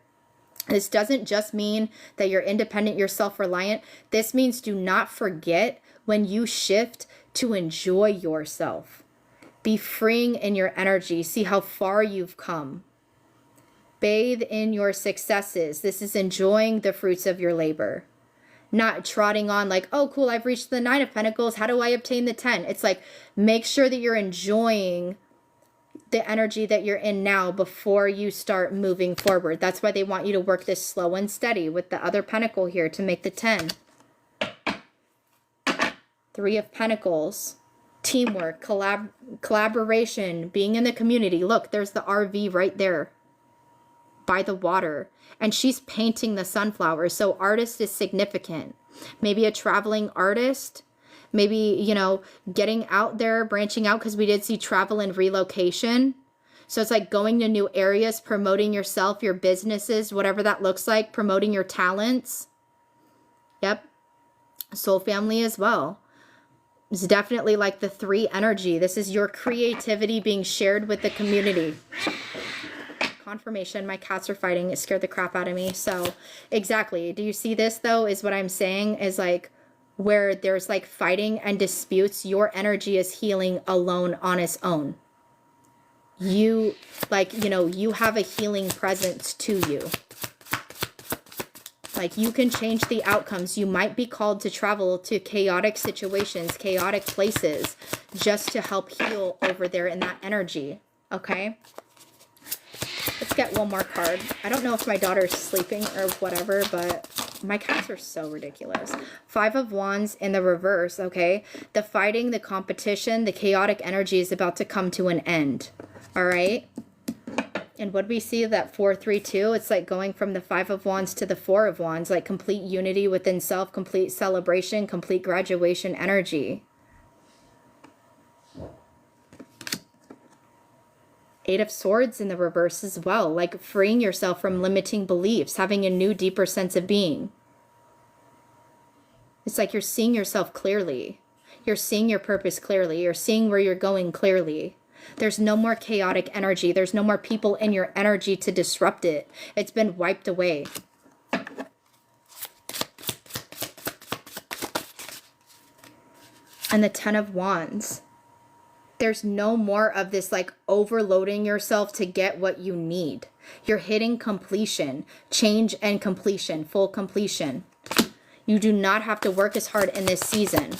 this doesn't just mean that you're independent, you're self-reliant. This means do not forget when you shift to enjoy yourself. Be freeing in your energy. See how far you've come. Bathe in your successes. This is enjoying the fruits of your labor. Not trotting on like, oh, cool, I've reached the 9 of Pentacles. How do I obtain the 10? It's like, make sure that you're enjoying the energy that you're in now before you start moving forward. That's why they want you to work this slow and steady with the other pentacle here to make the 10. 3 of Pentacles. Teamwork, collaboration, being in the community. Look, there's the RV right there by the water. And she's painting the sunflowers. So artist is significant. Maybe a traveling artist. Maybe, you know, getting out there, branching out, because we did see travel and relocation. So it's like going to new areas, promoting yourself, your businesses, whatever that looks like, promoting your talents. Yep. Soul family as well. It's definitely like the 3 energy. This is your creativity being shared with the community. Confirmation. My cats are fighting. It scared the crap out of me. So exactly. Do you see this though? Is what I'm saying is like where there's like fighting and disputes, your energy is healing alone on its own. You like, you know, you have a healing presence to you. Like you can change the outcomes. You might be called to travel to chaotic situations, chaotic places, just to help heal over there in that energy. Okay. Let's get one more card. I don't know if my daughter's sleeping or whatever, but my cats are so ridiculous. 5 of Wands in the reverse, okay? The fighting, the competition, the chaotic energy is about to come to an end. All right? And what we see that 4-3-2, it's like going from the 5 of Wands to the 4 of Wands, like complete unity within self, complete celebration, complete graduation energy. 8 of Swords in the reverse as well, like freeing yourself from limiting beliefs, having a new, deeper sense of being. It's like you're seeing yourself clearly. You're seeing your purpose clearly. You're seeing where you're going clearly. There's no more chaotic energy. There's no more people in your energy to disrupt it. It's been wiped away. And the 10 of Wands. There's no more of this like overloading yourself to get what you need. You're hitting completion, change and completion, full completion. You do not have to work as hard in this season.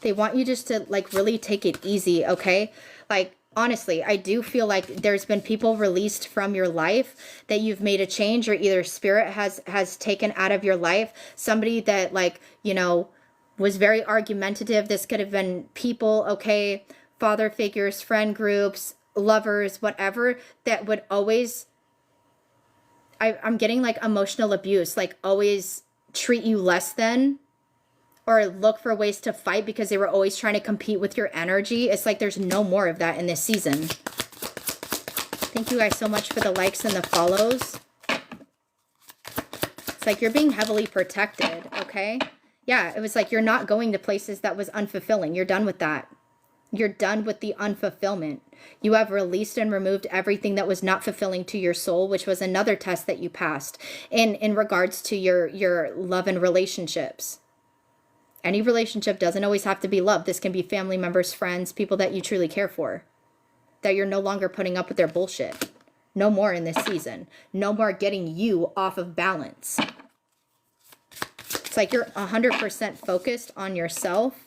They want you just to like really take it easy, okay? Like honestly, I do feel like there's been people released from your life that you've made a change, or either spirit has taken out of your life. Somebody that like, you know, was very argumentative. This could have been people, okay, father figures, friend groups, lovers, whatever, that would always, I'm getting like emotional abuse, like always treat you less than, or look for ways to fight because they were always trying to compete with your energy. It's like there's no more of that in this season. Thank you guys so much for the likes and the follows. It's like you're being heavily protected, okay? Yeah, it was like you're not going to places that was unfulfilling. You're done with that. You're done with the unfulfillment. You have released and removed everything that was not fulfilling to your soul, which was another test that you passed in regards to your love and relationships. Any relationship doesn't always have to be love. This can be family members, friends, people that you truly care for, that you're no longer putting up with their bullshit. No more in this season. No more getting you off of balance. It's like you're 100% focused on yourself.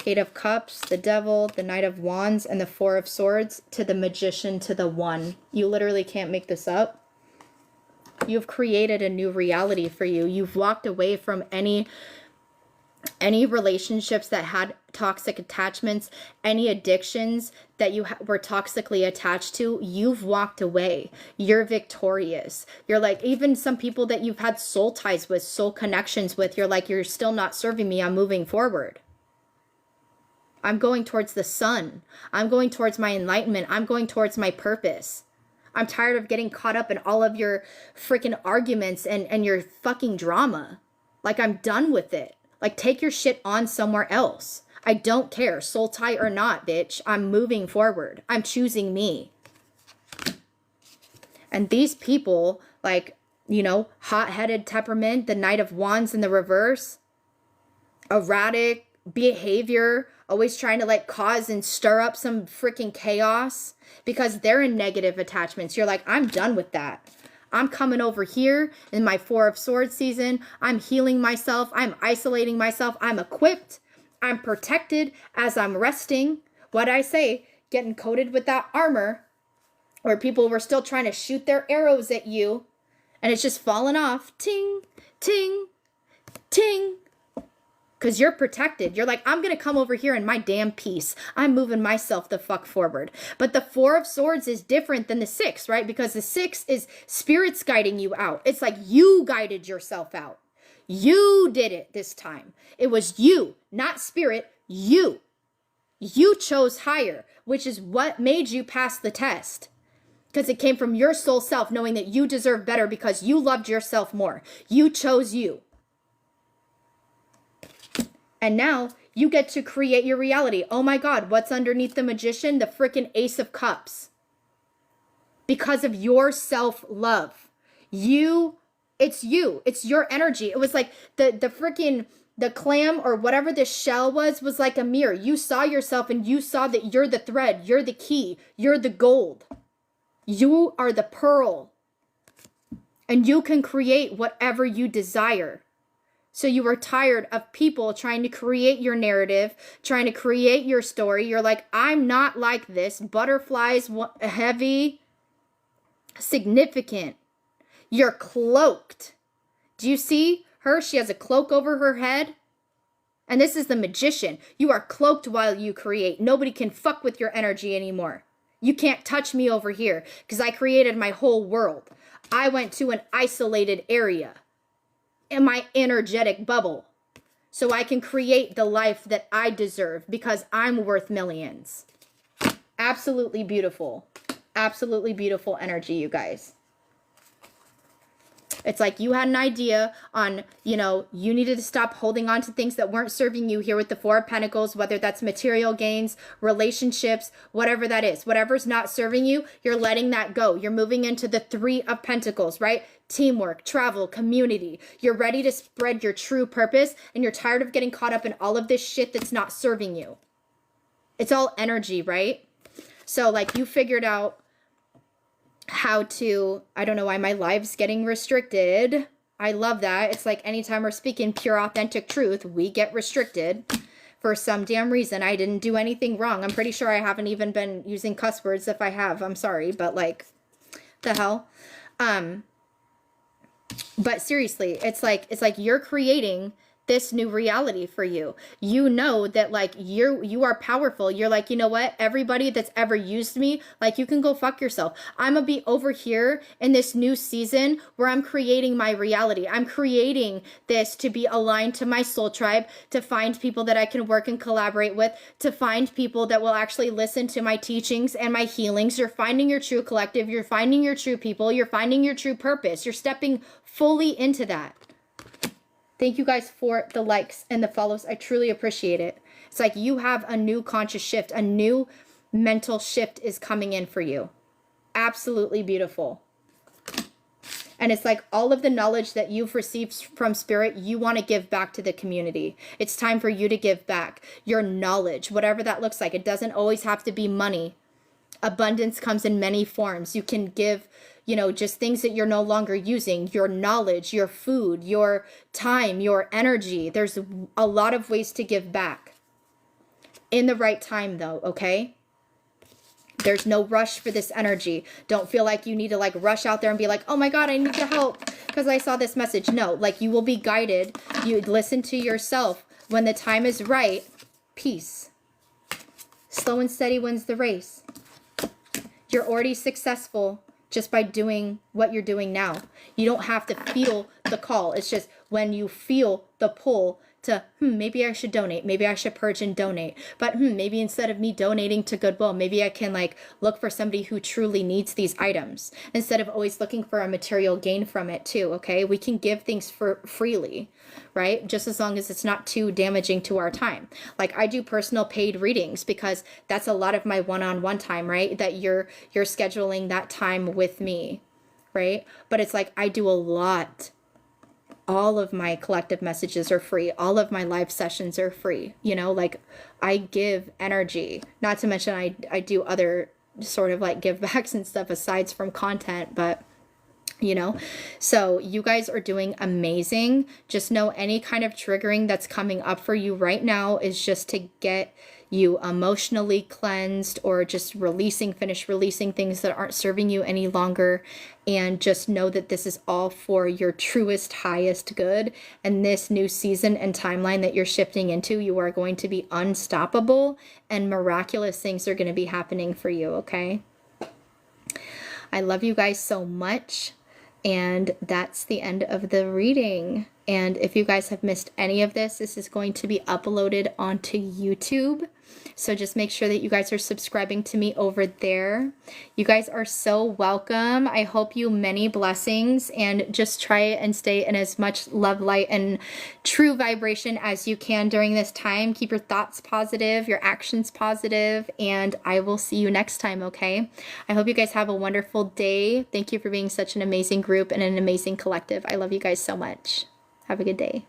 8 of Cups, the Devil, the Knight of Wands, and the 4 of Swords to the Magician to the One. You literally can't make this up. You've created a new reality for you. You've walked away from any relationships that had toxic attachments, any addictions that you were toxically attached to. You've walked away. You're victorious. You're like, even some people that you've had soul ties with, soul connections with, you're like, you're still not serving me. I'm moving forward. I'm going towards the sun. I'm going towards my enlightenment. I'm going towards my purpose. I'm tired of getting caught up in all of your freaking arguments and your fucking drama. Like, I'm done with it. Like, take your shit on somewhere else. I don't care, soul tie or not, bitch. I'm moving forward. I'm choosing me. And these people, like, you know, hot-headed temperament, the Knight of Wands in the reverse, erratic behavior, always trying to like cause and stir up some freaking chaos because they're in negative attachments. You're like, I'm done with that. I'm coming over here in my 4 of Swords season. I'm healing myself. I'm isolating myself. I'm equipped. I'm protected as I'm resting. What I say, getting coated with that armor where people were still trying to shoot their arrows at you and it's just falling off. Ting, ting, ting. Because you're protected. You're like, I'm going to come over here in my damn peace. I'm moving myself the fuck forward. But the 4 of Swords is different than the 6, right? Because the 6 is spirits guiding you out. It's like you guided yourself out. You did it this time. It was you, not spirit, you. You chose higher, which is what made you pass the test. Because it came from your soul self, knowing that you deserve better because you loved yourself more. You chose you. And now you get to create your reality. Oh my God, what's underneath the Magician? The freaking Ace of Cups. Because of your self-love. It's you. It's your energy. It was like the clam or whatever the shell was like a mirror. You saw yourself and you saw that you're the thread. You're the key. You're the gold. You are the pearl. And you can create whatever you desire. So you were tired of people trying to create your narrative, trying to create your story. You're like, I'm not like this. Butterflies, heavy, significant. You're cloaked. Do you see her? She has a cloak over her head. And this is the Magician. You are cloaked while you create. Nobody can fuck with your energy anymore. You can't touch me over here because I created my whole world. I went to an isolated area in my energetic bubble so I can create the life that I deserve because I'm worth millions. Absolutely beautiful. Absolutely beautiful energy, you guys. It's like you had an idea on, you know, you needed to stop holding on to things that weren't serving you here with the 4 of Pentacles, whether that's material gains, relationships, whatever that is. Whatever's not serving you, you're letting that go. You're moving into the 3 of Pentacles, right? Teamwork, travel, community. You're ready to spread your true purpose and you're tired of getting caught up in all of this shit that's not serving you. It's all energy, right? So like you figured out how to, I don't know why my live's getting restricted. I love that. It's like anytime we're speaking pure authentic truth, we get restricted for some damn reason. I didn't do anything wrong. I'm pretty sure I haven't even been using cuss words. If I have, I'm sorry, but like the hell. But seriously, it's like you're creating this new reality for you. You know that like you are powerful. You're like, you know what? Everybody that's ever used me, like you can go fuck yourself. I'm gonna be over here in this new season where I'm creating my reality. I'm creating this to be aligned to my soul tribe, to find people that I can work and collaborate with, to find people that will actually listen to my teachings and my healings. You're finding your true collective. You're finding your true people. You're finding your true purpose. You're stepping fully into that. Thank you guys for the likes and the follows. I truly appreciate it. It's like you have a new conscious shift, a new mental shift is coming in for you. Absolutely beautiful. And it's like all of the knowledge that you've received from spirit, you want to give back to the community. It's time for you to give back your knowledge, whatever that looks like. It doesn't always have to be money. Abundance comes in many forms. You can give, you know, just things that you're no longer using, your knowledge, your food, your time, your energy. There's a lot of ways to give back in the right time though, okay? There's no rush for this energy. Don't feel like you need to like rush out there and be like, oh my God, I need your help because I saw this message. No, like you will be guided. You listen to yourself. When the time is right, peace. Slow and steady wins the race. You're already successful just by doing what you're doing now. You don't have to feel the call. It's just when you feel the pull to, maybe I should donate. Maybe I should purge and donate. But maybe instead of me donating to Goodwill, maybe I can like look for somebody who truly needs these items instead of always looking for a material gain from it too, okay? We can give things for freely, right? Just as long as it's not too damaging to our time. Like I do personal paid readings because that's a lot of my one-on-one time, right? That you're scheduling that time with me, right? But it's like I do a lot. All of my collective messages are free. All of my live sessions are free. You know, like I give energy, not to mention I do other sort of like give backs and stuff aside from content, but you know, so you guys are doing amazing. Just know any kind of triggering that's coming up for you right now is just to get you emotionally cleansed or just finish releasing things that aren't serving you any longer. And just know that this is all for your truest, highest good. And this new season and timeline that you're shifting into, you are going to be unstoppable and miraculous things are going to be happening for you, okay? I love you guys so much. And that's the end of the reading. And if you guys have missed any of this, this is going to be uploaded onto YouTube. So just make sure that you guys are subscribing to me over there. You guys are so welcome. I hope you many blessings and just try and stay in as much love, light, and true vibration as you can during this time. Keep your thoughts positive, your actions positive, and I will see you next time, okay? I hope you guys have a wonderful day. Thank you for being such an amazing group and an amazing collective. I love you guys so much. Have a good day.